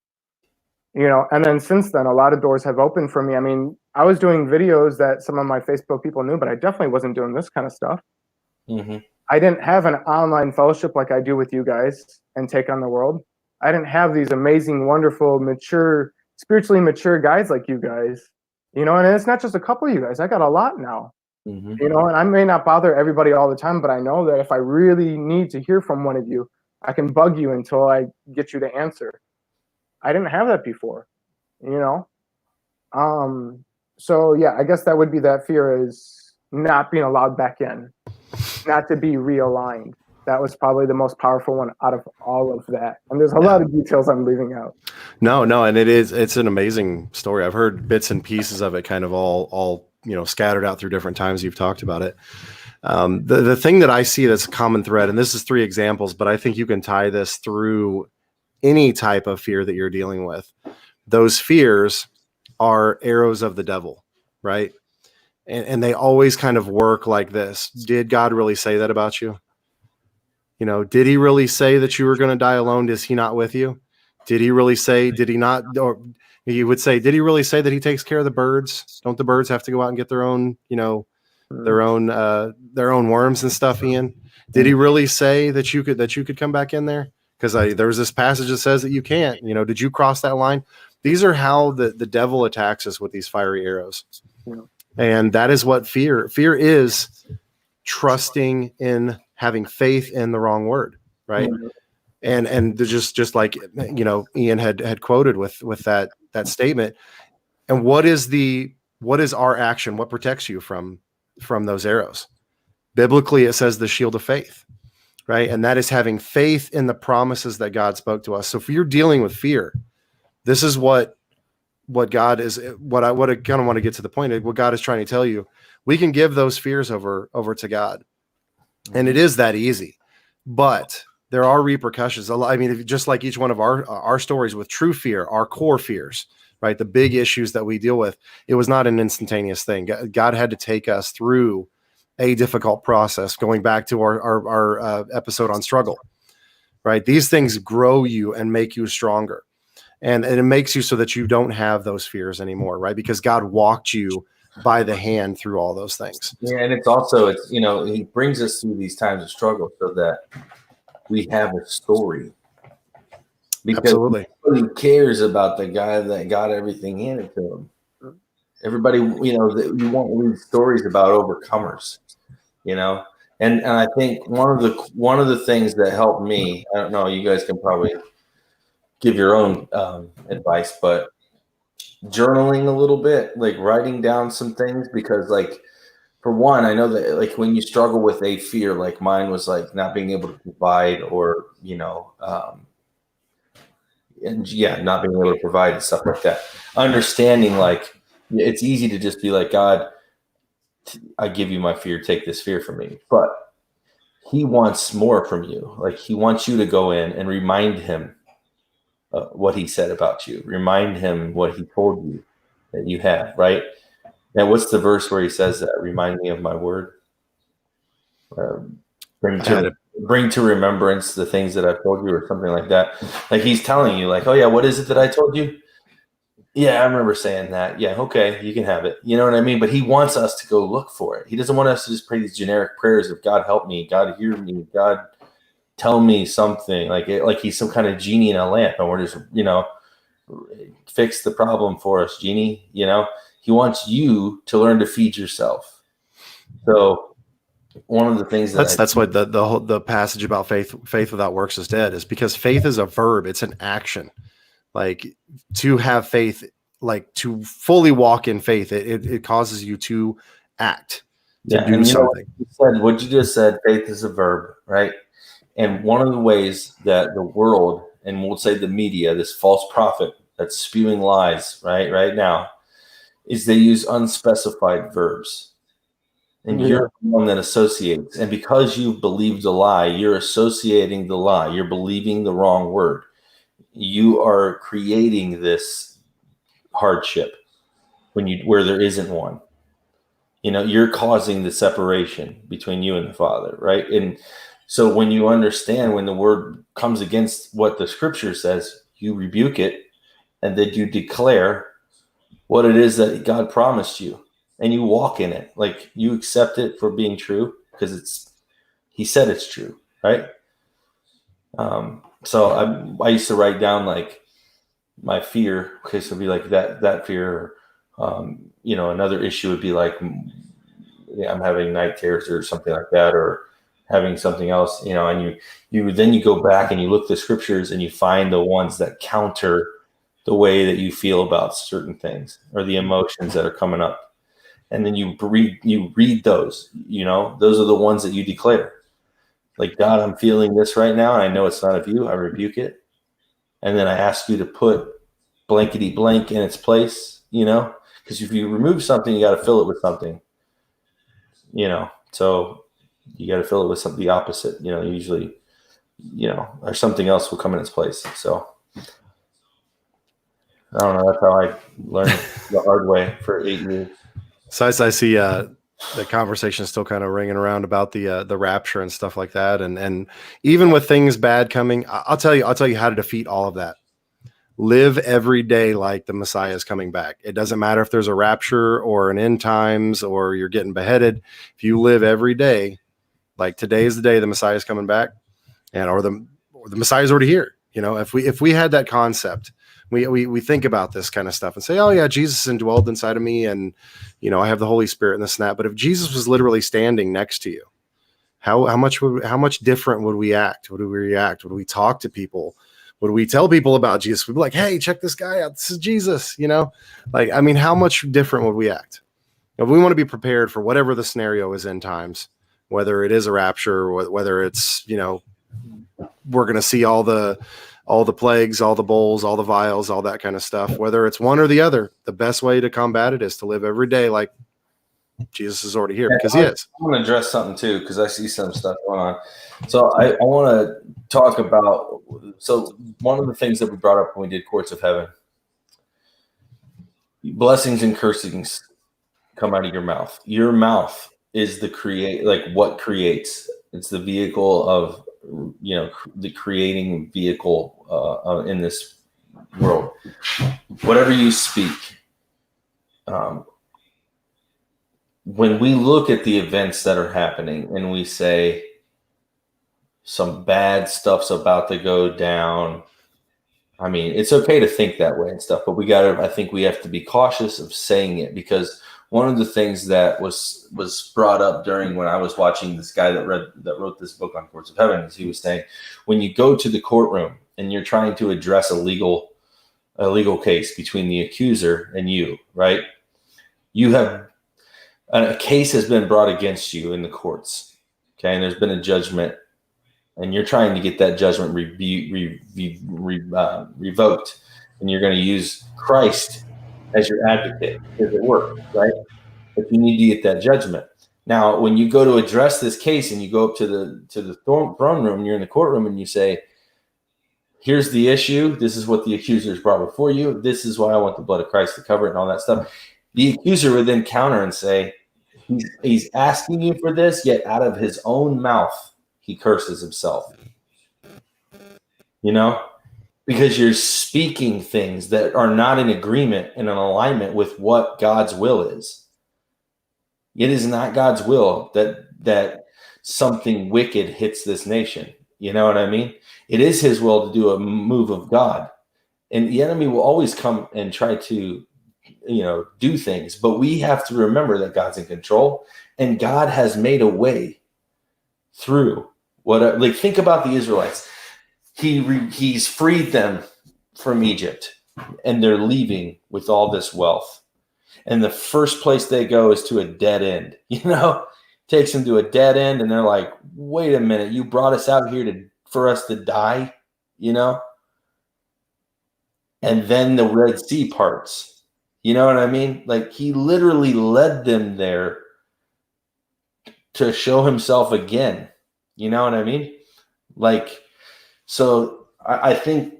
You know, and then since then, a lot of doors have opened for me. I mean, I was doing videos that some of my Facebook people knew, but I definitely wasn't doing this kind of stuff. Mm-hmm. I didn't have an online fellowship like I do with you guys and Take on the World. I didn't have these amazing, wonderful, mature, spiritually mature guys like you guys. You know, and it's not just a couple of you guys. I got a lot now. Mm-hmm. You know, and I may not bother everybody all the time, but I know that if I really need to hear from one of you, I can bug you until I get you to answer. I didn't have that before, you know? So yeah, I guess that would be that fear, is not being allowed back in, not to be realigned. That was probably the most powerful one out of all of that. And there's a lot of details I'm leaving out. No, and it's an amazing story. I've heard bits and pieces of it kind of all, you know, scattered out through different times you've talked about it. The thing that I see that's a common thread, and this is 3 examples, but I think you can tie this through any type of fear that you're dealing with. Those fears are arrows of the devil, right? And they always kind of work like this. Did God really say that about you? You know, did he really say that you were going to die alone? Is he not with you? Did he really say, did he not? Or he would say, did he really say that he takes care of the birds? Don't the birds have to go out and get their own, you know, their own worms and stuff, Ian? Did he really say that you could come back in there? Because there was this passage that says that you can't. You know, did you cross that line? These are how the devil attacks us with these fiery arrows. Yeah. And that is what fear is: trusting in, having faith in the wrong word, right? Mm-hmm. And just like, you know, Ian had quoted with that statement. And what is our action? What protects you from those arrows? Biblically, it says the shield of faith. Right. And that is having faith in the promises that God spoke to us. So if you're dealing with fear, this is what God is, what I kind of want to get to the point of what God is trying to tell you. We can give those fears over to God. And it is that easy. but there are repercussions. I mean, just like each one of our stories with true fear, our core fears, right? The big issues that we deal with, it was not an instantaneous thing. God had to take us through a difficult process, going back to our episode on struggle, right? These things grow you and make you stronger. And it makes you so that you don't have those fears anymore, right? Because God walked you by the hand through all those things. Yeah, and it's he brings us through these times of struggle so that we have a story. Because Absolutely. nobody cares about the guy that got everything handed to him. Everybody, you want to read stories about overcomers, And I think one of the things that helped me, I don't know, you guys can probably give your own advice, but journaling a little bit, like writing down some things, because like, for one, I know that like when you struggle with a fear, like mine was like not being able to provide, or not being able to provide and stuff like that. Understanding, like, it's easy to just be like, God, I give you my fear, take this fear from me. But he wants more from you. Like, he wants you to go in and remind him what he said about you. Remind him what he told you that you have, right? Now, what's the verse where he says that? Remind me of my word. Bring to remembrance the things that I've told you, or something like that. Like, he's telling you, like, oh yeah, what is it that I told you? Yeah, I remember saying that. Yeah, okay, you can have it. You know what I mean? But he wants us to go look for it. He doesn't want us to just pray these generic prayers of God help me, God hear me, God tell me something. Like he's some kind of genie in a lamp, and we're just, fix the problem for us, genie. He wants you to learn to feed yourself. So one of the things that's what the passage about faith without works is dead, is because faith is a verb. It's an action. Like, to have faith, like to fully walk in faith, it causes you to act, to do something. What you just said, faith is a verb, right? And one of the ways that the world, and we'll say the media, this false prophet that's spewing lies right now, is they use unspecified verbs. And you're the one that associates. And because you've believed a lie, you're associating the lie. You're believing the wrong word. You are creating this hardship where there isn't one. You're causing the separation between you and the Father, right? And so when you understand, when the word comes against what the scripture says, you rebuke it, and then you declare what it is that God promised you. And you walk in it, like you accept it for being true, because he said it's true, right? So I used to write down like my fear. Okay, so it'd be like that fear. Another issue would be like, I'm having night terrors or something like that, or having something else. And you go back and you look at the scriptures and you find the ones that counter the way that you feel about certain things, or the emotions that are coming up. And then you read those, those are the ones that you declare. Like, God, I'm feeling this right now, and I know it's not of you. I rebuke it. And then I ask you to put blankety blank in its place, because if you remove something, you got to fill it with something, so you got to fill it with something, the opposite, usually, or something else will come in its place. So I don't know. That's how I learned the hard way for 8 years. So as I see the conversation is still kind of ringing around about the rapture and stuff like that, and even with things bad coming, I'll tell you how to defeat all of that. Live every day like the Messiah is coming back. It doesn't matter if there's a rapture or an end times or you're getting beheaded. If you live every day like today is the day the Messiah is coming back, or the Messiah is already here. If we had that concept. We think about this kind of stuff and say, oh yeah, Jesus indwelled inside of me, and I have the Holy Spirit and this and that. But if Jesus was literally standing next to you, how much different would we act? Would we react? Would we talk to people? Would we tell people about Jesus? We'd be like, hey, check this guy out. This is Jesus. How much different would we act? If we want to be prepared for whatever the scenario is in times, whether it is a rapture, whether it's we're going to see all the plagues, all the bowls, all the vials, all that kind of stuff, whether it's one or the other, the best way to combat it is to live every day like Jesus is already here because he is. I want to address something too because I see some stuff going on. So I want to talk about. So one of the things that we brought up when we did Courts of Heaven, blessings and cursings come out of your mouth. Your mouth is what creates. It's the vehicle of the creating vehicle in this world. Whatever you speak. When we look at the events that are happening and we say some bad stuff's about to go down, I mean, it's okay to think that way and stuff, but I think we have to be cautious of saying it, because one of the things that was brought up during when I was watching this guy that wrote this book on Courts of Heaven is he was saying, when you go to the courtroom and you're trying to address a legal case between the accuser and you, right? You have a case has been brought against you in the courts, okay, and there's been a judgment, and you're trying to get that judgment revoked, and you're going to use Christ as your advocate because it works, right? But you need to get that judgment. Now, when you go to address this case and you go up to the throne room, you're in the courtroom, and you say, here's the issue. This is what the accuser has brought before you. This is why I want the blood of Christ to cover it and all that stuff. The accuser would then counter and say, he's asking you for this, yet out of his own mouth, he curses himself. Because you're speaking things that are not in agreement and in alignment with what God's will is. It is not God's will that something wicked hits this nation. You know what I mean? It is his will to do a move of God. And the enemy will always come and try to do things, but we have to remember that God's in control, and God has made a way through think about the Israelites. He's freed them from Egypt, and they're leaving with all this wealth, and the first place they go is to a dead end. Takes them to a dead end, and they're like, wait a minute, you brought us out here for us to die, and then the Red Sea parts. You know what I mean? Like, he literally led them there to show himself again. You know what I mean? So I think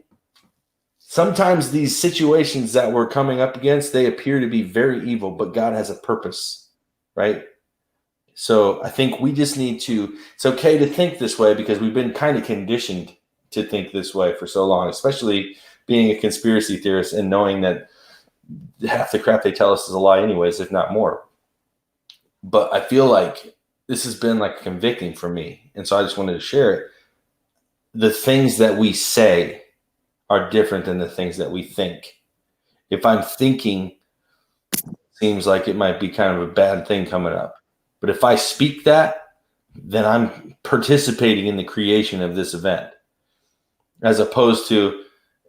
sometimes these situations that we're coming up against, they appear to be very evil, but God has a purpose, right? So I think we just need to, it's okay to think this way because we've been kind of conditioned to think this way for so long, especially being a conspiracy theorist and knowing that half the crap they tell us is a lie anyways, if not more. But I feel like this has been convicting for me. And so I just wanted to share it. The things that we say are different than the things that we think. If I'm thinking, seems like it might be kind of a bad thing coming up. But if I speak that, then I'm participating in the creation of this event. As opposed to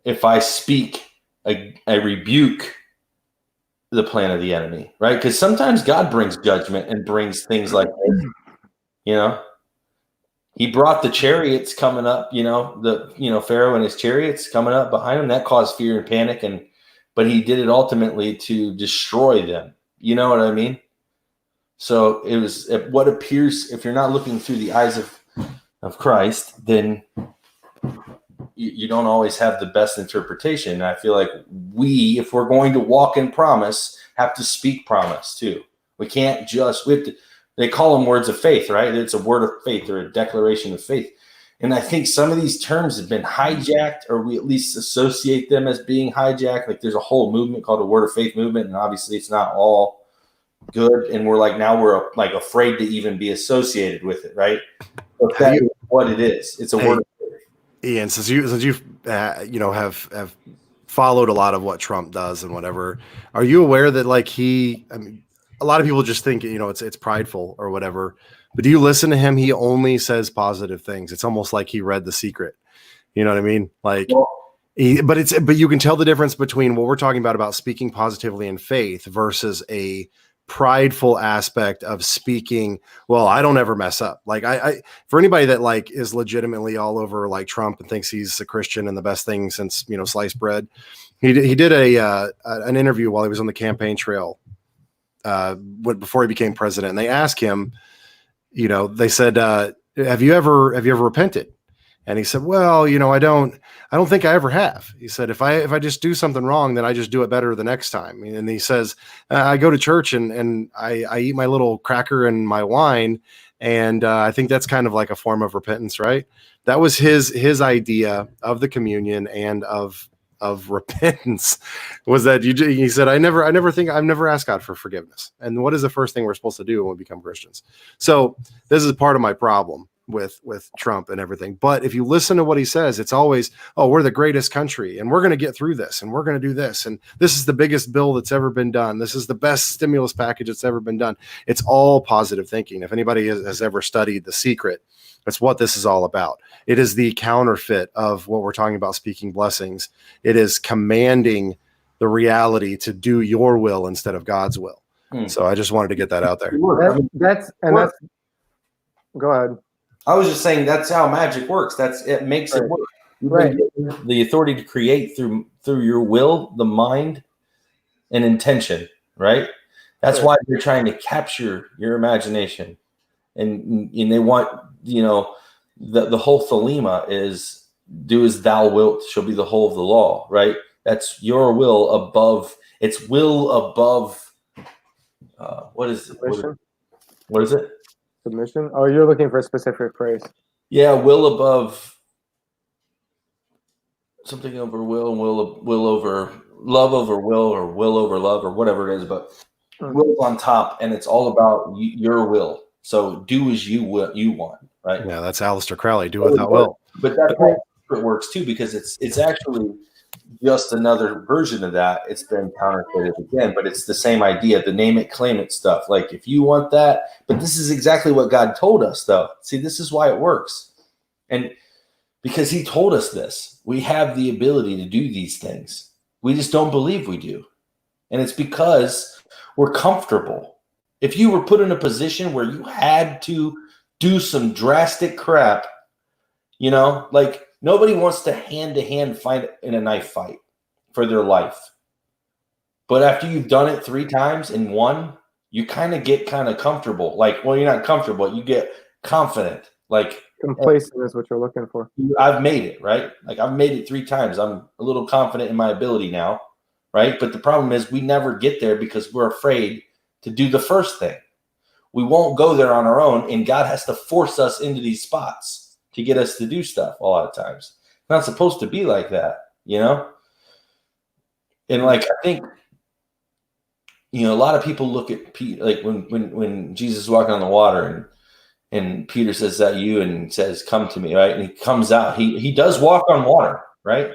if I speak, I rebuke the plan of the enemy, right? Because sometimes God brings judgment and brings things like this. He brought the chariots coming up, Pharaoh and his chariots coming up behind him. That caused fear and panic, but he did it ultimately to destroy them. You know what I mean? So it was what appears, if you're not looking through the eyes of Christ, then you don't always have the best interpretation. And I feel like if we're going to walk in promise, have to speak promise too. We can't they call them words of faith, right? It's a word of faith or a declaration of faith. And I think some of these terms have been hijacked, or we at least associate them as being hijacked. Like there's a whole movement called the Word of Faith movement. And obviously it's not all good. And we're afraid to even be associated with it, right? But that is what it is. It's a word of faith. Ian, since you've have followed a lot of what Trump does and whatever, are you aware that a lot of people just think it's prideful or whatever, but do you listen to him? He only says positive things. It's almost like he read The Secret. You know what I mean? But you can tell the difference between what we're talking about speaking positively in faith versus a prideful aspect of speaking. Well, I don't ever mess up. I for anybody that is legitimately all over Trump and thinks he's a Christian and the best thing since sliced bread. He did an interview while he was on the campaign trail before he became president. And they asked him, they said, have you ever repented? And he said, well, I don't think I ever have. He said, if I just do something wrong, then I just do it better the next time. And he says, I go to church and I eat my little cracker and my wine. And I think that's kind of like a form of repentance, right? That was his idea of the communion and of repentance, was that he said, I've never asked God for forgiveness. And what is the first thing we're supposed to do when we become Christians? So this is part of my problem with Trump and everything. But if you listen to what he says, it's always, oh, we're the greatest country and we're going to get through this and we're going to do this. And this is the biggest bill that's ever been done. This is the best stimulus package that's ever been done. It's all positive thinking. If anybody has ever studied The Secret, that's what this is all about. It is the counterfeit of what we're talking about, speaking blessings. It is commanding the reality to do your will instead of God's will. So I just wanted to get that out there. That's go ahead. I was just saying that's how magic works. It makes it work. Right. The authority to create through your will, the mind, and intention. Right. That's why they're trying to capture your imagination, and they want the whole thelema is do as thou wilt shall be the whole of the law. Right. That's your will above. It's will above. What is it? What is it? Submission? Oh, you're looking for a specific phrase. Yeah, will above something over will, and will over love over will, or will over love, or whatever it is. But will's on top, and it's all about your will. So do as you want, right? Yeah, that's Aleister Crowley. Do without will. But that's how it works too, because it's actually just another version of that. It's been counterfeited again, but it's the same idea, the name it, claim it stuff. Like if you want that, but this is exactly what God told us though. See, this is why it works. And because he told us this, we have the ability to do these things. We just don't believe we do. And it's because we're comfortable. If you were put in a position where you had to do some drastic crap, like nobody wants to hand fight in a knife fight for their life. But after you've done it 3 times and won, you kind of get kind of comfortable. Like, well, you're not comfortable. You get confident. Like complacent is what you're looking for. I've made it, right? Like I've made it 3 times. I'm a little confident in my ability now, right? But the problem is we never get there because we're afraid to do the first thing. We won't go there on our own, and God has to force us into these spots to get us to do stuff a lot of times. It's not supposed to be like that, And like I think, a lot of people look at Peter, like when Jesus is walking on the water and Peter says, that you? And says, come to me, right? And he comes out. He does walk on water, right?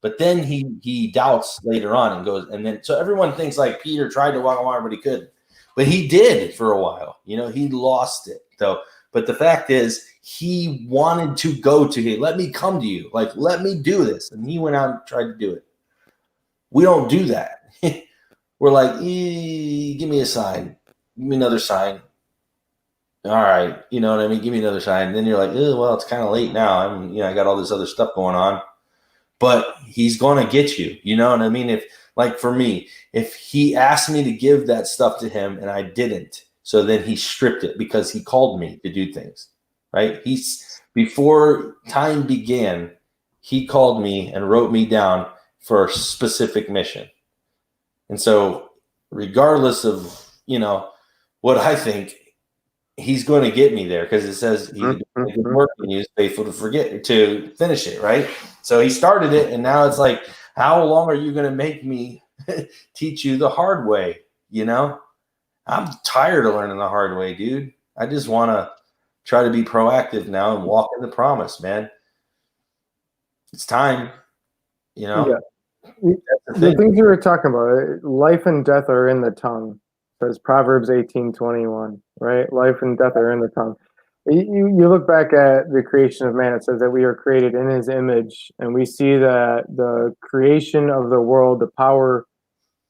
But then he doubts later on and goes, and then so everyone thinks like Peter tried to walk on water, but he couldn't. But he did for a while. He lost it though. But the fact is, he wanted to go to him. Let me come to you. Like, let me do this. And he went out and tried to do it. We don't do that. We're like, give me a sign. Give me another sign. All right. You know what I mean? Give me another sign. And then you're like, well, it's kind of late now. I got all this other stuff going on. But he's going to get you. You know what I mean? If, like for me, if he asked me to give that stuff to him and I didn't, so then he stripped it because he called me to do things, right? Before time began, he called me and wrote me down for a specific mission. And so regardless of, what I think, he's going to get me there because it says he's working, he's faithful to finish it, right? So he started it, and now it's like, how long are you going to make me teach you the hard way? I'm tired of learning the hard way, dude. I just want to try to be proactive now and walk in the promise, man. It's time, Yeah. The things you were talking about, life and death are in the tongue. Says Proverbs 18:21, right? Life and death are in the tongue. You look back at the creation of man, it says that we are created in his image, and we see that the creation of the world, the power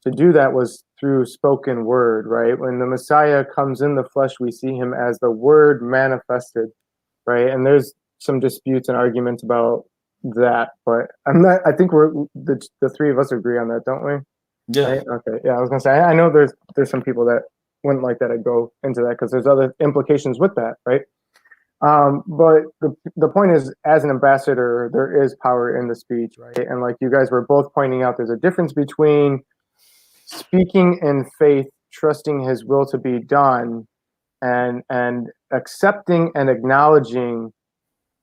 to do that was through spoken word, right? When the Messiah comes in the flesh, we see him as the word manifested, right? And there's some disputes and arguments about that, but I think the 3 of us agree on that, don't we? Yeah. Right? Okay. Yeah, I was gonna say I know there's some people that wouldn't like that I go into that because there's other implications with that, right? But the point is, as an ambassador, there is power in the speech, right? And like you guys were both pointing out, there's a difference between speaking in faith, trusting His will to be done, and accepting and acknowledging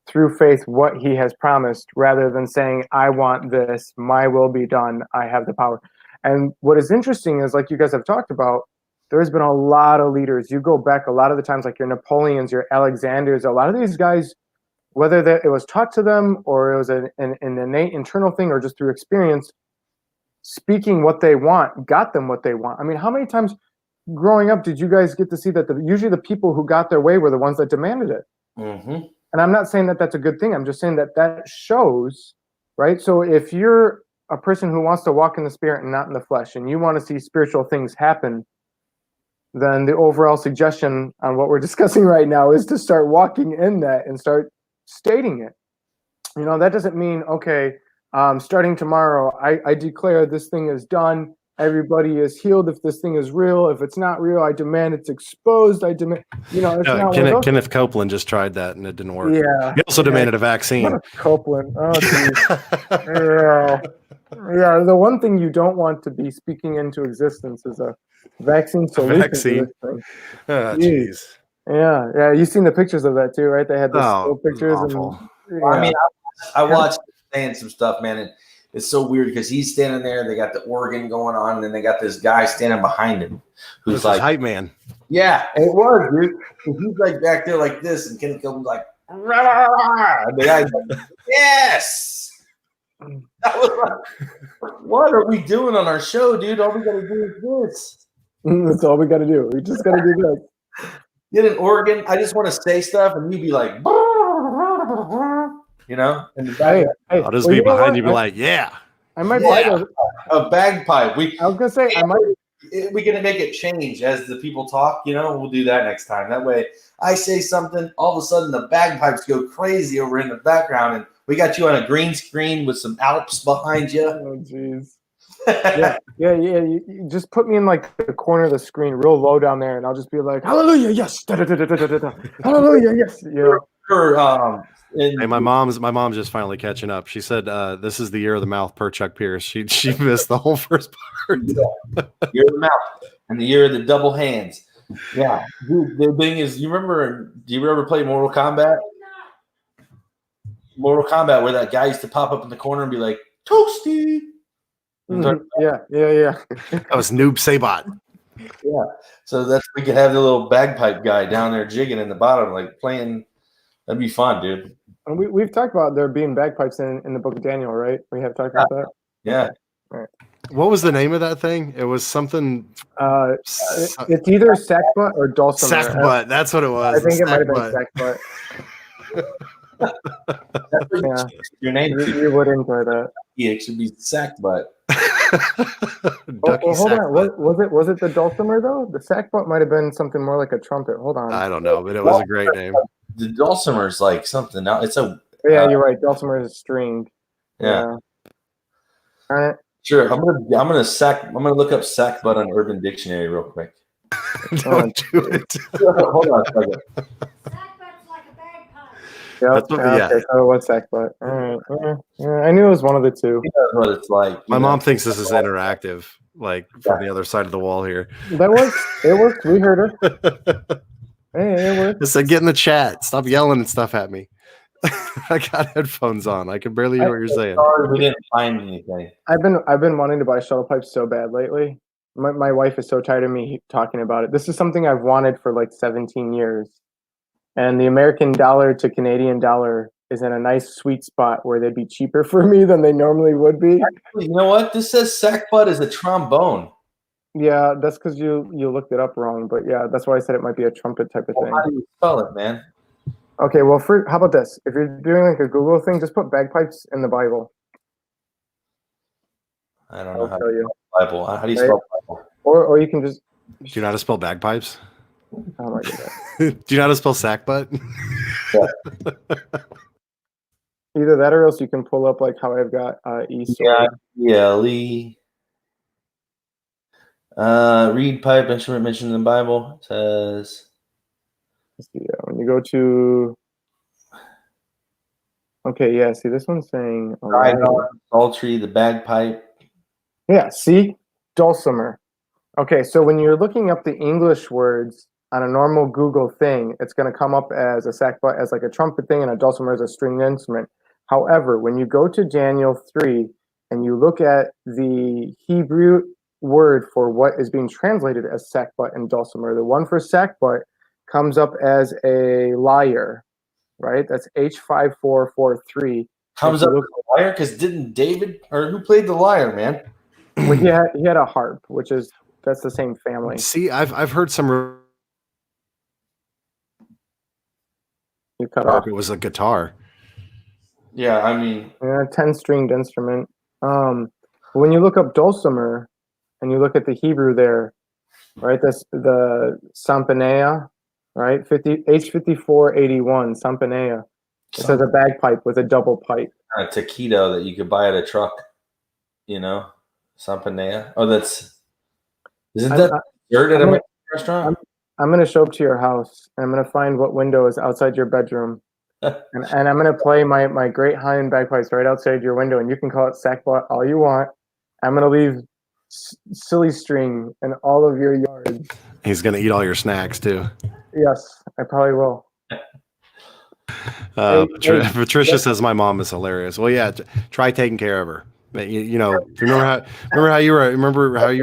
through faith what He has promised, rather than saying, "I want this, my will be done, I have the power." And what is interesting is, like you guys have talked about, there's been a lot of leaders. You go back a lot of the times, like your Napoleons, your Alexanders, a lot of these guys, whether that it was taught to them or it was an innate internal thing or just through experience, speaking what they want got them what they want. I mean, how many times growing up did you guys get to see that usually the people who got their way were the ones that demanded it? Mm-hmm. And I'm not saying that that's a good thing. I'm just saying that shows, right? So if you're a person who wants to walk in the spirit and not in the flesh, and you want to see spiritual things happen, then the overall suggestion on what we're discussing right now is to start walking in that and start stating it. You know, that doesn't mean, okay, starting tomorrow, I declare this thing is done. Everybody is healed if this thing is real. If it's not real, I demand it's exposed. I demand, it's not one of those. Kenneth Copeland just tried that and it didn't work. Yeah. He also demanded a vaccine. Copeland. Oh, geez. Yeah. The one thing you don't want to be speaking into existence is a vaccine solution. Vaccine. To Oh, this jeez. thing. Yeah. You've seen the pictures of that too, right? They had the still pictures. Awful. And, I mean, I watched him saying some stuff, man. And it's so weird because he's standing there. They got the organ going on, and then they got this guy standing behind him who's like, hype man. yeah, it was, dude. And he's like back there like this, and Kenneth Copeland's like, rah! And the guy's like, yes. That was like, what are we doing on our show, dude? All we got to do is this. That's all we got to do. We just got to do this. Get an organ. I just want to say stuff, and you be like, and the Hey, I'll just be behind you, be like, yeah. I might yeah, a bagpipe. I was gonna say I might. We're gonna make it change as the people talk. We'll do that next time. That way, I say something, all of a sudden the bagpipes go crazy over in the background, and we got you on a green screen with some Alps behind you. Oh, jeez. Yeah. You just put me in like the corner of the screen, real low down there, and I'll just be like, "Hallelujah, yes, hallelujah, yes." Hey, my mom's just finally catching up. She said, "This is the year of the mouth per Chuck Pierce." She missed the whole first part. Year of the mouth and the year of the double hands. Yeah, dude. The thing is, do you ever play Mortal Kombat? Mortal Kombat, where that guy used to pop up in the corner and be like, "Toasty." Mm-hmm. Yeah. That was Noob Sabot. Yeah, so we could have the little bagpipe guy down there jigging in the bottom, like playing. That'd be fun, dude. And we've talked about there being bagpipes in the book of Daniel, right? We have talked about that. Yeah. Okay. All right. What was the name of that thing? It was something. It's either sackbut or dulcimer. Sackbut. That's what it was. I think it might have been sackbut. Yeah. Your name. You would enjoy that. Yeah, it should be Sackbutt. Hold on. Was it the dulcimer though? The sackbut might have been something more like a trumpet. Hold on. I don't know, but it was a great name. The dulcimer is like something. Now it's a. Yeah, you're right. Dulcimer is stringed. Yeah. All right. Sure. I'm gonna look up sackbutt on Urban Dictionary real quick. Don't do it. Hold on a second. Sackbut's like a bagpipe. Yep. Okay, so what's sackbut? All right. Yeah, I knew it was one of the two. He knows what it's like. My mom thinks this is interactive, like from the other side of the wall here. That works. It worked. We heard her. Hey, it worked. It said, "Get in the chat. Stop yelling and stuff at me." I got headphones on. I can barely hear what you're saying. Sorry, we didn't find anything. I've been wanting to buy shuttle pipes so bad lately. My wife is so tired of me talking about it. This is something I've wanted for like 17 years. And the American dollar to Canadian dollar is in a nice sweet spot where they'd be cheaper for me than they normally would be. Actually, you know what? This says sackbut is a trombone. Yeah, that's because you looked it up wrong. But yeah, that's why I said it might be a trumpet type of thing. How do you spell it, man? Okay, well, how about this? If you're doing like a Google thing, just put bagpipes in the Bible. I don't know I'll tell you. Bible. How do you spell Bible? Or you can just. Do you know how to spell bagpipes? Oh my goodness. Do you know how to spell sackbut? Either that or else you can pull up like how I've got East. Yeah, Lee. Reed pipe instrument mentioned in the Bible. It says Let's see, when you go to, okay, yeah, see, this one's saying a trigon, lyre. psaltery, the bagpipe. Yeah, see, dulcimer. Okay, so when you're looking up the English words on a normal Google thing, it's going to come up as a sackbut, as like a trumpet thing, and a dulcimer as a stringed instrument. However, when you go to Daniel 3 and you look at the Hebrew word for what is being translated as sackbut and dulcimer, the one for sackbut comes up as a lyre, right? That's H5443. Comes up with a lyre because didn't David or who played the lyre, man? Well, he had a harp, which is that's the same family. See, I've heard some. You cut off. It was a guitar. Yeah, I mean, Yeah, 10-stringed instrument. When you look up dulcimer and you look at the Hebrew there, right? That's the sampanea, right? H5481 sampanea. It says a bagpipe with a double pipe. a taquito that you could buy at a truck, you know, sampanea. Oh, isn't that dessert at a restaurant? I'm going to show up to your house and I'm going to find what window is outside your bedroom. and I'm going to play my great high-end bagpipes right outside your window, and you can call it sackbut all you want. I'm going to leave silly string in all of your yards. He's going to eat all your snacks too. Yes, I probably will. Patricia says my mom is hilarious. Well, yeah, try taking care of her. You know, remember how you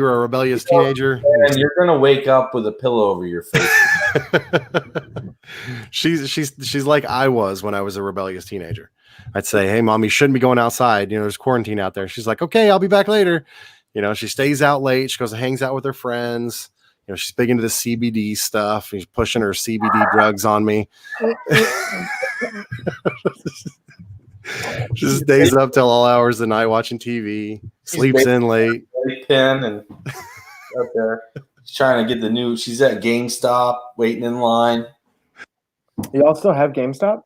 were a rebellious teenager? And you're gonna wake up with a pillow over your face. she's like I was when I was a rebellious teenager. I'd say, "Hey, mom, you shouldn't be going outside. You know, there's quarantine out there." She's like, "Okay, I'll be back later." You know, she stays out late. She goes and hangs out with her friends. You know, she's big into the CBD stuff. She's pushing her CBD drugs on me. She stays up till all hours of the night watching TV. Sleeps in late. Pen and up there. She's trying to get the new. She's at GameStop waiting in line. You all still have GameStop?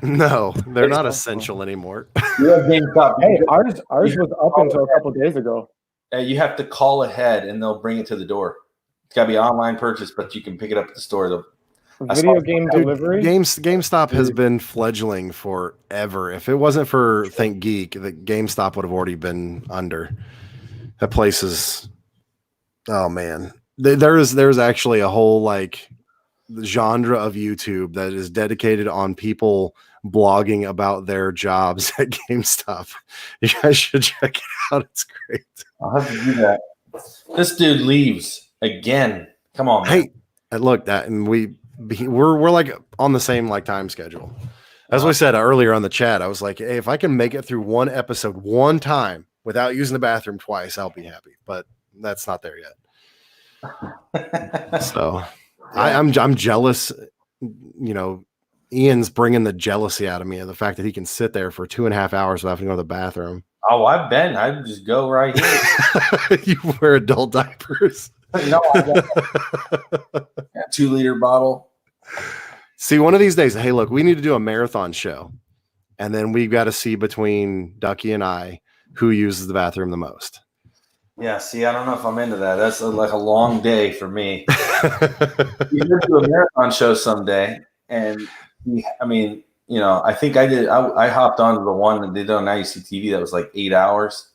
No, they're not essential anymore. You have GameStop. Hey, ours was up until a couple days ago. You have to call ahead and they'll bring it to the door. It's got to be online purchase, but you can pick it up at the store. Video game delivery. GameStop has been fledgling forever. If it wasn't for Think Geek, the GameStop would have already been under. That place is. Oh man, there's actually a whole like genre of YouTube that is dedicated on people blogging about their jobs at GameStop. You guys should check it out. It's great. I'll have to do that. This dude leaves again. Come on, man. Hey, look, and we're like on the same like time schedule. As we said earlier on the chat, I was like, hey, if I can make it through one episode one time without using the bathroom twice, I'll be happy. But that's not there yet. So I'm jealous. You know, Ian's bringing the jealousy out of me of the fact that he can sit there for 2.5 hours without having to go to the bathroom. Oh, I've been. I just go right here. You wear adult diapers. No, I got a 2-liter bottle. See, one of these days, hey, look, we need to do a marathon show. And then we've got to see between Ducky and I who uses the bathroom the most. Yeah, see, I don't know if I'm into that. That's like a long day for me. We could do a marathon show someday. And I mean, you know, I think I did. I hopped onto the one that they did on IUCTV that was like 8 hours.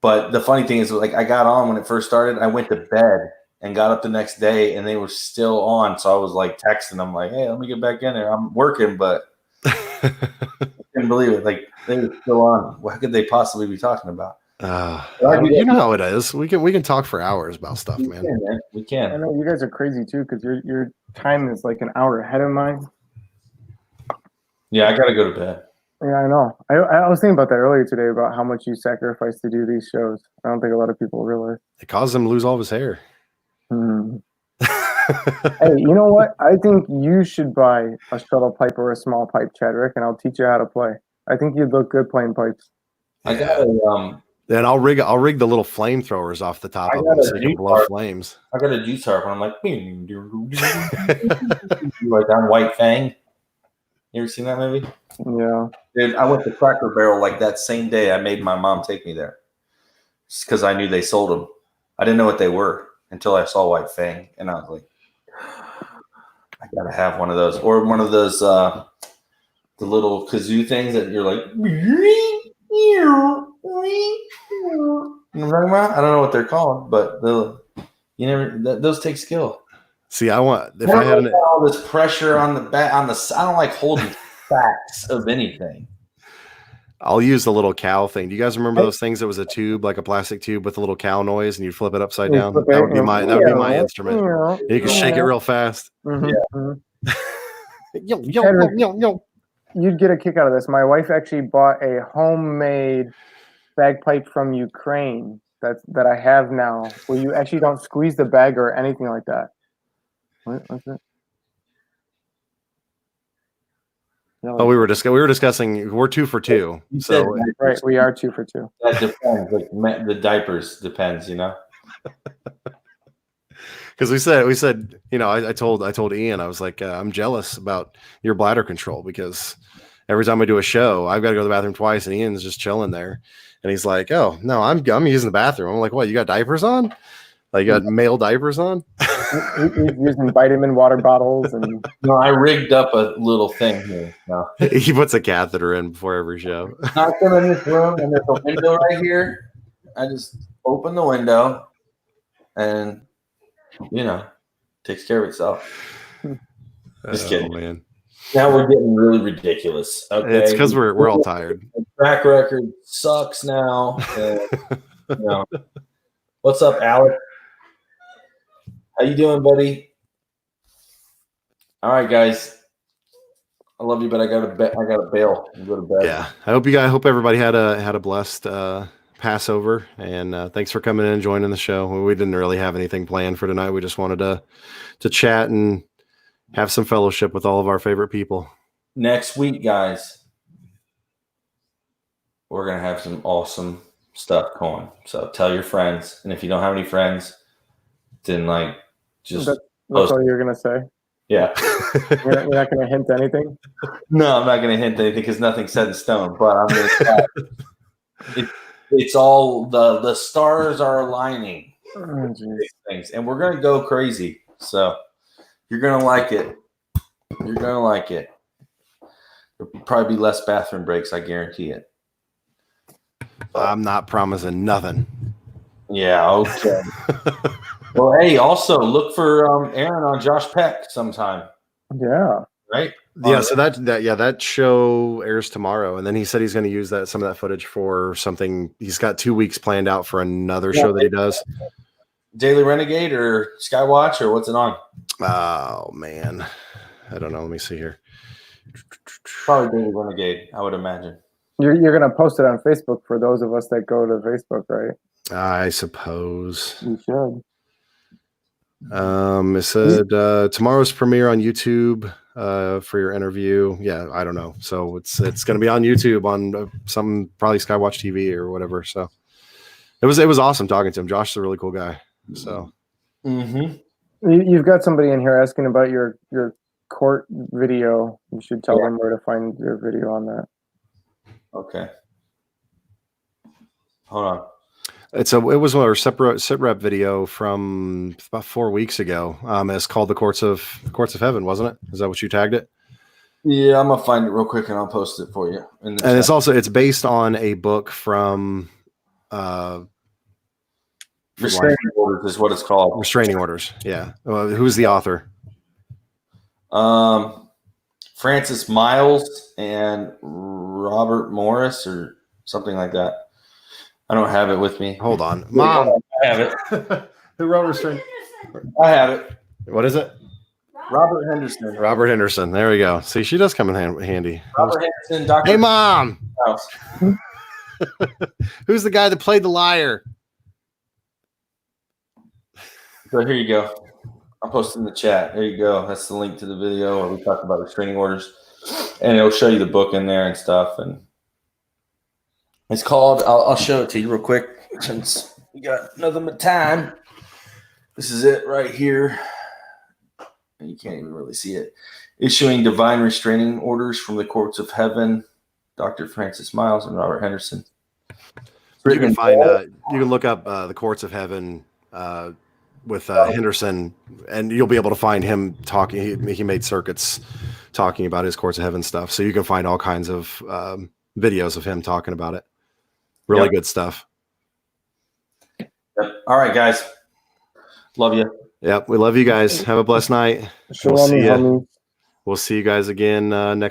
But the funny thing is, like, I got on when it first started. I went to bed and got up the next day, and they were still on. So I was like texting them, like, "Hey, let me get back in there. I'm working," but I couldn't believe it. Like they were still on. What could they possibly be talking about? You know how it is. We can talk for hours about stuff, man. We can. I know you guys are crazy too, because your time is like an hour ahead of mine. Yeah, I gotta go to bed. Yeah, I know. I was thinking about that earlier today about how much you sacrifice to do these shows. I don't think a lot of people realize. It caused him to lose all of his hair. Hey, you know what? I think you should buy a shuttle pipe or a small pipe, Chadwick, and I'll teach you how to play. I think you'd look good playing pipes. I got a Then I'll rig the little flamethrowers off the top of them so you can blow flames. I got a juice harp and I'm like, like on White Fang. You ever seen that movie? Yeah. Dude, I went to Cracker Barrel like that same day. I made my mom take me there just because I knew they sold them. I didn't know what they were until I saw White Fang, and I was like, I gotta have one of those, or one of those the little kazoo things that you're like, you know what I'm talking about? I don't know what they're called, but those take skill. See, I want if I I don't had like all this pressure on the back I don't like holding facts of anything. I'll use the little cow thing. Do you guys remember those things? It was a tube, like a plastic tube with a little cow noise, and you flip it upside down. That would be my instrument. And you can shake it real fast. You'd get a kick out of this. My wife actually bought a homemade bagpipe from Ukraine that I have now, where you actually don't squeeze the bag or anything like that. What's it? Oh, we were discussing. We're 2 for 2. So right, we are 2 for 2. That depends. Like the diapers depends, you know. Because we said, you know, I told Ian, I was like, I'm jealous about your bladder control because every time I do a show, I've got to go to the bathroom twice, and Ian's just chilling there, and he's like, oh no, I'm using the bathroom. I'm like, what? You got diapers on? Like you got male diapers on? He's using vitamin water bottles and. No, I rigged up a little thing here. No. He puts a catheter in before every show. I come in this room and there's a window right here. I just open the window, and you know, takes care of itself. Just kidding, man. Now we're getting really ridiculous. Okay, It's because we're all tired. The track record sucks now. And, you know. What's up, Alex? How you doing, buddy? All right, guys. I love you, but I gotta bail and go to bed. Yeah, I hope everybody had a blessed Passover, and thanks for coming in and joining the show. We didn't really have anything planned for tonight. We just wanted to chat and have some fellowship with all of our favorite people. Next week, guys, we're gonna have some awesome stuff going. So tell your friends, and if you don't have any friends, then like just that's all you're gonna say. Yeah. You're not gonna hint anything. No, I'm not gonna hint anything because nothing's set in stone. But I'm gonna. It's all the stars are aligning. Oh, things, and we're gonna go crazy. So you're gonna like it. You're gonna like it. There'll probably be less bathroom breaks. I guarantee it. I'm not promising nothing. Yeah, okay. Well, hey, also look for Aaron on Josh Peck sometime. Yeah. Right? Yeah, so that show airs tomorrow, and then he said he's going to use some of that footage for something. He's got 2 weeks planned out for another show that he does. Daily Renegade or Skywatch, or what's it on? Oh man, I don't know. Let me see here. Probably Daily Renegade, I would imagine. You're gonna post it on Facebook for those of us that go to Facebook, right? I suppose you should. It said tomorrow's premiere on YouTube for your interview. Yeah, I don't know. So it's going to be on YouTube on some probably Skywatch TV or whatever. So it was awesome talking to him. Josh is a really cool guy. So you've got somebody in here asking about your court video. You should tell them where to find your video on that. Okay. Hold on. It was our SITREP video from about 4 weeks ago. It's called the Courts of Heaven, wasn't it? Is that what you tagged it? Yeah, I'm gonna find it real quick and I'll post it for you. And it's based on a book from Restraining Orders is what it's called. Restraining Orders. Yeah. Who's the author? Francis Miles and Robert Morris or something like that. I don't have it with me. Hold on. Mom. I have it. Who wrote Restraining? I have it. What is it? Robert Henderson. Robert Henderson. There we go. See, she does come in handy. Robert Henderson, Dr. Hey, Mom. House. Who's the guy that played the liar? So here you go. I'll post it in the chat. There you go. That's the link to the video where we talk about restraining orders. And it'll show you the book in there and stuff. And it's called, I'll show it to you real quick since we got nothing but time. This is it right here. You can't even really see it. Issuing Divine Restraining Orders from the Courts of Heaven, Dr. Francis Miles and Robert Henderson. You can find, you can look up the Courts of Heaven with Henderson, and you'll be able to find him talking. He made circuits talking about his Courts of Heaven stuff, so you can find all kinds of videos of him talking about it. Really good stuff. Yep. All right, guys. Love you. Yep, we love you guys. Have a blessed night. Shalom, homies. We'll see you guys again next